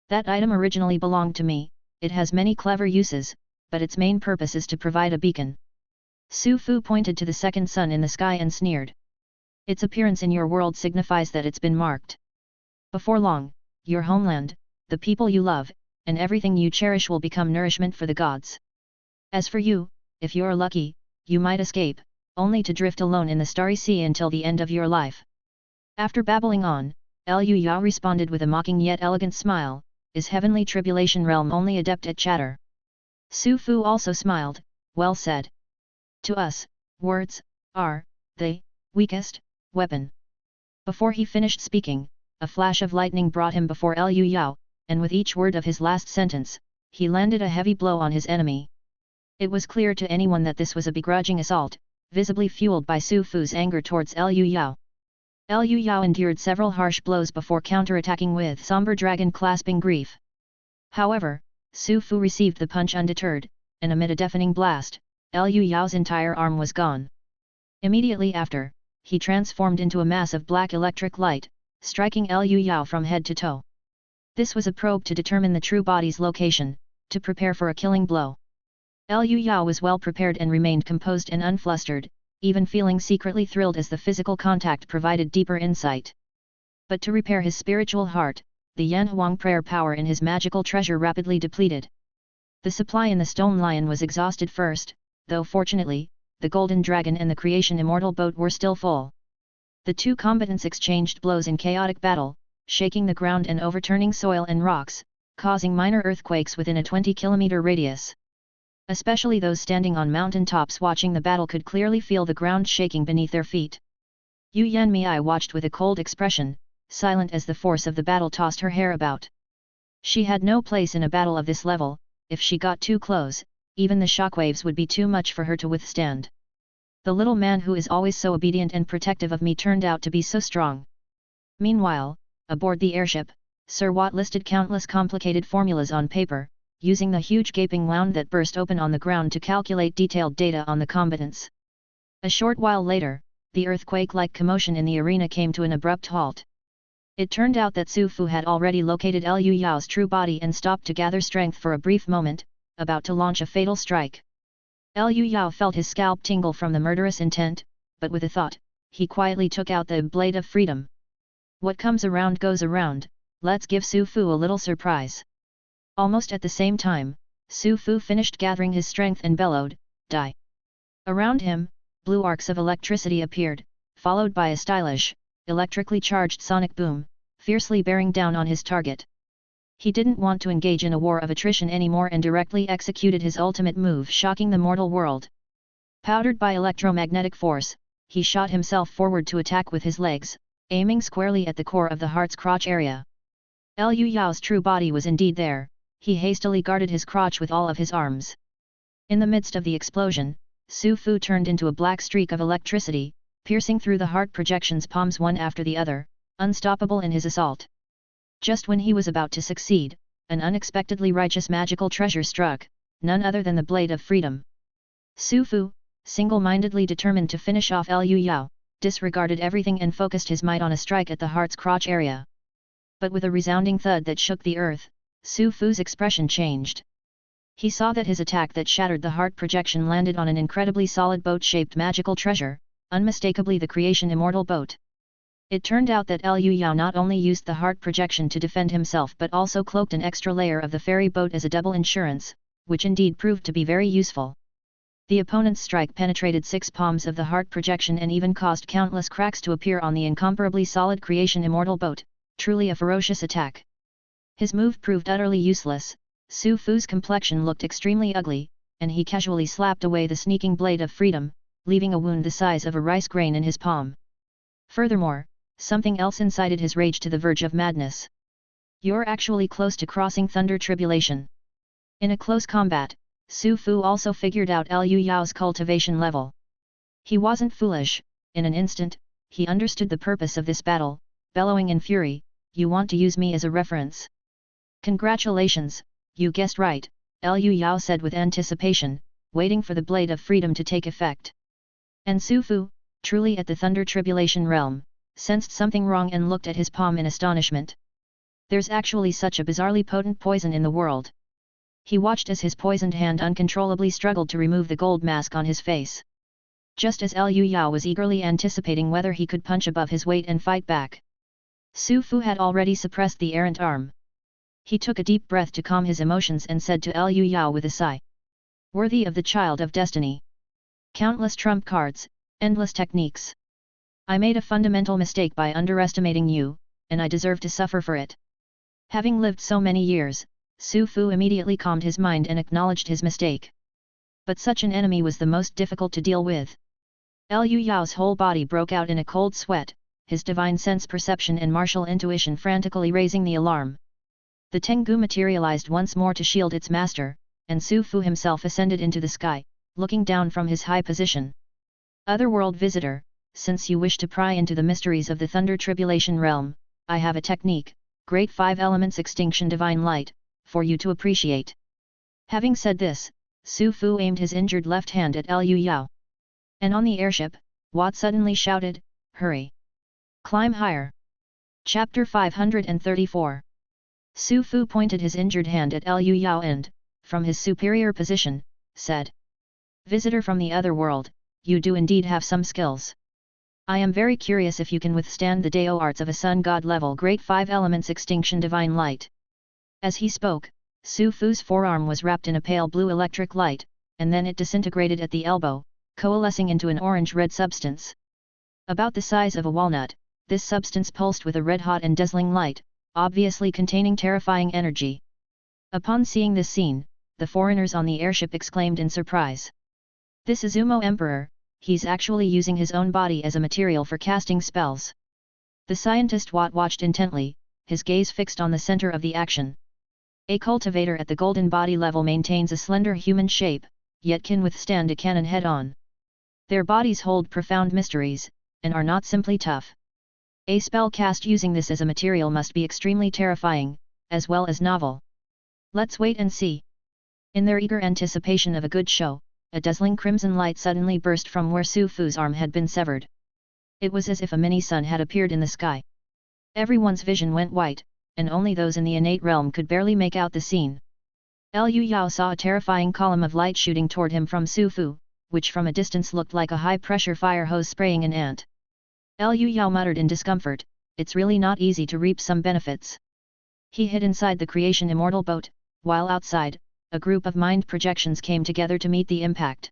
That item originally belonged to me. It has many clever uses, but its main purpose is to provide a beacon." Su Fu pointed to the second sun in the sky and sneered. "Its appearance in your world signifies that it's been marked. Before long, your homeland, the people you love, and everything you cherish will become nourishment for the gods. As for you, if you're lucky, you might escape, only to drift alone in the starry sea until the end of your life." After babbling on, Liu Yao responded with a mocking yet elegant smile, "Is heavenly tribulation realm only adept at chatter?" Su Fu also smiled, "Well said. To us, words are the weakest weapon." Before he finished speaking, a flash of lightning brought him before Liu Yao, and with each word of his last sentence, he landed a heavy blow on his enemy. It was clear to anyone that this was a begrudging assault, visibly fueled by Su Fu's anger towards Liu Yao. Liu Yao endured several harsh blows before counterattacking with somber dragon clasping grief. However, Su Fu received the punch undeterred, and amid a deafening blast, Liu Yao's entire arm was gone. Immediately after, he transformed into a mass of black electric light, striking Liu Yao from head to toe. This was a probe to determine the true body's location, to prepare for a killing blow. Liu Yao was well prepared and remained composed and unflustered, even feeling secretly thrilled as the physical contact provided deeper insight. But to repair his spiritual heart, the Yanhuang prayer power in his magical treasure rapidly depleted. The supply in the stone lion was exhausted first, though fortunately, the golden dragon and the creation immortal boat were still full. The two combatants exchanged blows in chaotic battle, shaking the ground and overturning soil and rocks, causing minor earthquakes within a 20-kilometer radius. Especially those standing on mountain tops watching the battle could clearly feel the ground shaking beneath their feet. Yu Yanmei watched with a cold expression, silent as the force of the battle tossed her hair about. She had no place in a battle of this level. If she got too close, even the shockwaves would be too much for her to withstand. The little man who is always so obedient and protective of me turned out to be so strong. Meanwhile, aboard the airship, Sir Watt listed countless complicated formulas on paper, using the huge gaping wound that burst open on the ground to calculate detailed data on the combatants. A short while later, the earthquake-like commotion in the arena came to an abrupt halt. It turned out that Su Fu had already located Liu Yao's true body and stopped to gather strength for a brief moment, about to launch a fatal strike. Liu Yao felt his scalp tingle from the murderous intent, but with a thought, he quietly took out the blade of freedom. What comes around goes around, let's give Su Fu a little surprise. Almost at the same time, Su Fu finished gathering his strength and bellowed, "Die!" Around him, blue arcs of electricity appeared, followed by a stylish, electrically charged sonic boom, fiercely bearing down on his target. He didn't want to engage in a war of attrition anymore and directly executed his ultimate move, shocking the mortal world. Powdered by electromagnetic force, he shot himself forward to attack with his legs, aiming squarely at the core of the heart's crotch area. Liu Yao's true body was indeed there. He hastily guarded his crotch with all of his arms. In the midst of the explosion, Su Fu turned into a black streak of electricity, piercing through the heart projection's palms one after the other, unstoppable in his assault. Just when he was about to succeed, an unexpectedly righteous magical treasure struck, none other than the Blade of Freedom. Su Fu, single-mindedly determined to finish off Liu Yao, disregarded everything and focused his might on a strike at the heart's crotch area. But with a resounding thud that shook the earth, Su Fu's expression changed. He saw that his attack that shattered the heart projection landed on an incredibly solid boat-shaped magical treasure, unmistakably the creation immortal boat. It turned out that Liu Yao not only used the heart projection to defend himself but also cloaked an extra layer of the fairy boat as a double insurance, which indeed proved to be very useful. The opponent's strike penetrated 6 palms of the heart projection and even caused countless cracks to appear on the incomparably solid creation immortal boat, truly a ferocious attack. His move proved utterly useless. Su Fu's complexion looked extremely ugly, and he casually slapped away the sneaking Blade of Freedom, leaving a wound the size of a rice grain in his palm. Furthermore, something else incited his rage to the verge of madness. "You're actually close to crossing Thunder Tribulation." In a close combat, Su Fu also figured out Liu Yao's cultivation level. He wasn't foolish. In an instant, he understood the purpose of this battle, bellowing in fury, "You want to use me as a reference? Congratulations, you guessed right," Liu Yao said with anticipation, waiting for the Blade of Freedom to take effect. And Su Fu, truly at the Thunder Tribulation realm, sensed something wrong and looked at his palm in astonishment. There's actually such a bizarrely potent poison in the world. He watched as his poisoned hand uncontrollably struggled to remove the gold mask on his face. Just as Liu Yao was eagerly anticipating whether he could punch above his weight and fight back, Su Fu had already suppressed the errant arm. He took a deep breath to calm his emotions and said to Liu Yao with a sigh, "Worthy of the child of destiny. Countless trump cards, endless techniques. I made a fundamental mistake by underestimating you, and I deserve to suffer for it." Having lived so many years, Su Fu immediately calmed his mind and acknowledged his mistake. But such an enemy was the most difficult to deal with. Liu Yao's whole body broke out in a cold sweat, his divine sense perception and martial intuition frantically raising the alarm. The Tengu materialized once more to shield its master, and Su Fu himself ascended into the sky, looking down from his high position. "Otherworld visitor, since you wish to pry into the mysteries of the Thunder Tribulation realm, I have a technique, Great 5 Elements Extinction Divine Light, for you to appreciate." Having said this, Su Fu aimed his injured left hand at Liu Yao. And on the airship, Watt suddenly shouted, "Hurry! Climb higher!" Chapter 534. Su Fu pointed his injured hand at Liu Yao and, from his superior position, said, "Visitor from the other world, you do indeed have some skills. I am very curious if you can withstand the Dao arts of a sun god level Great 5 Elements Extinction Divine Light." As he spoke, Su Fu's forearm was wrapped in a pale blue electric light, and then it disintegrated at the elbow, coalescing into an orange-red substance. About the size of a walnut, this substance pulsed with a red-hot and dazzling light, obviously containing terrifying energy. Upon seeing this scene, the foreigners on the airship exclaimed in surprise, "This Izumo Emperor, he's actually using his own body as a material for casting spells." The scientist Watt watched intently, his gaze fixed on the center of the action. A cultivator at the golden body level maintains a slender human shape, yet can withstand a cannon head-on. Their bodies hold profound mysteries, and are not simply tough. A spell cast using this as a material must be extremely terrifying, as well as novel. Let's wait and see. In their eager anticipation of a good show, a dazzling crimson light suddenly burst from where Su Fu's arm had been severed. It was as if a mini-sun had appeared in the sky. Everyone's vision went white, and only those in the innate realm could barely make out the scene. Liu Yao saw a terrifying column of light shooting toward him from Su Fu, which from a distance looked like a high-pressure fire hose spraying an ant. Liu Yao muttered in discomfort, "It's really not easy to reap some benefits." He hid inside the creation immortal boat, while outside, a group of mind projections came together to meet the impact.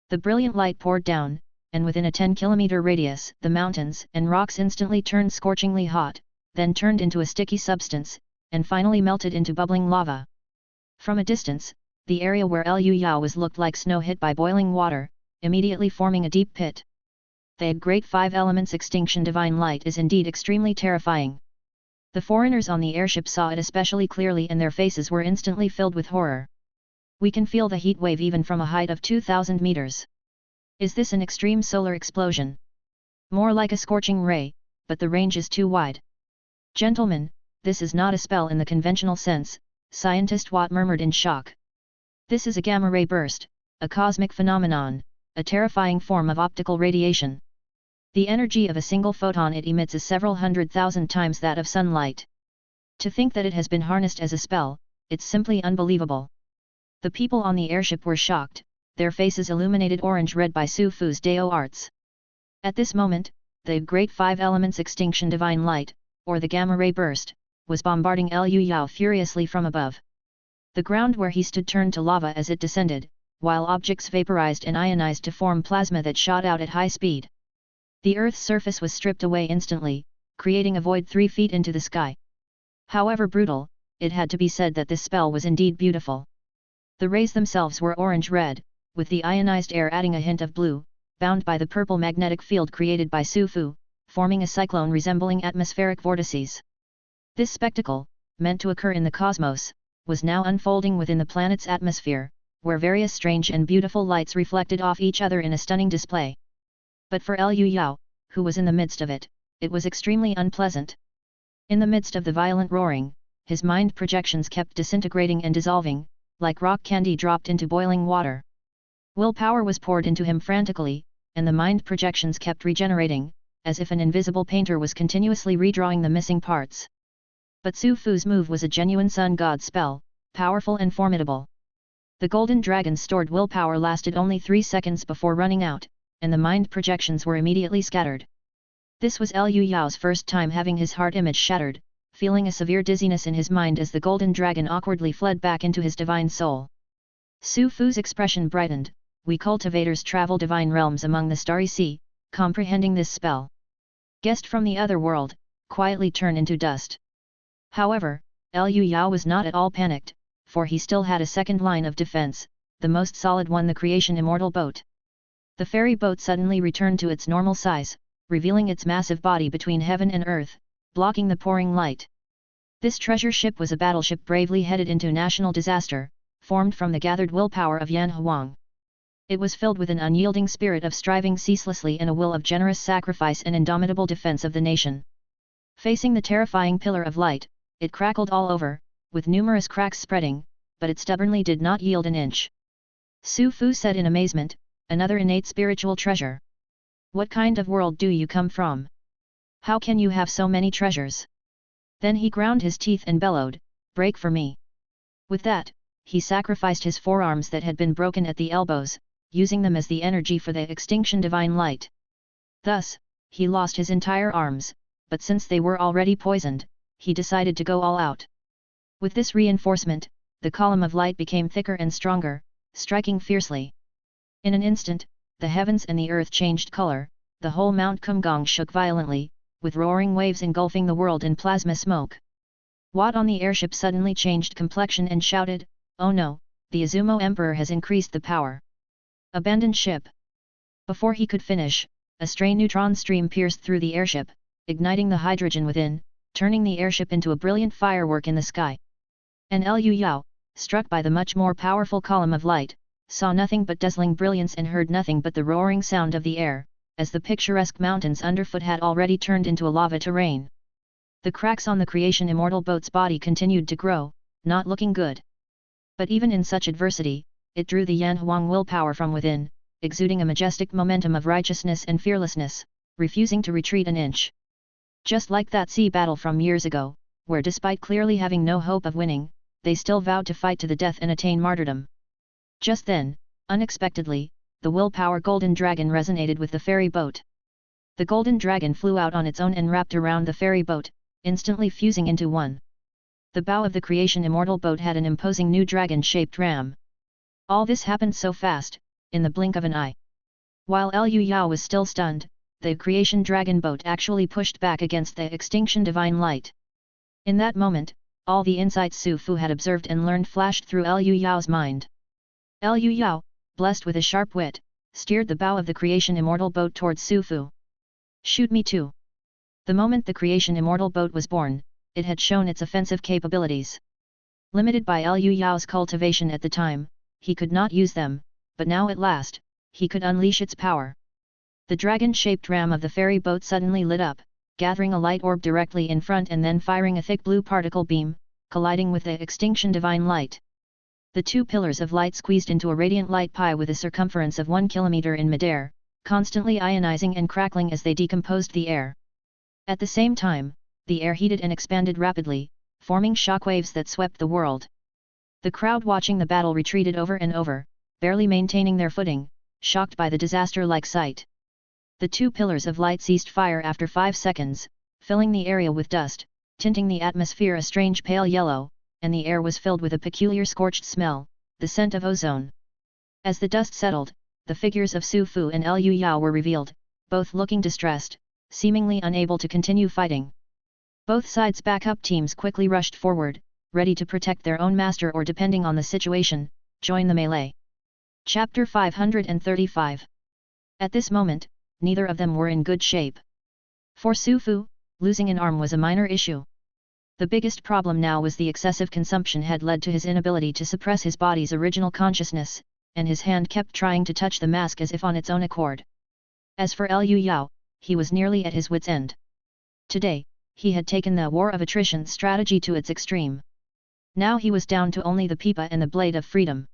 The brilliant light poured down, and within a 10-kilometer radius, the mountains and rocks instantly turned scorchingly hot, then turned into a sticky substance, and finally melted into bubbling lava. From a distance, the area where Liu Yao was looked like snow hit by boiling water, immediately forming a deep pit. The Great 5 Elements Extinction Divine Light is indeed extremely terrifying. The foreigners on the airship saw it especially clearly and their faces were instantly filled with horror. "We can feel the heat wave even from a height of 2,000 meters. Is this an extreme solar explosion?" More like a scorching ray, but the range is too wide. Gentlemen, this is not a spell in the conventional sense, Scientist Watt murmured in shock. This is a gamma-ray burst, a cosmic phenomenon, a terrifying form of optical radiation. The energy of a single photon it emits is several 100,000 times that of sunlight. To think that it has been harnessed as a spell, it's simply unbelievable. The people on the airship were shocked, their faces illuminated orange-red by Su Fu's Dao arts. At this moment, the Great Five Elements Extinction Divine Light, or the gamma-ray burst, was bombarding Liu Yao furiously from above. The ground where he stood turned to lava as it descended, while objects vaporized and ionized to form plasma that shot out at high speed. The Earth's surface was stripped away instantly, creating a void 3 feet into the sky. However brutal, it had to be said that this spell was indeed beautiful. The rays themselves were orange-red, with the ionized air adding a hint of blue, bound by the purple magnetic field created by Su Fu, forming a cyclone resembling atmospheric vortices. This spectacle, meant to occur in the cosmos, was now unfolding within the planet's atmosphere, where various strange and beautiful lights reflected off each other in a stunning display. But for Liu Yao, who was in the midst of it, it was extremely unpleasant. In the midst of the violent roaring, his mind projections kept disintegrating and dissolving, like rock candy dropped into boiling water. Willpower was poured into him frantically, and the mind projections kept regenerating, as if an invisible painter was continuously redrawing the missing parts. But Su Fu's move was a genuine sun god spell, powerful and formidable. The golden dragon's stored willpower lasted only 3 seconds before running out, and the mind projections were immediately scattered. This was Liu Yao's first time having his heart image shattered, feeling a severe dizziness in his mind as the golden dragon awkwardly fled back into his divine soul. Su Fu's expression brightened. We cultivators travel divine realms among the starry sea, comprehending this spell. Guest from the other world, quietly turn into dust. However, Liu Yao was not at all panicked, for he still had a second line of defense, the most solid one, the creation immortal boat. The ferry boat suddenly returned to its normal size, revealing its massive body between heaven and earth, blocking the pouring light. This treasure ship was a battleship bravely headed into national disaster, formed from the gathered willpower of Yan Huang. It was filled with an unyielding spirit of striving ceaselessly and a will of generous sacrifice and indomitable defense of the nation. Facing the terrifying pillar of light, it crackled all over, with numerous cracks spreading, but it stubbornly did not yield an inch. Su Fu said in amazement, another innate spiritual treasure. What kind of world do you come from? How can you have so many treasures? Then he ground his teeth and bellowed, break for me. With that, he sacrificed his forearms that had been broken at the elbows, using them as the energy for the extinction divine light. Thus, he lost his entire arms, but since they were already poisoned, he decided to go all out. With this reinforcement, the column of light became thicker and stronger, striking fiercely. In an instant, the heavens and the earth changed color, the whole Mount Kumgong shook violently, with roaring waves engulfing the world in plasma smoke. Watt on the airship suddenly changed complexion and shouted, "Oh no, the Izumo Emperor has increased the power. Abandon ship." Before he could finish, a stray neutron stream pierced through the airship, igniting the hydrogen within, turning the airship into a brilliant firework in the sky. And Liu Yao, struck by the much more powerful column of light, saw nothing but dazzling brilliance and heard nothing but the roaring sound of the air, as the picturesque mountains underfoot had already turned into a lava terrain. The cracks on the creation immortal boat's body continued to grow, not looking good. But even in such adversity, it drew the Yan Huang willpower from within, exuding a majestic momentum of righteousness and fearlessness, refusing to retreat an inch. Just like that sea battle from years ago, where despite clearly having no hope of winning, they still vowed to fight to the death and attain martyrdom. Just then, unexpectedly, the willpower golden dragon resonated with the ferry boat. The golden dragon flew out on its own and wrapped around the ferry boat, instantly fusing into one. The bow of the creation immortal boat had an imposing new dragon-shaped ram. All this happened so fast, in the blink of an eye. While Liu Yao was still stunned, the creation dragon boat actually pushed back against the extinction divine light. In that moment, all the insights Su Fu had observed and learned flashed through Liu Yao's mind. Liu Yao, blessed with a sharp wit, steered the bow of the creation immortal boat towards Su Fu. Shoot me too. The moment the creation immortal boat was born, it had shown its offensive capabilities. Limited by Liu Yao's cultivation at the time, he could not use them, but now at last, he could unleash its power. The dragon-shaped ram of the ferry boat suddenly lit up, gathering a light orb directly in front and then firing a thick blue particle beam, colliding with the extinction divine light. The two pillars of light squeezed into a radiant light pie with a circumference of 1 kilometer in midair, constantly ionizing and crackling as they decomposed the air. At the same time, the air heated and expanded rapidly, forming shockwaves that swept the world. The crowd watching the battle retreated over and over, barely maintaining their footing, shocked by the disaster-like sight. The two pillars of light ceased fire after 5 seconds, filling the area with dust, tinting the atmosphere a strange pale yellow, and the air was filled with a peculiar scorched smell, the scent of ozone. As the dust settled, the figures of Su Fu and Liu Yao were revealed, both looking distressed, seemingly unable to continue fighting. Both sides' backup teams quickly rushed forward, ready to protect their own master or, depending on the situation, join the melee. Chapter 535. At this moment, neither of them were in good shape. For Su Fu, losing an arm was a minor issue. The biggest problem now was the excessive consumption had led to his inability to suppress his body's original consciousness, and his hand kept trying to touch the mask as if on its own accord. As for Liu Yao, he was nearly at his wit's end. Today, he had taken the war of attrition strategy to its extreme. Now he was down to only the pipa and the blade of freedom.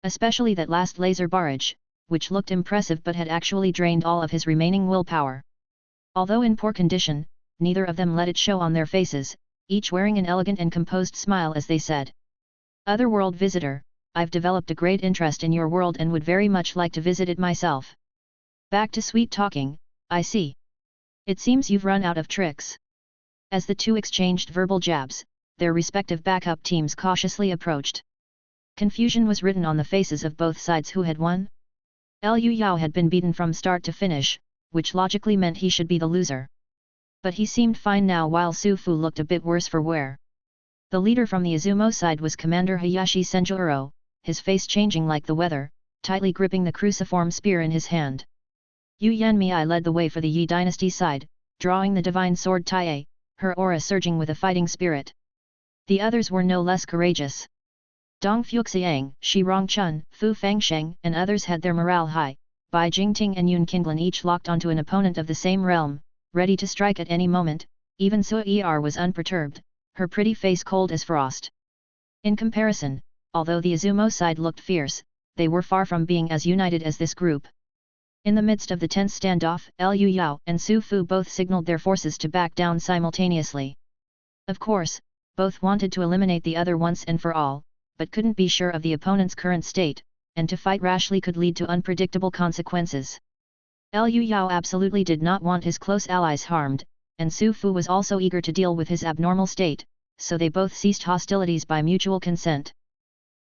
Especially that last laser barrage, which looked impressive but had actually drained all of his remaining willpower. Although in poor condition, neither of them let it show on their faces, each wearing an elegant and composed smile as they said, "Otherworld visitor, I've developed a great interest in your world and would very much like to visit it myself." "Back to sweet talking, I see. It seems you've run out of tricks." As the two exchanged verbal jabs, their respective backup teams cautiously approached. Confusion was written on the faces of both sides. Who had won? Liu Yao had been beaten from start to finish, which logically meant he should be the loser. But he seemed fine now, while Su Fu looked a bit worse for wear. The leader from the Izumo side was Commander Hayashi Senjuro, his face changing like the weather, tightly gripping the cruciform spear in his hand. Yu Yanmei led the way for the Yi dynasty side, drawing the divine sword Tai, her aura surging with a fighting spirit. The others were no less courageous. Dong Fuxiang, Shi Rongchun, Fu Fangsheng and others had their morale high. Bai Jingting and Yun Qinglin each locked onto an opponent of the same realm, ready to strike at any moment. Even Sui Er was unperturbed, her pretty face cold as frost. In comparison, although the Izumo side looked fierce, they were far from being as united as this group. In the midst of the tense standoff, Liu Yao and Su Fu both signaled their forces to back down simultaneously. Of course, both wanted to eliminate the other once and for all, but couldn't be sure of the opponent's current state, and to fight rashly could lead to unpredictable consequences. Liu Yao absolutely did not want his close allies harmed, and Su Fu was also eager to deal with his abnormal state, so they both ceased hostilities by mutual consent.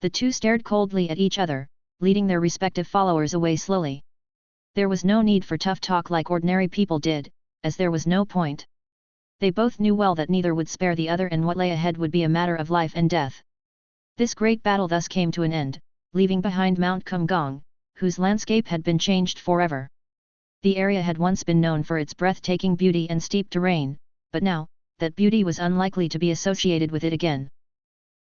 The two stared coldly at each other, leading their respective followers away slowly. There was no need for tough talk like ordinary people did, as there was no point. They both knew well that neither would spare the other and what lay ahead would be a matter of life and death. This great battle thus came to an end, leaving behind Mount Kumgong, whose landscape had been changed forever. The area had once been known for its breathtaking beauty and steep terrain, but now, that beauty was unlikely to be associated with it again.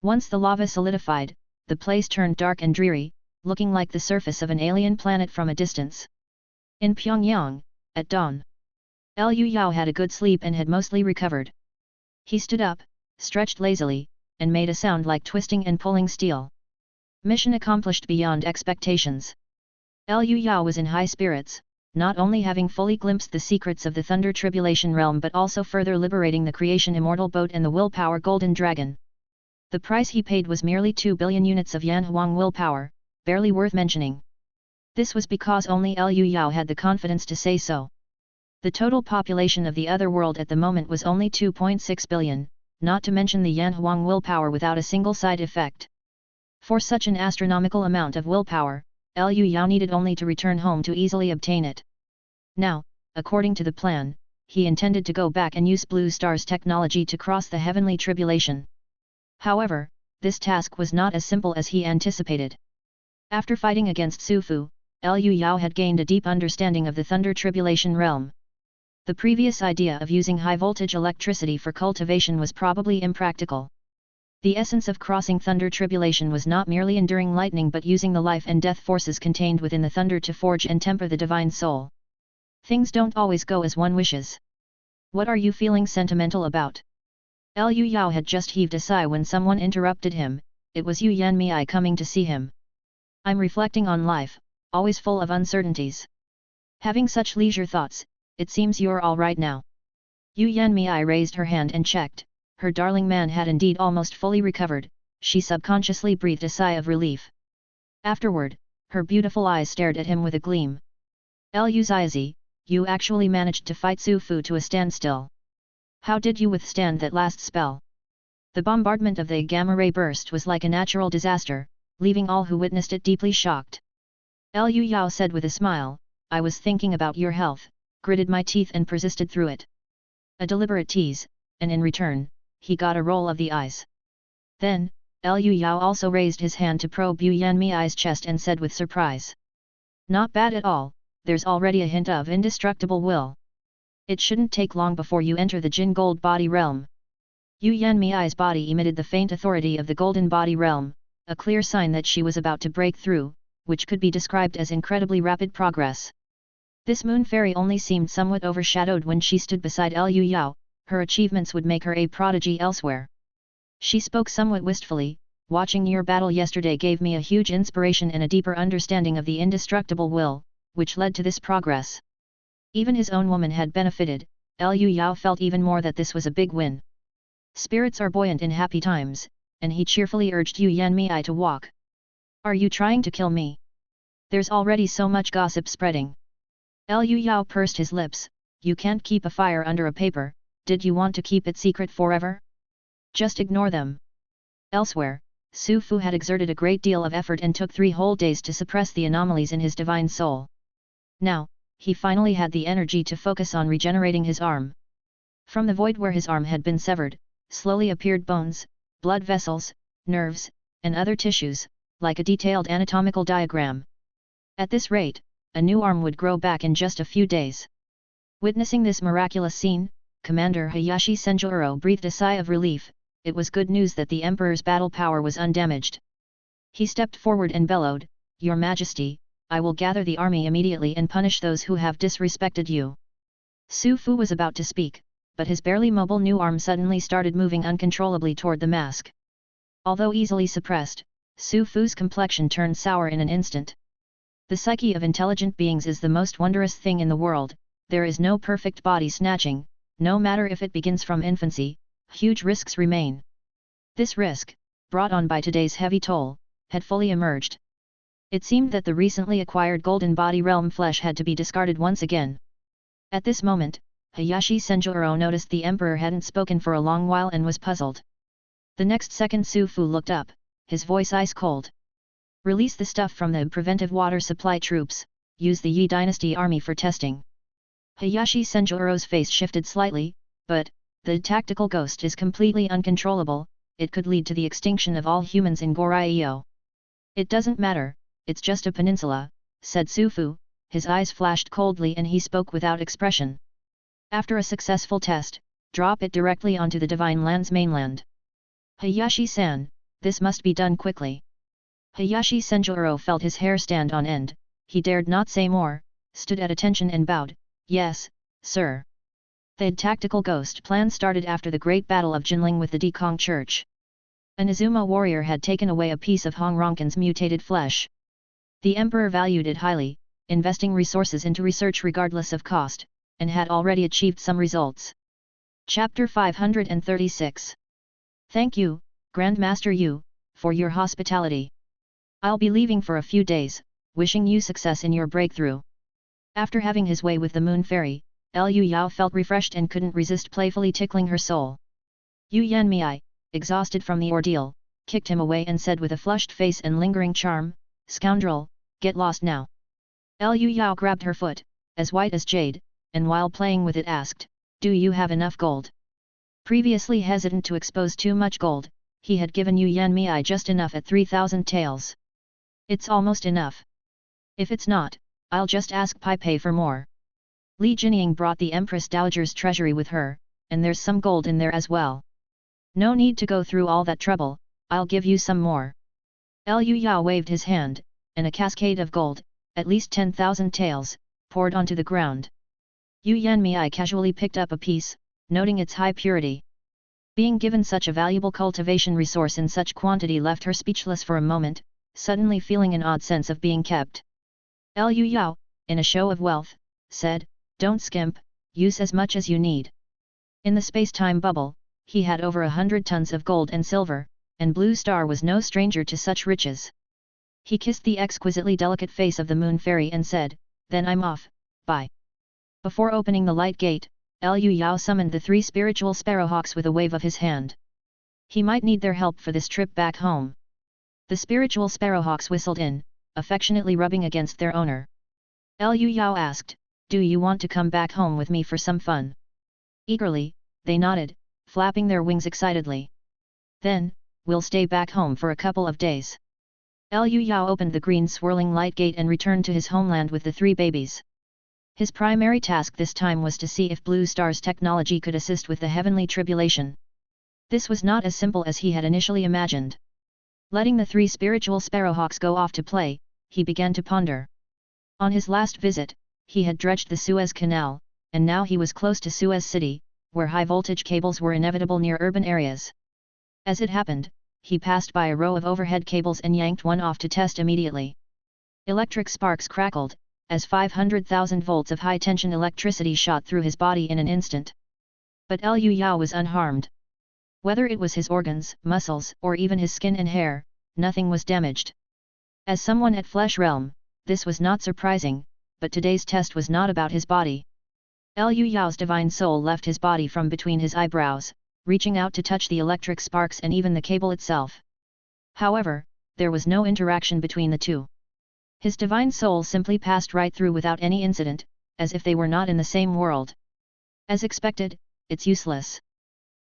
Once the lava solidified, the place turned dark and dreary, looking like the surface of an alien planet from a distance. In Pyongyang, at dawn, Liu Yao had a good sleep and had mostly recovered. He stood up, stretched lazily, and made a sound like twisting and pulling steel. Mission accomplished beyond expectations. Liu Yao was in high spirits, not only having fully glimpsed the secrets of the Thunder Tribulation realm but also further liberating the Creation Immortal Boat and the Willpower Golden Dragon. The price he paid was merely 2 billion units of Yanhuang willpower, barely worth mentioning. This was because only Liu Yao had the confidence to say so. The total population of the other world at the moment was only 2.6 billion, not to mention the Yanhuang willpower without a single side effect. For such an astronomical amount of willpower, Liu Yao needed only to return home to easily obtain it. Now, according to the plan, he intended to go back and use Blue Star's technology to cross the heavenly tribulation. However, this task was not as simple as he anticipated. After fighting against Su Fu, Liu Yao had gained a deep understanding of the Thunder Tribulation realm. The previous idea of using high-voltage electricity for cultivation was probably impractical. The essence of crossing Thunder Tribulation was not merely enduring lightning but using the life and death forces contained within the thunder to forge and temper the divine soul. Things don't always go as one wishes. What are you feeling sentimental about? Liu Yao had just heaved a sigh when someone interrupted him. It was Yu Yanmei coming to see him. I'm reflecting on life, always full of uncertainties. Having such leisure thoughts, it seems you're all right now. Yu Yanmei raised her hand and checked. Her darling man had indeed almost fully recovered. She subconsciously breathed a sigh of relief. Afterward, her beautiful eyes stared at him with a gleam. Liu Zizi, you actually managed to fight Su Fu to a standstill. How did you withstand that last spell? The bombardment of the gamma ray burst was like a natural disaster, leaving all who witnessed it deeply shocked. Liu Yao said with a smile, I was thinking about your health, gritted my teeth and persisted through it. A deliberate tease, and in return, he got a roll of the eyes. Then, Liu Yao also raised his hand to probe Yu Yanmei's chest and said with surprise. Not bad at all, there's already a hint of indestructible will. It shouldn't take long before you enter the Jin Gold Body Realm. Yu Yanmei's body emitted the faint authority of the Golden Body Realm, a clear sign that she was about to break through, which could be described as incredibly rapid progress. This moon fairy only seemed somewhat overshadowed when she stood beside Liu Yao. Her achievements would make her a prodigy elsewhere. She spoke somewhat wistfully, watching your battle yesterday gave me a huge inspiration and a deeper understanding of the indestructible will, which led to this progress. Even his own woman had benefited. Liu Yao felt even more that this was a big win. Spirits are buoyant in happy times, and he cheerfully urged Yu Yanmei to walk. Are you trying to kill me? There's already so much gossip spreading. Liu Yao pursed his lips. You can't keep a fire under a paper. Did you want to keep it secret forever? Just ignore them. Elsewhere, Su Fu had exerted a great deal of effort and took 3 whole days to suppress the anomalies in his divine soul. Now, he finally had the energy to focus on regenerating his arm. From the void where his arm had been severed, slowly appeared bones, blood vessels, nerves, and other tissues, like a detailed anatomical diagram. At this rate, a new arm would grow back in just a few days. Witnessing this miraculous scene, Commander Hayashi Senjuro breathed a sigh of relief. It was good news that the Emperor's battle power was undamaged. He stepped forward and bellowed, Your Majesty, I will gather the army immediately and punish those who have disrespected you. Su Fu was about to speak, but his barely mobile new arm suddenly started moving uncontrollably toward the mask. Although easily suppressed, Su Fu's complexion turned sour in an instant. The psyche of intelligent beings is the most wondrous thing in the world. There is no perfect body snatching, no matter if it begins from infancy, huge risks remain. This risk, brought on by today's heavy toll, had fully emerged. It seemed that the recently acquired Golden Body Realm flesh had to be discarded once again. At this moment, Hayashi Senjuro noticed the Emperor hadn't spoken for a long while and was puzzled. The next second Su Fu looked up, his voice ice cold. Release the stuff from the preventive water supply troops, use the Yi Dynasty army for testing. Hayashi Senjuro's face shifted slightly, but, the tactical ghost is completely uncontrollable, it could lead to the extinction of all humans in Goryeo. It doesn't matter, it's just a peninsula, said Su Fu, his eyes flashed coldly and he spoke without expression. After a successful test, drop it directly onto the Divine Land's mainland. Hayashi-san, this must be done quickly. Hayashi Senjuro felt his hair stand on end, he dared not say more, stood at attention and bowed, Yes, sir. The tactical ghost plan started after the great battle of Jinling with the Dekong Church. An Azuma warrior had taken away a piece of Hong Ronken's mutated flesh. The Emperor valued it highly, investing resources into research regardless of cost, and had already achieved some results. Chapter 536. Thank you, Grandmaster Yu, for your hospitality. I'll be leaving for a few days, wishing you success in your breakthrough. After having his way with the Moon Fairy, Liu Yao felt refreshed and couldn't resist playfully tickling her soul. Yu Yanmei, exhausted from the ordeal, kicked him away and said with a flushed face and lingering charm, Scoundrel, get lost now. Liu Yao grabbed her foot, as white as jade, and while playing with it asked, Do you have enough gold? Previously hesitant to expose too much gold, he had given Yu Yanmei just enough at 3,000 taels. It's almost enough. If it's not, I'll just ask Pai Pei for more. Li Jinying brought the Empress Dowager's treasury with her, and there's some gold in there as well. No need to go through all that trouble, I'll give you some more. Liu Yao waved his hand, and a cascade of gold, at least 10,000 taels, poured onto the ground. Yu Yanmei casually picked up a piece, noting its high purity. Being given such a valuable cultivation resource in such quantity left her speechless for a moment, suddenly feeling an odd sense of being kept. Liu Yao, in a show of wealth, said, "Don't skimp, use as much as you need." In the space-time bubble, he had over 100 tons of gold and silver, and Blue Star was no stranger to such riches. He kissed the exquisitely delicate face of the Moon Fairy and said, "Then I'm off, bye." Before opening the light gate, Liu Yao summoned the 3 spiritual sparrowhawks with a wave of his hand. He might need their help for this trip back home. The spiritual sparrowhawks whistled in, affectionately rubbing against their owner. Liu Yao asked, "Do you want to come back home with me for some fun?" Eagerly, they nodded, flapping their wings excitedly. "Then, we'll stay back home for a couple of days." Liu Yao opened the green swirling light gate and returned to his homeland with the 3 babies. His primary task this time was to see if Blue Star's technology could assist with the heavenly tribulation. This was not as simple as he had initially imagined. Letting the 3 spiritual sparrowhawks go off to play, he began to ponder. On his last visit, he had dredged the Suez Canal, and now he was close to Suez City, where high-voltage cables were inevitable near urban areas. As it happened, he passed by a row of overhead cables and yanked one off to test immediately. Electric sparks crackled, as 500,000 volts of high-tension electricity shot through his body in an instant. But Liu Yao was unharmed. Whether it was his organs, muscles, or even his skin and hair, nothing was damaged. As someone at Flesh Realm, this was not surprising, but today's test was not about his body. Liu Yao's divine soul left his body from between his eyebrows, reaching out to touch the electric sparks and even the cable itself. However, there was no interaction between the two. His divine soul simply passed right through without any incident, as if they were not in the same world. As expected, it's useless.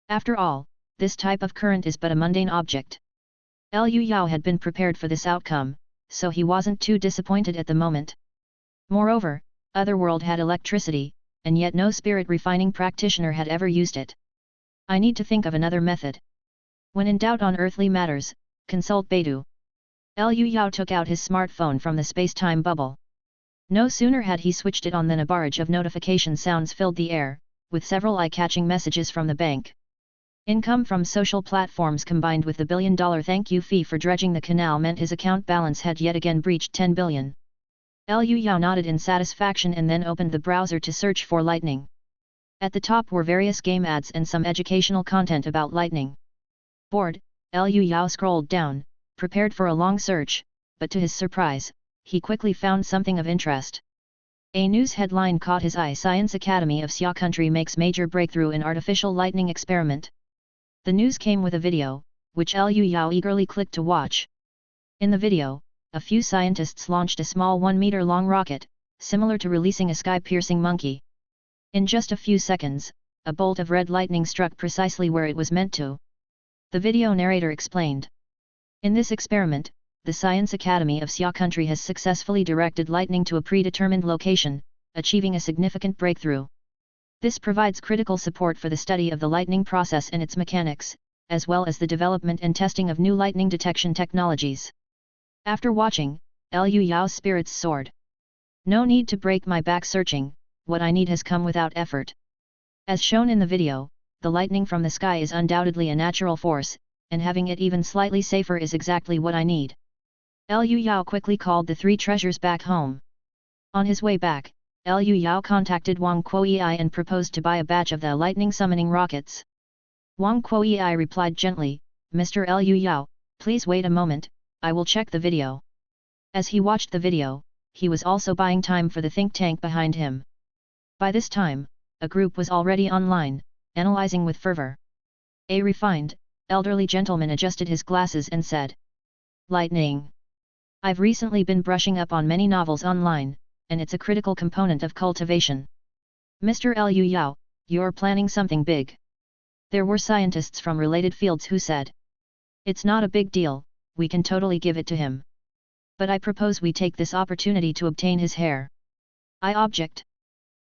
After all, this type of current is but a mundane object. Liu Yao had been prepared for this outcome, so he wasn't too disappointed at the moment. Moreover, Otherworld had electricity, and yet no spirit refining practitioner had ever used it. I need to think of another method. When in doubt on earthly matters, consult Baidu. Liu Yao took out his smartphone from the space-time bubble. No sooner had he switched it on than a barrage of notification sounds filled the air, with several eye-catching messages from the bank. Income from social platforms combined with the billion-dollar thank you fee for dredging the canal meant his account balance had yet again breached 10 billion. Liu Yao nodded in satisfaction and then opened the browser to search for Lightning. At the top were various game ads and some educational content about Lightning. Bored, Liu Yao scrolled down, prepared for a long search, but to his surprise, he quickly found something of interest. A news headline caught his eye: Science Academy of Xia Country makes major breakthrough in artificial lightning experiment. The news came with a video, which Liu Yao eagerly clicked to watch. In the video, a few scientists launched a small 1-meter-long rocket, similar to releasing a sky-piercing monkey. In just a few seconds, a bolt of red lightning struck precisely where it was meant to. The video narrator explained. In this experiment, the Science Academy of Xia Country has successfully directed lightning to a predetermined location, achieving a significant breakthrough. This provides critical support for the study of the lightning process and its mechanics, as well as the development and testing of new lightning detection technologies. After watching, Liu Yao's spirits soared. No need to break my back searching, what I need has come without effort. As shown in the video, the lightning from the sky is undoubtedly a natural force, and having it even slightly safer is exactly what I need. Liu Yao quickly called the 3 treasures back home. On his way back, Liu Yao contacted Wang Kuo-ei and proposed to buy a batch of the lightning summoning rockets. Wang Kuo-ei replied gently, "Mr. Liu Yao, please wait a moment, I will check the video." As he watched the video, he was also buying time for the think tank behind him. By this time, a group was already online, analyzing with fervor. A refined, elderly gentleman adjusted his glasses and said, "Lightning. I've recently been brushing up on many novels online, and it's a critical component of cultivation. Mr. Liu Yao, you're planning something big." There were scientists from related fields who said, "It's not a big deal, we can totally give it to him. But I propose we take this opportunity to obtain his hair." I object.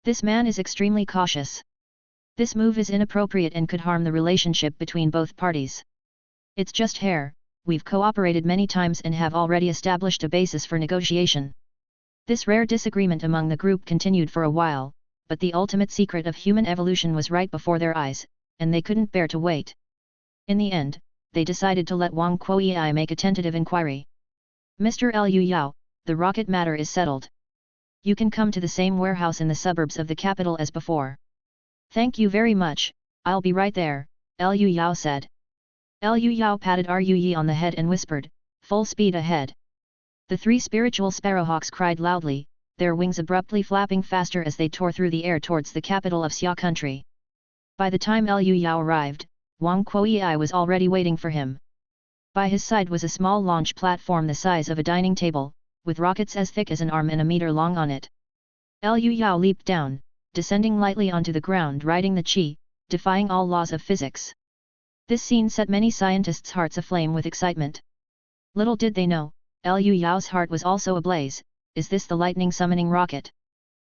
This man is extremely cautious. This move is inappropriate and could harm the relationship between both parties. It's just hair, we've cooperated many times and have already established a basis for negotiation. This rare disagreement among the group continued for a while, but the ultimate secret of human evolution was right before their eyes, and they couldn't bear to wait. In the end, they decided to let Wang Kuei make a tentative inquiry. Mr. Liu Yao, the rocket matter is settled. You can come to the same warehouse in the suburbs of the capital as before. Thank you very much, I'll be right there, Liu Yao said. Liu Yao patted Ru Yi on the head and whispered, full speed ahead. The three spiritual sparrowhawks cried loudly, their wings abruptly flapping faster as they tore through the air towards the capital of Xia country. By the time Liu Yao arrived, Wang Kuei was already waiting for him. By his side was a small launch platform the size of a dining table, with rockets as thick as an arm and a meter long on it. Liu Yao leaped down, descending lightly onto the ground riding the Qi, defying all laws of physics. This scene set many scientists' hearts aflame with excitement. Little did they know, Liu Yao's heart was also ablaze. Is this the lightning summoning rocket?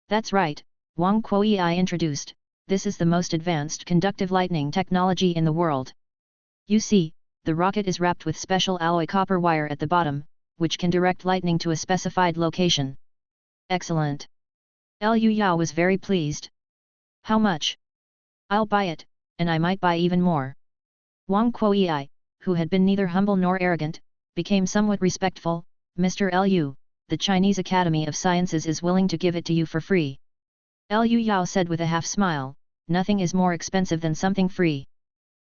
That's right, Wang Kuei introduced, this is the most advanced conductive lightning technology in the world. You see, the rocket is wrapped with special alloy copper wire at the bottom, which can direct lightning to a specified location. Excellent. Liu Yao was very pleased. How much? I'll buy it, and I might buy even more. Wang Kuei, who had been neither humble nor arrogant, became somewhat respectful. Mr. Liu, the Chinese Academy of Sciences is willing to give it to you for free. Liu Yao said with a half smile, nothing is more expensive than something free.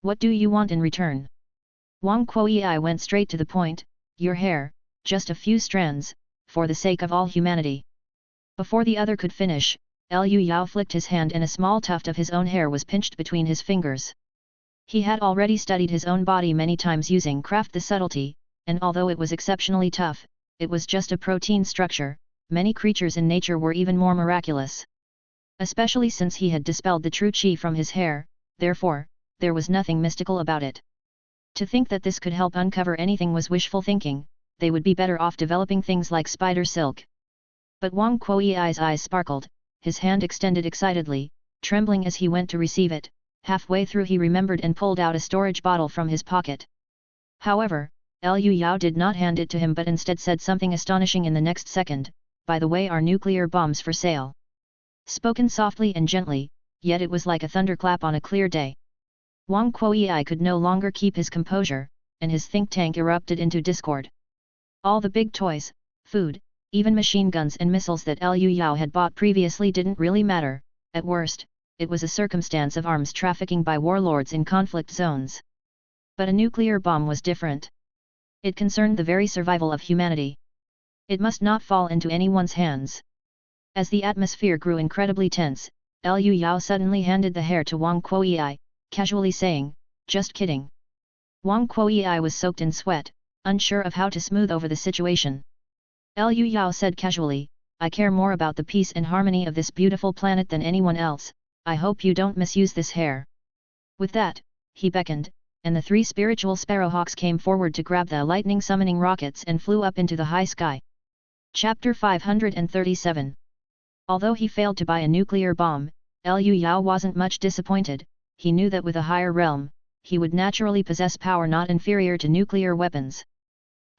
What do you want in return? Wang Kuei went straight to the point, your hair, just a few strands, for the sake of all humanity. Before the other could finish, Liu Yao flicked his hand and a small tuft of his own hair was pinched between his fingers. He had already studied his own body many times using craft the subtlety, and although it was exceptionally tough, it was just a protein structure. Many creatures in nature were even more miraculous. Especially since he had dispelled the true qi from his hair, therefore, there was nothing mystical about it. To think that this could help uncover anything was wishful thinking, they would be better off developing things like spider silk. But Wang Kuei's eyes sparkled, his hand extended excitedly, trembling as he went to receive it. Halfway through he remembered and pulled out a storage bottle from his pocket. However, Liu Yao did not hand it to him but instead said something astonishing in the next second, by the way, are nuclear bombs for sale. Spoken softly and gently, yet it was like a thunderclap on a clear day. Wang Kuei could no longer keep his composure, and his think tank erupted into discord. All the big toys, food, even machine guns and missiles that Liu Yao had bought previously didn't really matter. At worst, it was a circumstance of arms trafficking by warlords in conflict zones. But a nuclear bomb was different. It concerned the very survival of humanity. It must not fall into anyone's hands. As the atmosphere grew incredibly tense, Liu Yao suddenly handed the hair to Wang Kuei, casually saying, just kidding. Wang Kuei was soaked in sweat, unsure of how to smooth over the situation. Liu Yao said casually, I care more about the peace and harmony of this beautiful planet than anyone else, I hope you don't misuse this hair. With that, he beckoned, and the three spiritual sparrowhawks came forward to grab the lightning summoning rockets and flew up into the high sky. Chapter 537. Although he failed to buy a nuclear bomb, Liu Yao wasn't much disappointed. He knew that with a higher realm, he would naturally possess power not inferior to nuclear weapons.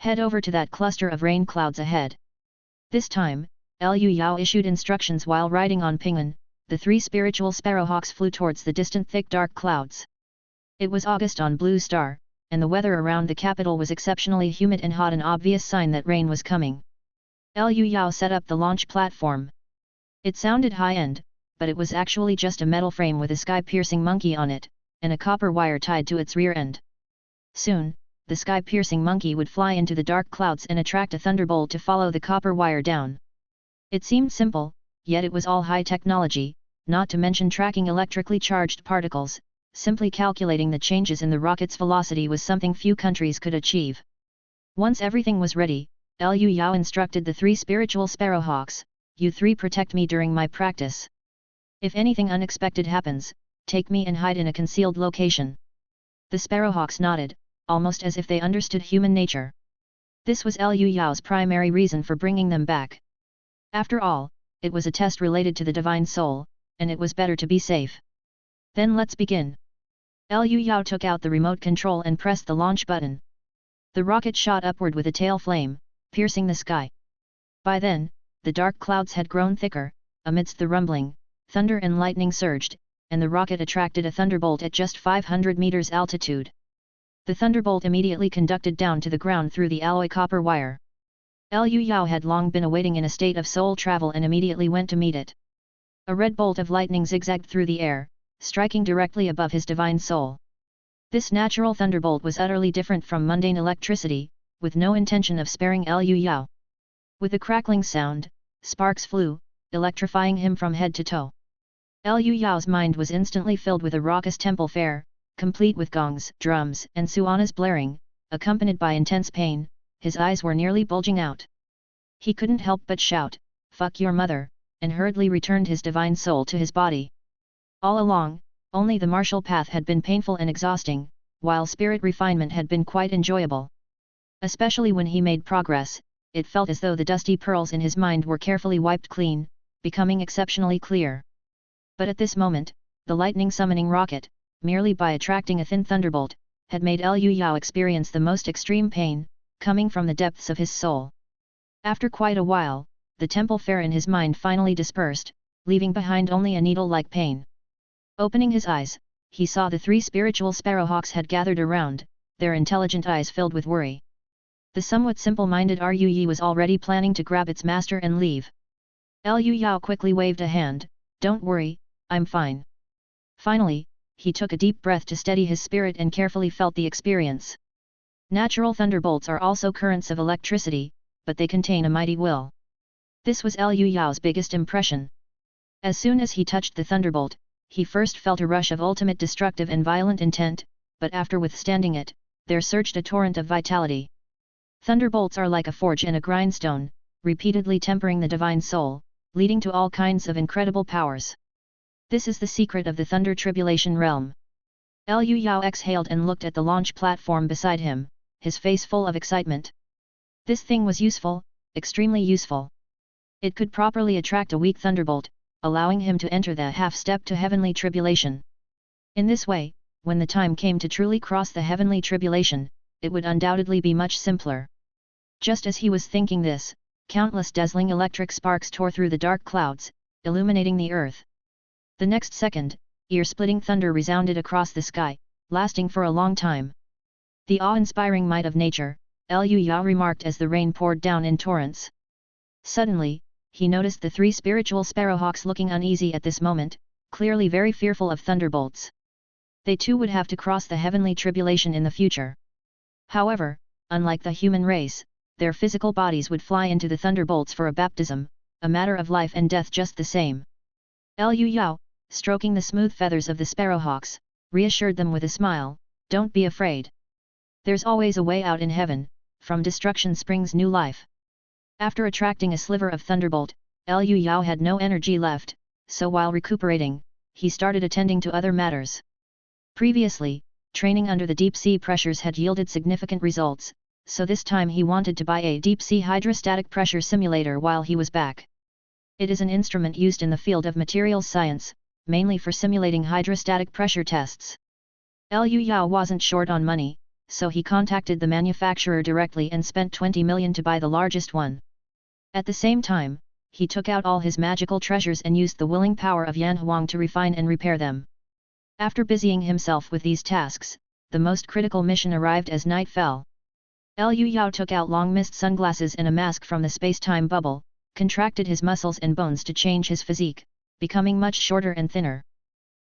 Head over to that cluster of rain clouds ahead. This time, Liu Yao issued instructions while riding on Pinguin. The three spiritual sparrowhawks flew towards the distant thick dark clouds. It was August on Blue Star, and the weather around the capital was exceptionally humid and hot, an obvious sign that rain was coming. Liu Yao set up the launch platform. It sounded high-end, but it was actually just a metal frame with a sky-piercing monkey on it, and a copper wire tied to its rear end. Soon, the sky-piercing monkey would fly into the dark clouds and attract a thunderbolt to follow the copper wire down. It seemed simple, yet it was all high technology, not to mention tracking electrically charged particles. Simply calculating the changes in the rocket's velocity was something few countries could achieve. Once everything was ready, Liu Yao instructed the three spiritual sparrowhawks, you three protect me during my practice. If anything unexpected happens, take me and hide in a concealed location. The sparrowhawks nodded, almost as if they understood human nature. This was Liu Yao's primary reason for bringing them back. After all, it was a test related to the divine soul, and it was better to be safe. Then let's begin. Liu Yao took out the remote control and pressed the launch button. The rocket shot upward with a tail flame, piercing the sky. By then, the dark clouds had grown thicker. Amidst the rumbling, thunder and lightning surged, and the rocket attracted a thunderbolt at just 500 meters altitude. The thunderbolt immediately conducted down to the ground through the alloy copper wire. Liu Yao had long been awaiting in a state of soul travel and immediately went to meet it. A red bolt of lightning zigzagged through the air, striking directly above his divine soul. This natural thunderbolt was utterly different from mundane electricity, with no intention of sparing Liu Yao. With a crackling sound, sparks flew, electrifying him from head to toe. Liu Yao's mind was instantly filled with a raucous temple fair, complete with gongs, drums, and suanas blaring, accompanied by intense pain. His eyes were nearly bulging out. He couldn't help but shout, "Fuck your mother," and hurriedly returned his divine soul to his body. All along, only the martial path had been painful and exhausting, while spirit refinement had been quite enjoyable. Especially when he made progress, it felt as though the dusty pearls in his mind were carefully wiped clean, becoming exceptionally clear. But at this moment, the lightning summoning rocket, merely by attracting a thin thunderbolt, had made Liu Yao experience the most extreme pain, coming from the depths of his soul. After quite a while, the temple fair in his mind finally dispersed, leaving behind only a needle-like pain. Opening his eyes, he saw the 3 spiritual sparrowhawks had gathered around, their intelligent eyes filled with worry. The somewhat simple-minded Ru Yi was already planning to grab its master and leave. Liu Yao quickly waved a hand, "Don't worry, I'm fine." Finally, he took a deep breath to steady his spirit and carefully felt the experience. Natural thunderbolts are also currents of electricity, but they contain a mighty will. This was Liu Yao's biggest impression. As soon as he touched the thunderbolt, he first felt a rush of ultimate destructive and violent intent, but after withstanding it, there surged a torrent of vitality. Thunderbolts are like a forge and a grindstone, repeatedly tempering the divine soul, leading to all kinds of incredible powers. This is the secret of the Thunder Tribulation realm. Liu Yao exhaled and looked at the launch platform beside him, his face full of excitement. This thing was useful, extremely useful. It could properly attract a weak thunderbolt, allowing him to enter the half-step to heavenly tribulation. In this way, when the time came to truly cross the heavenly tribulation, it would undoubtedly be much simpler. Just as he was thinking this, countless dazzling electric sparks tore through the dark clouds, illuminating the earth. The next second, ear-splitting thunder resounded across the sky, lasting for a long time. The awe-inspiring might of nature, Liu Yao remarked as the rain poured down in torrents. Suddenly, he noticed the 3 spiritual sparrowhawks looking uneasy at this moment, clearly very fearful of thunderbolts. They too would have to cross the heavenly tribulation in the future. However, unlike the human race, their physical bodies would fly into the thunderbolts for a baptism, a matter of life and death just the same. Liu Yao, stroking the smooth feathers of the sparrowhawks, reassured them with a smile, "Don't be afraid. There's always a way out in heaven, from destruction springs new life." After attracting a sliver of thunderbolt, Liu Yao had no energy left, so while recuperating, he started attending to other matters. Previously, training under the deep-sea pressures had yielded significant results, so this time he wanted to buy a deep-sea hydrostatic pressure simulator while he was back. It is an instrument used in the field of materials science, mainly for simulating hydrostatic pressure tests. Liu Yao wasn't short on money, so he contacted the manufacturer directly and spent 20 million to buy the largest one. At the same time, he took out all his magical treasures and used the willing power of Yan Huang to refine and repair them. After busying himself with these tasks, the most critical mission arrived as night fell. Liu Yao took out long-mist sunglasses and a mask from the space-time bubble, contracted his muscles and bones to change his physique, becoming much shorter and thinner.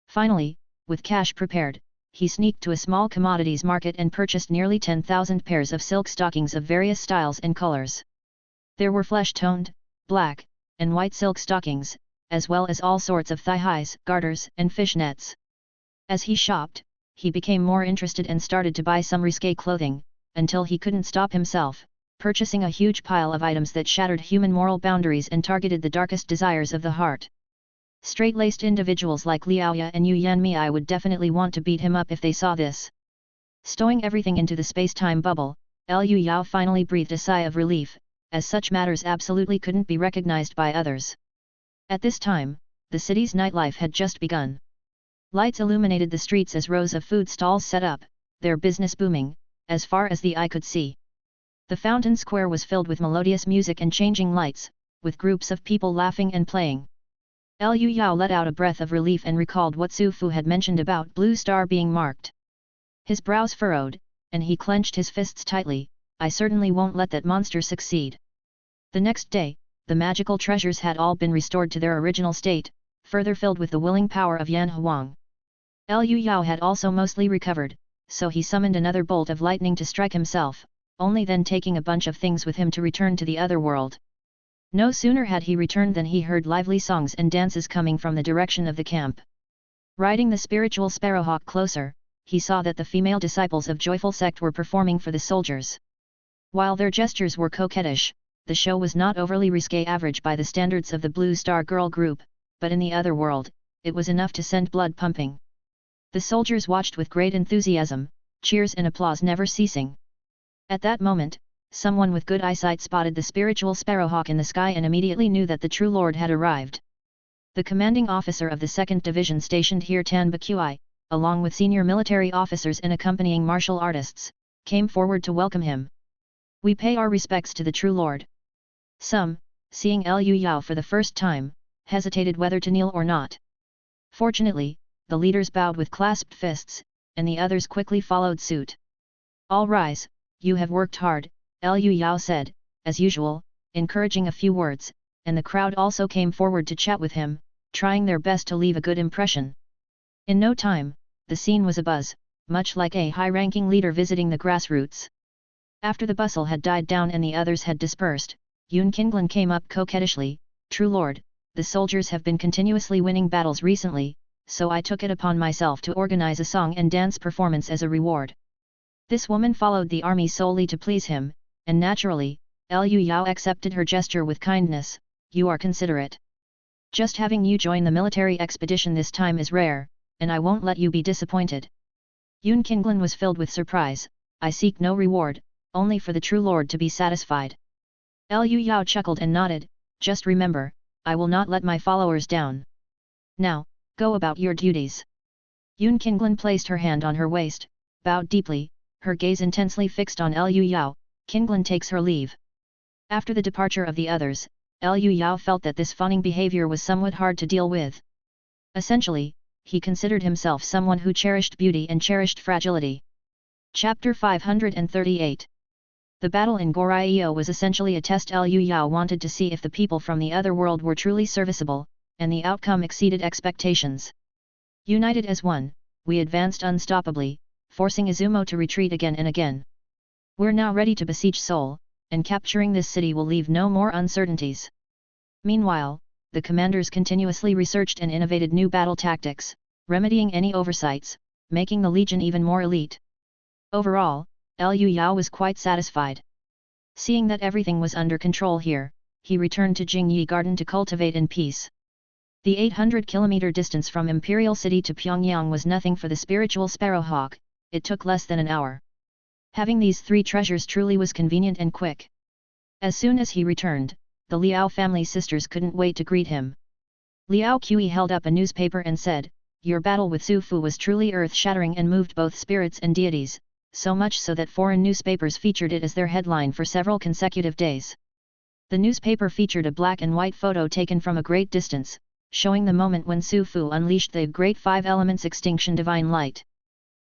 Finally, with cash prepared, he sneaked to a small commodities market and purchased nearly 10,000 pairs of silk stockings of various styles and colors. There were flesh-toned, black, and white silk stockings, as well as all sorts of thigh-highs, garters, and fishnets. As he shopped, he became more interested and started to buy some risque clothing, until he couldn't stop himself, purchasing a huge pile of items that shattered human moral boundaries and targeted the darkest desires of the heart. Straight-laced individuals like Liaoya and Yu Yanmei would definitely want to beat him up if they saw this. Stowing everything into the space-time bubble, Liu Yao finally breathed a sigh of relief, as such matters absolutely couldn't be recognized by others. At this time, the city's nightlife had just begun. Lights illuminated the streets as rows of food stalls set up, their business booming, as far as the eye could see. The fountain square was filled with melodious music and changing lights, with groups of people laughing and playing. Liu Yao let out a breath of relief and recalled what Su Fu had mentioned about Blue Star being marked. His brows furrowed, and he clenched his fists tightly. I certainly won't let that monster succeed. The next day, the magical treasures had all been restored to their original state, further filled with the willing power of Yan Huang. Liu Yao had also mostly recovered, so he summoned another bolt of lightning to strike himself, only then taking a bunch of things with him to return to the other world. No sooner had he returned than he heard lively songs and dances coming from the direction of the camp. Riding the spiritual sparrowhawk closer, he saw that the female disciples of Joyful Sect were performing for the soldiers. While their gestures were coquettish, the show was not overly risque average by the standards of the Blue Star girl group, but in the other world, it was enough to send blood pumping. The soldiers watched with great enthusiasm, cheers and applause never ceasing. At that moment, someone with good eyesight spotted the spiritual sparrowhawk in the sky and immediately knew that the true lord had arrived. The commanding officer of the 2nd Division stationed here Tan Bakui, along with senior military officers and accompanying martial artists, came forward to welcome him. We pay our respects to the true lord. Some, seeing Liu Yao for the first time, hesitated whether to kneel or not. Fortunately, the leaders bowed with clasped fists, and the others quickly followed suit. All rise, you have worked hard, Liu Yao said, as usual, encouraging a few words, and the crowd also came forward to chat with him, trying their best to leave a good impression. In no time, the scene was abuzz, much like a high-ranking leader visiting the grassroots. After the bustle had died down and the others had dispersed, Yun Qinglan came up coquettishly, "True lord, the soldiers have been continuously winning battles recently, so I took it upon myself to organize a song and dance performance as a reward." This woman followed the army solely to please him, and naturally, Liu Yao accepted her gesture with kindness. "You are considerate. Just having you join the military expedition this time is rare, and I won't let you be disappointed." Yun Qinglan was filled with surprise. "I seek no reward, only for the true lord to be satisfied." Liu Yao chuckled and nodded, "Just remember, I will not let my followers down. Now, go about your duties." Yun Qinglan placed her hand on her waist, bowed deeply, her gaze intensely fixed on Liu Yao. Qinglan takes her leave. After the departure of the others, Liu Yao felt that this fawning behavior was somewhat hard to deal with. Essentially, he considered himself someone who cherished beauty and cherished fragility. Chapter 538. The battle in Goryeo was essentially a test. Liu Yao wanted to see if the people from the other world were truly serviceable, and the outcome exceeded expectations. United as one, we advanced unstoppably, forcing Izumo to retreat again and again. We're now ready to besiege Seoul, and capturing this city will leave no more uncertainties. Meanwhile, the commanders continuously researched and innovated new battle tactics, remedying any oversights, making the legion even more elite. Overall, Liu Yao was quite satisfied. Seeing that everything was under control here, he returned to Jingyi Garden to cultivate in peace. The 800-kilometer distance from Imperial City to Pyongyang was nothing for the spiritual sparrowhawk. It took less than an hour. Having these 3 treasures truly was convenient and quick. As soon as he returned, the Liao family sisters couldn't wait to greet him. Liao Qi held up a newspaper and said, "Your battle with Su Fu was truly earth-shattering and moved both spirits and deities, so much so that foreign newspapers featured it as their headline for several consecutive days." The newspaper featured a black and white photo taken from a great distance, showing the moment when Su Fu unleashed the Great Five Elements Extinction Divine Light.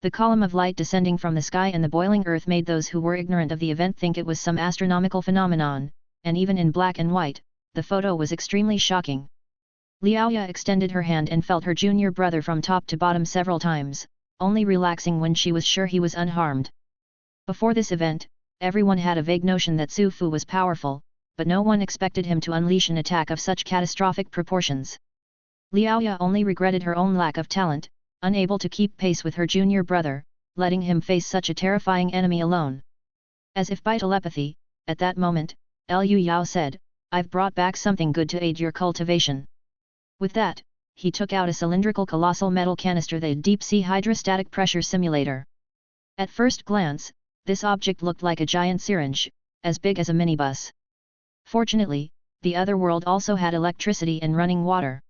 The column of light descending from the sky and the boiling earth made those who were ignorant of the event think it was some astronomical phenomenon, and even in black and white, the photo was extremely shocking. Liaoya extended her hand and felt her junior brother from top to bottom several times, only relaxing when she was sure he was unharmed. Before this event, everyone had a vague notion that Su Fu was powerful, but no one expected him to unleash an attack of such catastrophic proportions. Liaoya only regretted her own lack of talent, unable to keep pace with her junior brother, letting him face such a terrifying enemy alone. As if by telepathy, at that moment, Liu Yao said, "I've brought back something good to aid your cultivation." With that, he took out a cylindrical colossal metal canister, the deep-sea hydrostatic pressure simulator. At first glance, this object looked like a giant syringe, as big as a minibus. Fortunately, the other world also had electricity and running water.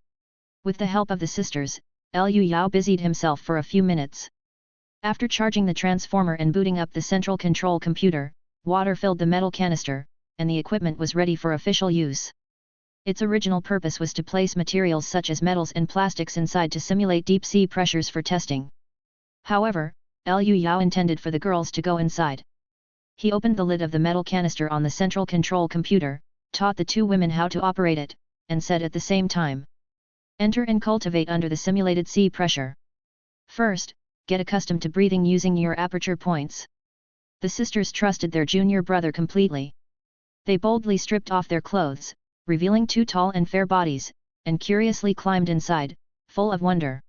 With the help of the sisters, Liu Yao busied himself for a few minutes. After charging the transformer and booting up the central control computer, water filled the metal canister, and the equipment was ready for official use. Its original purpose was to place materials such as metals and plastics inside to simulate deep-sea pressures for testing. However, Liu Yao intended for the girls to go inside. He opened the lid of the metal canister on the central control computer, taught the two women how to operate it, and said at the same time, "Enter and cultivate under the simulated sea pressure. First, get accustomed to breathing using your aperture points." The sisters trusted their junior brother completely. They boldly stripped off their clothes, revealing two tall and fair bodies, and curiously climbed inside, full of wonder.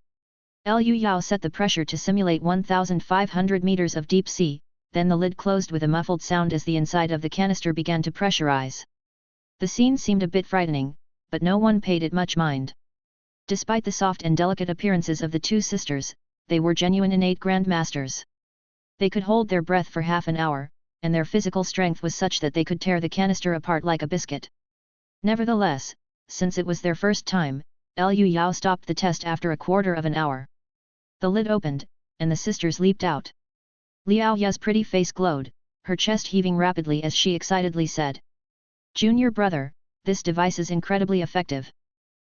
Liu Yao set the pressure to simulate 1,500 meters of deep sea, then the lid closed with a muffled sound as the inside of the canister began to pressurize. The scene seemed a bit frightening, but no one paid it much mind. Despite the soft and delicate appearances of the two sisters, they were genuine innate grandmasters. They could hold their breath for half an hour, and their physical strength was such that they could tear the canister apart like a biscuit. Nevertheless, since it was their first time, Liu Yao stopped the test after a quarter of an hour. The lid opened, and the sisters leaped out. Liao Ya's pretty face glowed, her chest heaving rapidly as she excitedly said, "Junior brother, this device is incredibly effective.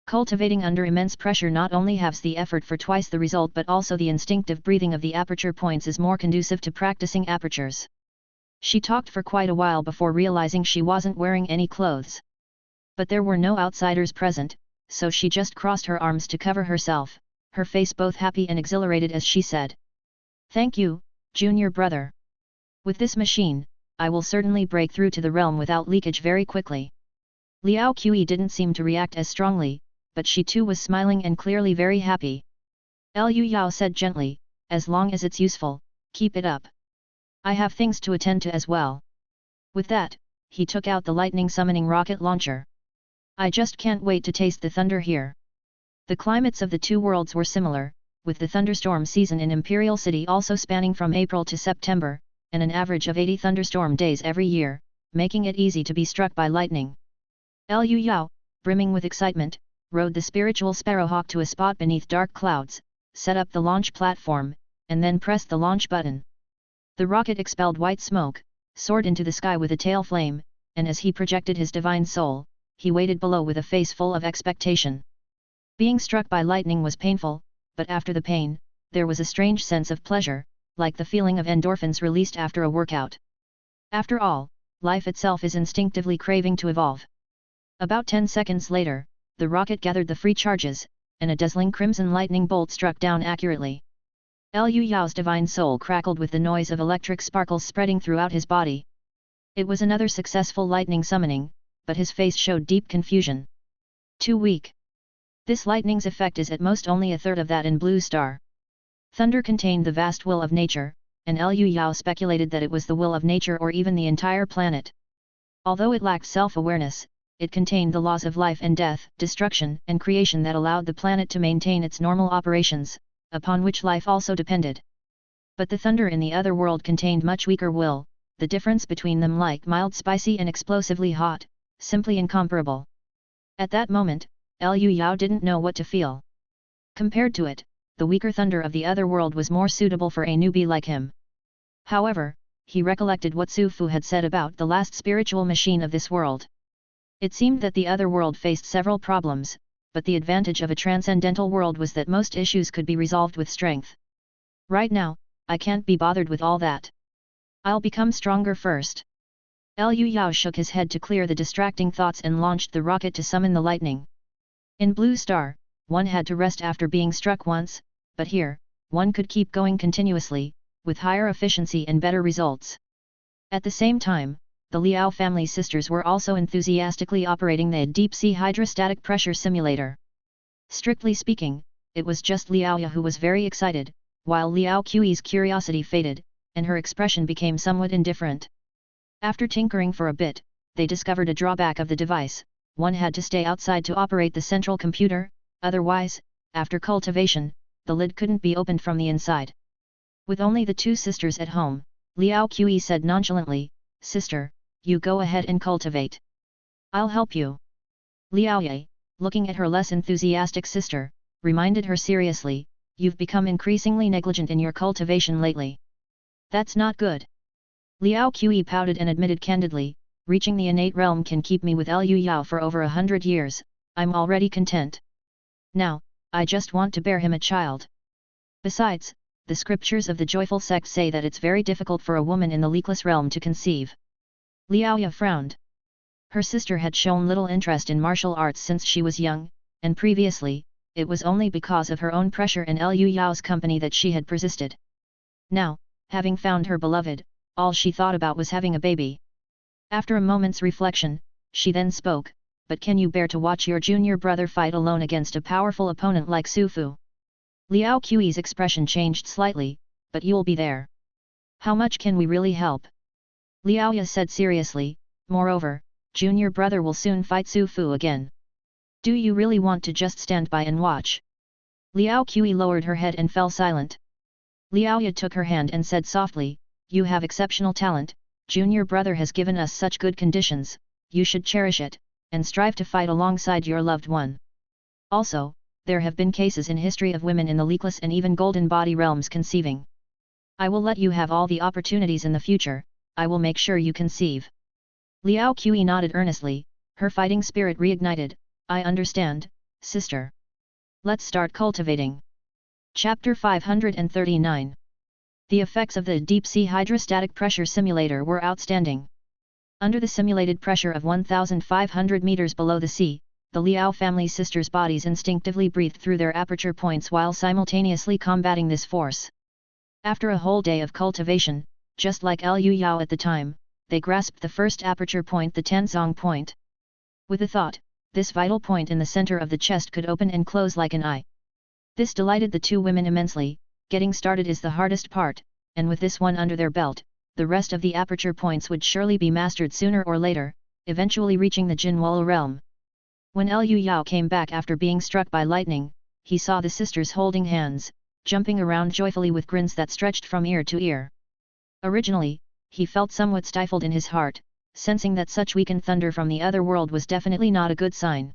Cultivating under immense pressure not only halves the effort for twice the result but also the instinctive breathing of the aperture points is more conducive to practicing apertures." She talked for quite a while before realizing she wasn't wearing any clothes. But there were no outsiders present, so she just crossed her arms to cover herself, her face both happy and exhilarated as she said, "Thank you, junior brother. With this machine, I will certainly break through to the realm without leakage very quickly." Liao Qi didn't seem to react as strongly, but she too was smiling and clearly very happy. Liu Yao said gently, "As long as it's useful, keep it up. I have things to attend to as well." With that, he took out the lightning summoning rocket launcher. "I just can't wait to taste the thunder here." The climates of the two worlds were similar, with the thunderstorm season in Imperial City also spanning from April to September, and an average of 80 thunderstorm days every year, making it easy to be struck by lightning. Liu Yao, brimming with excitement, rode the spiritual sparrowhawk to a spot beneath dark clouds, set up the launch platform, and then pressed the launch button. The rocket expelled white smoke, soared into the sky with a tail flame, and as he projected his divine soul, he waited below with a face full of expectation. Being struck by lightning was painful, but after the pain, there was a strange sense of pleasure, like the feeling of endorphins released after a workout. After all, life itself is instinctively craving to evolve. About 10 seconds later, the rocket gathered the free charges, and a dazzling crimson lightning bolt struck down accurately. Liu Yao's divine soul crackled with the noise of electric sparkles spreading throughout his body. It was another successful lightning summoning, but his face showed deep confusion. Too weak. This lightning's effect is at most only a third of that in Blue Star. Thunder contained the vast will of nature, and Liu Yao speculated that it was the will of nature or even the entire planet. Although it lacked self-awareness, it contained the laws of life and death, destruction and creation that allowed the planet to maintain its normal operations, upon which life also depended. But the thunder in the other world contained much weaker will, the difference between them like mild spicy and explosively hot, simply incomparable. At that moment, Liu Yao didn't know what to feel. Compared to it, the weaker thunder of the other world was more suitable for a newbie like him. However, he recollected what Su Fu had said about the last spiritual machine of this world. It seemed that the other world faced several problems, but the advantage of a transcendental world was that most issues could be resolved with strength. Right now, I can't be bothered with all that. I'll become stronger first. Liu Yao shook his head to clear the distracting thoughts and launched the rocket to summon the lightning. In Blue Star, one had to rest after being struck once, but here, one could keep going continuously, with higher efficiency and better results. At the same time, the Liao family sisters were also enthusiastically operating the deep-sea hydrostatic pressure simulator. Strictly speaking, it was just Liao Ya who was very excited, while Liao Qi's curiosity faded, and her expression became somewhat indifferent. After tinkering for a bit, they discovered a drawback of the device: one had to stay outside to operate the central computer, otherwise, after cultivation, the lid couldn't be opened from the inside. With only the two sisters at home, Liao Qi said nonchalantly, "Sister, you go ahead and cultivate. I'll help you." Liao Ye, looking at her less enthusiastic sister, reminded her seriously, "You've become increasingly negligent in your cultivation lately. That's not good." Liao Qi pouted and admitted candidly, reaching the innate realm can keep me with Liu Yao for over 100 years, I'm already content. Now, I just want to bear him a child. Besides, the scriptures of the joyful sect say that it's very difficult for a woman in the leakless realm to conceive. Liaoya frowned. Her sister had shown little interest in martial arts since she was young, and previously, it was only because of her own pressure and Liu Yao's company that she had persisted. Now, having found her beloved, all she thought about was having a baby. After a moment's reflection, she then spoke, "But can you bear to watch your junior brother fight alone against a powerful opponent like Su Fu?" Liao Qi's expression changed slightly, "But you'll be there. How much can we really help?" Liaoya said seriously, "Moreover, junior brother will soon fight Su Fu again. Do you really want to just stand by and watch?" Liao Qi lowered her head and fell silent. Liaoya took her hand and said softly, "You have exceptional talent, junior brother has given us such good conditions, you should cherish it, and strive to fight alongside your loved one. Also, there have been cases in history of women in the leakless and even golden body realms conceiving. I will let you have all the opportunities in the future, I will make sure you conceive." Liao Qi nodded earnestly, her fighting spirit reignited. "I understand, sister. Let's start cultivating." Chapter 539. The effects of the deep-sea hydrostatic pressure simulator were outstanding. Under the simulated pressure of 1,500 meters below the sea, the Liao family sisters' bodies instinctively breathed through their aperture points while simultaneously combating this force. After a whole day of cultivation, just like Liu Yao at the time, they grasped the first aperture point, the Tenzong point. With a thought, this vital point in the center of the chest could open and close like an eye. This delighted the two women immensely. Getting started is the hardest part, and with this one under their belt, the rest of the aperture points would surely be mastered sooner or later, eventually reaching the Jinwala realm. When Liu Yao came back after being struck by lightning, he saw the sisters holding hands, jumping around joyfully with grins that stretched from ear to ear. Originally, he felt somewhat stifled in his heart, sensing that such weakened thunder from the other world was definitely not a good sign.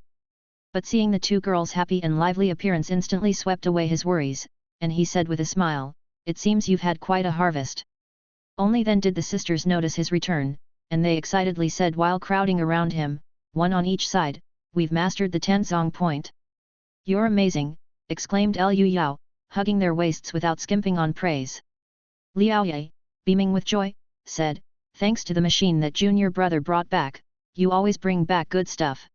But seeing the two girls' happy and lively appearance instantly swept away his worries, and he said with a smile, "It seems you've had quite a harvest." Only then did the sisters notice his return, and they excitedly said while crowding around him, one on each side, "We've mastered the Tenzong point." "You're amazing," exclaimed Liu Yao, hugging their waists without skimping on praise. Liao Ye, beaming with joy, said, "Thanks to the machine that junior brother brought back, you always bring back good stuff."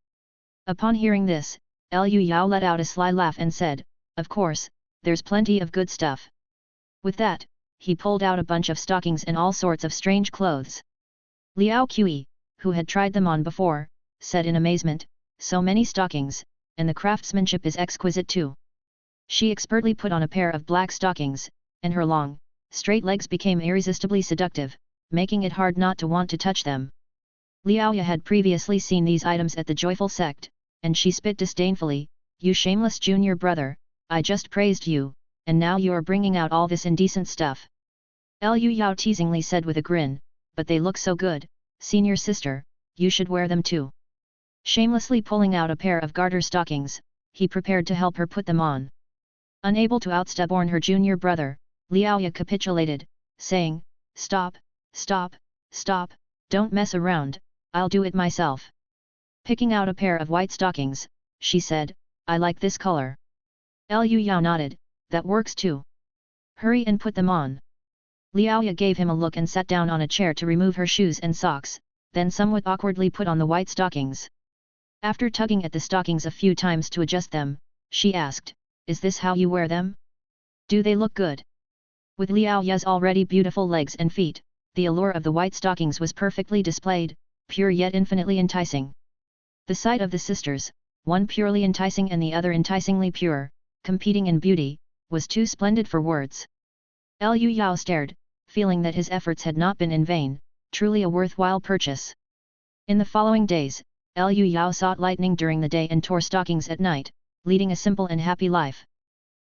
Upon hearing this, Liu Yao let out a sly laugh and said, "Of course, there's plenty of good stuff." With that, he pulled out a bunch of stockings and all sorts of strange clothes. Liao Qi, who had tried them on before, said in amazement, "So many stockings, and the craftsmanship is exquisite too." She expertly put on a pair of black stockings, and her long, straight legs became irresistibly seductive, making it hard not to want to touch them. Liaoya had previously seen these items at the joyful sect, and she spit disdainfully, "You shameless junior brother, I just praised you, and now you're bringing out all this indecent stuff." Liu Yao teasingly said with a grin, "But they look so good, senior sister, you should wear them too." Shamelessly pulling out a pair of garter stockings, he prepared to help her put them on. Unable to outstubborn her junior brother, Liaoya capitulated, saying, "Stop, stop, stop, don't mess around, I'll do it myself." Picking out a pair of white stockings, she said, "I like this color." Liu Yao nodded, "That works too. Hurry and put them on." Liaoya gave him a look and sat down on a chair to remove her shoes and socks, then somewhat awkwardly put on the white stockings. After tugging at the stockings a few times to adjust them, she asked, "Is this how you wear them? Do they look good?" With Liaoya's already beautiful legs and feet, the allure of the white stockings was perfectly displayed, pure yet infinitely enticing. The sight of the sisters, one purely enticing and the other enticingly pure, competing in beauty, was too splendid for words. Liu Yao stared, feeling that his efforts had not been in vain, truly a worthwhile purchase. In the following days, Liu Yao sought lightning during the day and tore stockings at night, leading a simple and happy life.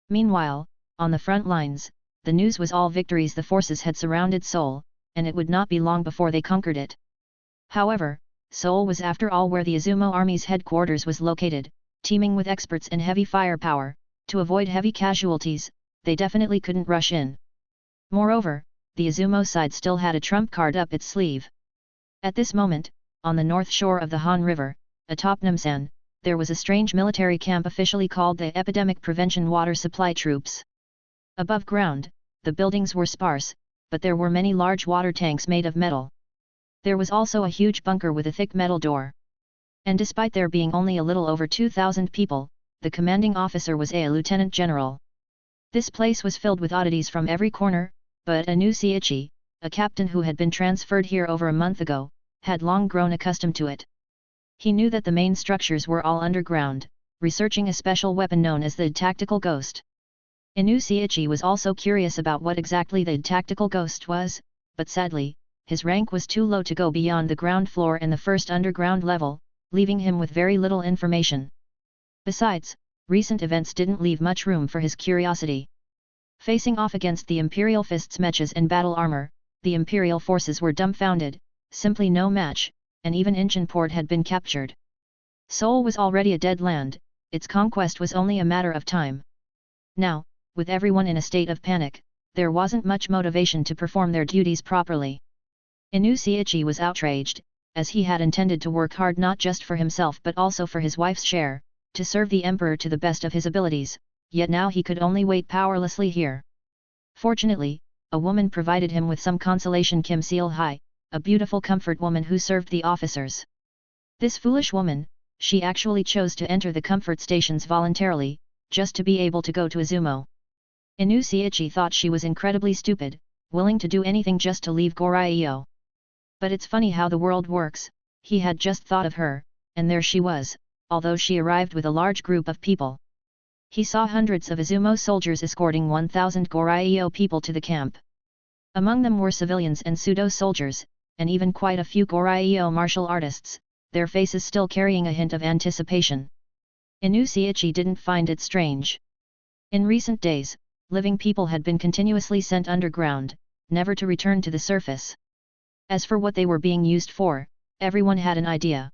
Meanwhile, on the front lines, the news was all victories the forces had surrounded Seoul, and it would not be long before they conquered it. However, Seoul was after all where the Izumo Army's headquarters was located, teeming with experts and heavy firepower. To avoid heavy casualties, they definitely couldn't rush in. Moreover, the Izumo side still had a trump card up its sleeve. At this moment, on the north shore of the Han River, atop Namsan, there was a strange military camp officially called the Epidemic Prevention Water Supply Troops. Above ground, the buildings were sparse, but there were many large water tanks made of metal. There was also a huge bunker with a thick metal door. And despite there being only a little over 2,000 people, the commanding officer was a lieutenant general. This place was filled with oddities from every corner, but Anu Seiichi, a captain who had been transferred here over a month ago, had long grown accustomed to it. He knew that the main structures were all underground, researching a special weapon known as the tactical ghost. Anu Seiichi was also curious about what exactly the tactical ghost was, but sadly, his rank was too low to go beyond the ground floor and the first underground level, leaving him with very little information. Besides, recent events didn't leave much room for his curiosity. Facing off against the Imperial Fist's mechas and battle armor, the Imperial forces were dumbfounded, simply no match, and even Inchinport had been captured. Seoul was already a dead land, its conquest was only a matter of time. Now, with everyone in a state of panic, there wasn't much motivation to perform their duties properly. Inu Seiichi was outraged, as he had intended to work hard not just for himself but also for his wife's share, to serve the emperor to the best of his abilities, yet now he could only wait powerlessly here. Fortunately, a woman provided him with some consolation: Kim Seil-hai, a beautiful comfort woman who served the officers. This foolish woman, she actually chose to enter the comfort stations voluntarily, just to be able to go to Izumo. Inu Seiichi thought she was incredibly stupid, willing to do anything just to leave Goryeo. But it's funny how the world works, he had just thought of her, and there she was, although she arrived with a large group of people. He saw hundreds of Izumo soldiers escorting 1,000 Goryeo people to the camp. Among them were civilians and pseudo-soldiers, and even quite a few Goryeo martial artists, their faces still carrying a hint of anticipation. Inu Seiichi didn't find it strange. In recent days, living people had been continuously sent underground, never to return to the surface. As for what they were being used for, everyone had an idea.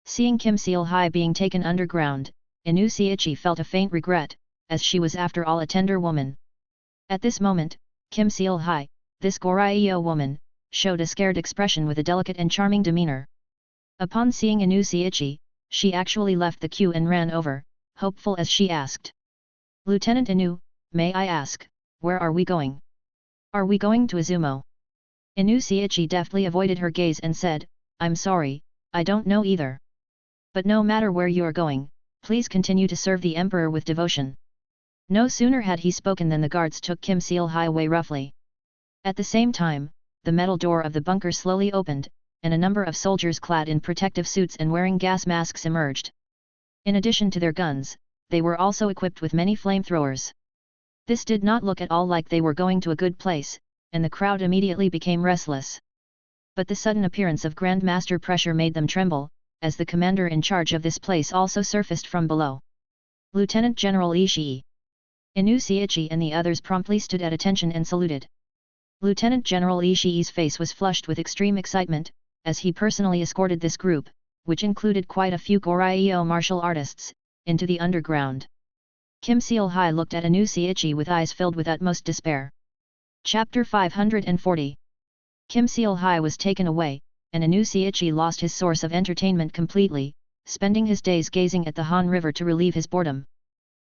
Seeing Kim Seil-hai being taken underground, Inu Seiichi felt a faint regret, as she was after all a tender woman. At this moment, Kim Seil-hai, this Goryeo woman, showed a scared expression with a delicate and charming demeanor. Upon seeing Inu Seiichi, she actually left the queue and ran over, hopeful as she asked. "Lieutenant Inu, may I ask, where are we going? Are we going to Izumo?" Inu Seiichi deftly avoided her gaze and said, "I'm sorry, I don't know either. But no matter where you are going, please continue to serve the emperor with devotion." No sooner had he spoken than the guards took Kim Seil-hai away roughly. At the same time, the metal door of the bunker slowly opened, and a number of soldiers clad in protective suits and wearing gas masks emerged. In addition to their guns, they were also equipped with many flamethrowers. This did not look at all like they were going to a good place, and the crowd immediately became restless. But the sudden appearance of Grandmaster Pressure made them tremble, as the commander in charge of this place also surfaced from below. "Lieutenant General Ishii." Inu Seiichi and the others promptly stood at attention and saluted. Lieutenant General Ishii's face was flushed with extreme excitement, as he personally escorted this group, which included quite a few Goryeo martial artists, into the underground. Kim Seil-hai looked at Inu Seiichi with eyes filled with utmost despair. Chapter 540. Kim Seil-hai was taken away, and Inu Seiichi lost his source of entertainment completely, spending his days gazing at the Han River to relieve his boredom.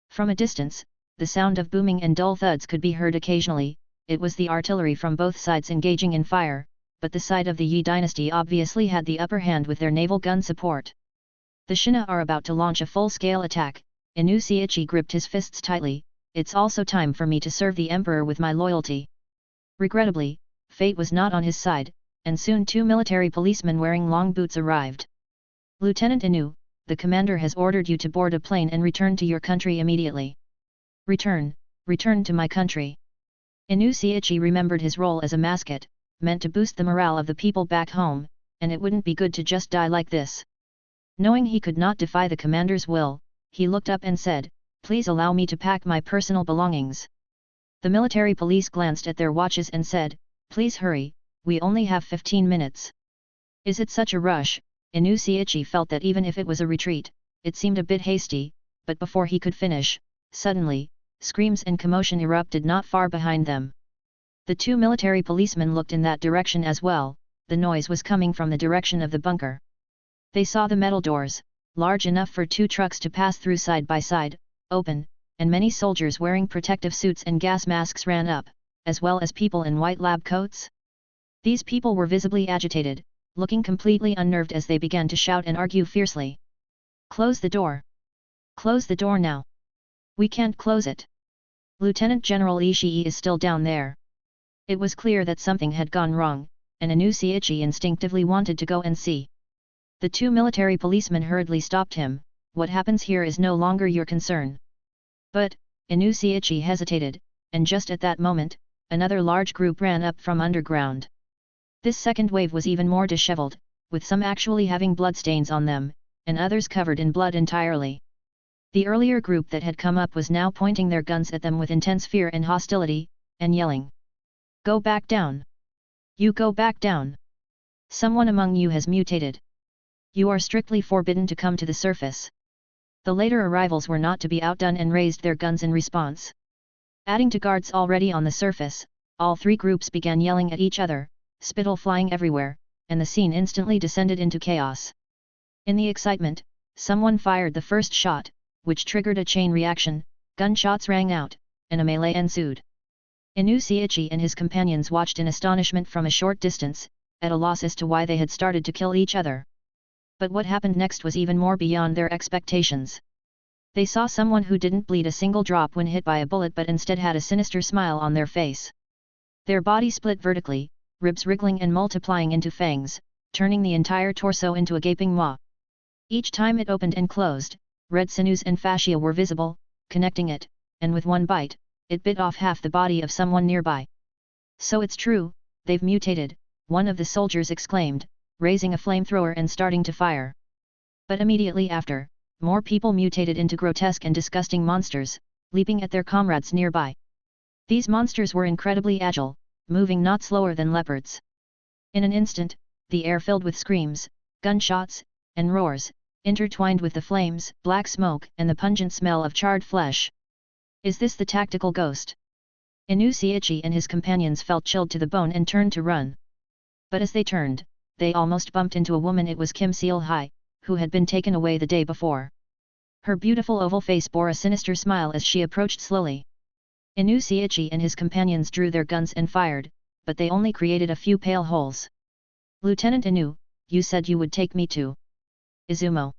From a distance, the sound of booming and dull thuds could be heard occasionally. It was the artillery from both sides engaging in fire, but the side of the Yi dynasty obviously had the upper hand with their naval gun support. The Shin'a are about to launch a full-scale attack. Inu Seiichi gripped his fists tightly. "It's also time for me to serve the emperor with my loyalty." Regrettably, fate was not on his side, and soon two military policemen wearing long boots arrived. "Lieutenant Inu, the commander has ordered you to board a plane and return to your country immediately." Return to my country." Inu Seiichi remembered his role as a mascot, meant to boost the morale of the people back home, and it wouldn't be good to just die like this. Knowing he could not defy the commander's will, he looked up and said, "Please allow me to pack my personal belongings." The military police glanced at their watches and said, "Please hurry, we only have 15 minutes. "Is it such a rush?" Inu Seiichi felt that even if it was a retreat, it seemed a bit hasty, but before he could finish, suddenly, screams and commotion erupted not far behind them. The two military policemen looked in that direction as well, the noise was coming from the direction of the bunker. They saw the metal doors, large enough for 2 trucks to pass through side by side, open, and many soldiers wearing protective suits and gas masks ran up, as well as people in white lab coats. These people were visibly agitated, looking completely unnerved as they began to shout and argue fiercely. "Close the door! Close the door now! We can't close it! Lieutenant General Ishii is still down there." It was clear that something had gone wrong, and Inusiichi instinctively wanted to go and see. The 2 military policemen hurriedly stopped him. "What happens here is no longer your concern." But, Inusiichi hesitated, and just at that moment, another large group ran up from underground. This second wave was even more disheveled, with some actually having bloodstains on them, and others covered in blood entirely. The earlier group that had come up was now pointing their guns at them with intense fear and hostility, and yelling, "Go back down! You go back down! Someone among you has mutated! You are strictly forbidden to come to the surface." The later arrivals were not to be outdone and raised their guns in response. Adding to guards already on the surface, all 3 groups began yelling at each other, spittle flying everywhere, and the scene instantly descended into chaos. In the excitement, someone fired the first shot, which triggered a chain reaction, gunshots rang out, and a melee ensued. Inusiichi and his companions watched in astonishment from a short distance, at a loss as to why they had started to kill each other. But what happened next was even more beyond their expectations. They saw someone who didn't bleed a single drop when hit by a bullet but instead had a sinister smile on their face. Their body split vertically, ribs wriggling and multiplying into fangs, turning the entire torso into a gaping maw. Each time it opened and closed, red sinews and fascia were visible, connecting it, and with one bite, it bit off half the body of someone nearby. "So it's true, they've mutated," one of the soldiers exclaimed, raising a flamethrower and starting to fire. But immediately after, more people mutated into grotesque and disgusting monsters, leaping at their comrades nearby. These monsters were incredibly agile, moving not slower than leopards. In an instant, the air filled with screams, gunshots, and roars, intertwined with the flames, black smoke and the pungent smell of charred flesh. "Is this the tactical ghost?" Inusiichi and his companions felt chilled to the bone and turned to run. But as they turned, they almost bumped into a woman. It was Kim Seal-hai, who had been taken away the day before. Her beautiful oval face bore a sinister smile as she approached slowly. Inusiichi and his companions drew their guns and fired, but they only created a few pale holes. "Lieutenant Inu, you said you would take me to Izumo."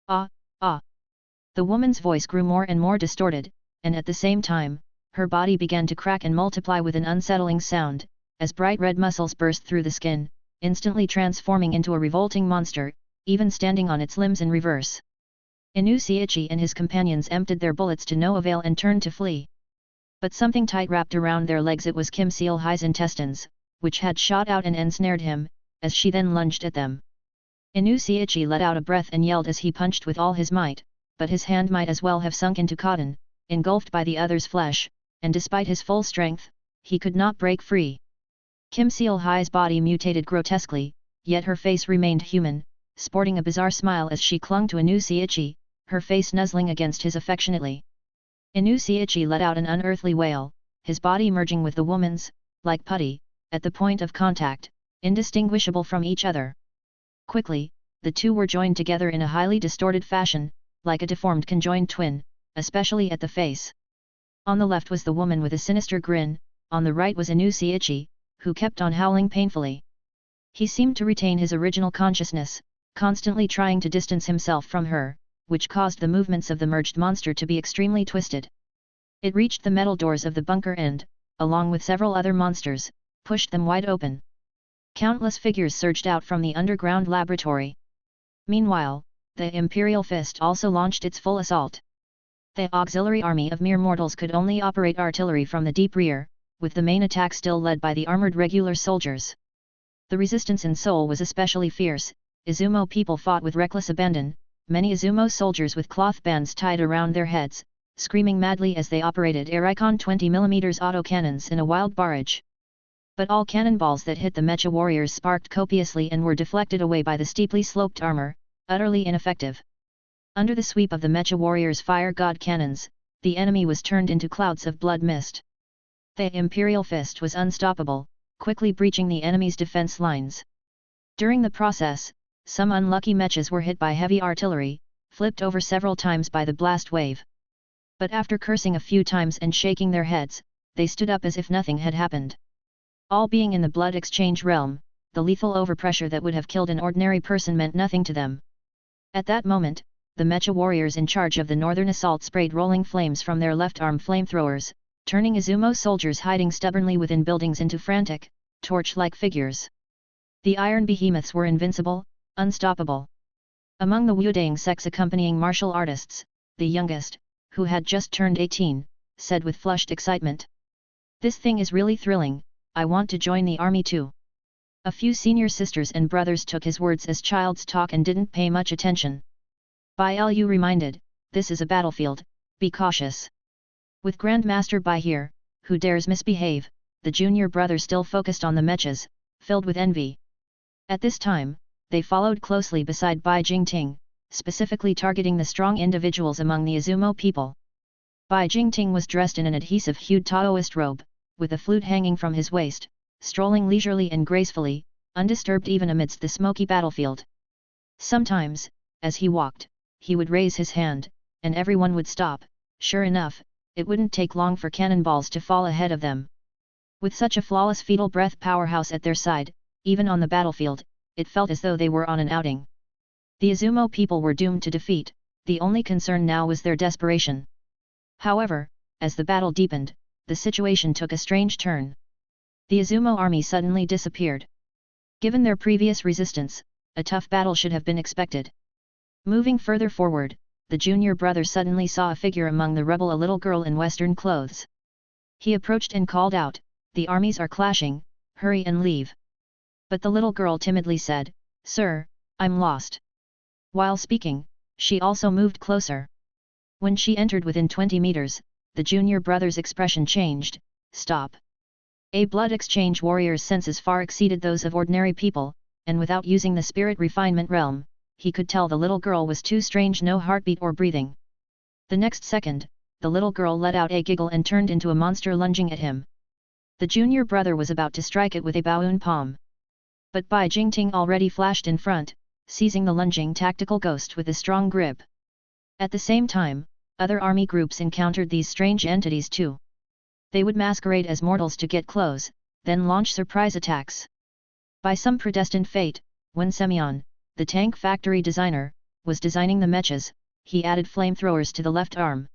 "Ah, ah." The woman's voice grew more and more distorted, and at the same time, her body began to crack and multiply with an unsettling sound, as bright red muscles burst through the skin, instantly transforming into a revolting monster, even standing on its limbs in reverse. Inusiichi and his companions emptied their bullets to no avail and turned to flee. But something tight wrapped around their legs. It was Kim Seal-hai's intestines, which had shot out and ensnared him, as she then lunged at them. Inusiichi let out a breath and yelled as he punched with all his might, but his hand might as well have sunk into cotton, engulfed by the other's flesh, and despite his full strength, he could not break free. Kim Seal-hai's body mutated grotesquely, yet her face remained human, sporting a bizarre smile as she clung to Inusiichi, her face nuzzling against his affectionately. Inusiichi let out an unearthly wail, his body merging with the woman's, like putty, at the point of contact, indistinguishable from each other. Quickly, the two were joined together in a highly distorted fashion, like a deformed conjoined twin, especially at the face. On the left was the woman with a sinister grin, on the right was Inusiichi, who kept on howling painfully. He seemed to retain his original consciousness, constantly trying to distance himself from her, which caused the movements of the merged monster to be extremely twisted. It reached the metal doors of the bunker and, along with several other monsters, pushed them wide open. Countless figures surged out from the underground laboratory. Meanwhile, the Imperial Fist also launched its full assault. The auxiliary army of mere mortals could only operate artillery from the deep rear, with the main attack still led by the armored regular soldiers. The resistance in Seoul was especially fierce. Izumo people fought with reckless abandon, many Izumo soldiers with cloth bands tied around their heads, screaming madly as they operated Airicon 20mm autocannons in a wild barrage. But all cannonballs that hit the mecha warriors sparked copiously and were deflected away by the steeply sloped armor, utterly ineffective. Under the sweep of the mecha warriors' fire god cannons, the enemy was turned into clouds of blood mist. The Imperial Fist was unstoppable, quickly breaching the enemy's defense lines. During the process, some unlucky mechas were hit by heavy artillery, flipped over several times by the blast wave. But after cursing a few times and shaking their heads, they stood up as if nothing had happened. All being in the blood exchange realm, the lethal overpressure that would have killed an ordinary person meant nothing to them. At that moment, the mecha warriors in charge of the northern assault sprayed rolling flames from their left arm flamethrowers, turning Izumo soldiers hiding stubbornly within buildings into frantic, torch-like figures. The iron behemoths were invincible, unstoppable. Among the Wudang sex accompanying martial artists, the youngest, who had just turned 18, said with flushed excitement. "This thing is really thrilling, I want to join the army too." A few senior sisters and brothers took his words as child's talk and didn't pay much attention. Bai Lu reminded, "This is a battlefield, be cautious." With Grandmaster Bai here, who dares misbehave, the junior brother still focused on the mechas, filled with envy. At this time, they followed closely beside Bai Jingting, specifically targeting the strong individuals among the Izumo people. Bai Jingting was dressed in an adhesive-hued Taoist robe, with a flute hanging from his waist, strolling leisurely and gracefully, undisturbed even amidst the smoky battlefield. Sometimes, as he walked, he would raise his hand, and everyone would stop. Sure enough, it wouldn't take long for cannonballs to fall ahead of them. With such a flawless fetal breath powerhouse at their side, even on the battlefield, it felt as though they were on an outing. The Izumo people were doomed to defeat, the only concern now was their desperation. However, as the battle deepened, the situation took a strange turn. The Izumo army suddenly disappeared. Given their previous resistance, a tough battle should have been expected. Moving further forward, the junior brother suddenly saw a figure among the rebel, a little girl in Western clothes. He approached and called out, "The armies are clashing, hurry and leave." But the little girl timidly said, "Sir, I'm lost." While speaking, she also moved closer. When she entered within 20 meters, the junior brother's expression changed. "Stop." A blood exchange warrior's senses far exceeded those of ordinary people, and without using the spirit refinement realm, he could tell the little girl was too strange, no heartbeat or breathing. The next second, the little girl let out a giggle and turned into a monster lunging at him. The junior brother was about to strike it with a baoon palm. But Bai Jingting already flashed in front, seizing the lunging tactical ghost with a strong grip. At the same time, other army groups encountered these strange entities too. They would masquerade as mortals to get close, then launch surprise attacks. By some predestined fate, when Semyon, the tank factory designer, was designing the mechas, he added flamethrowers to the left arm.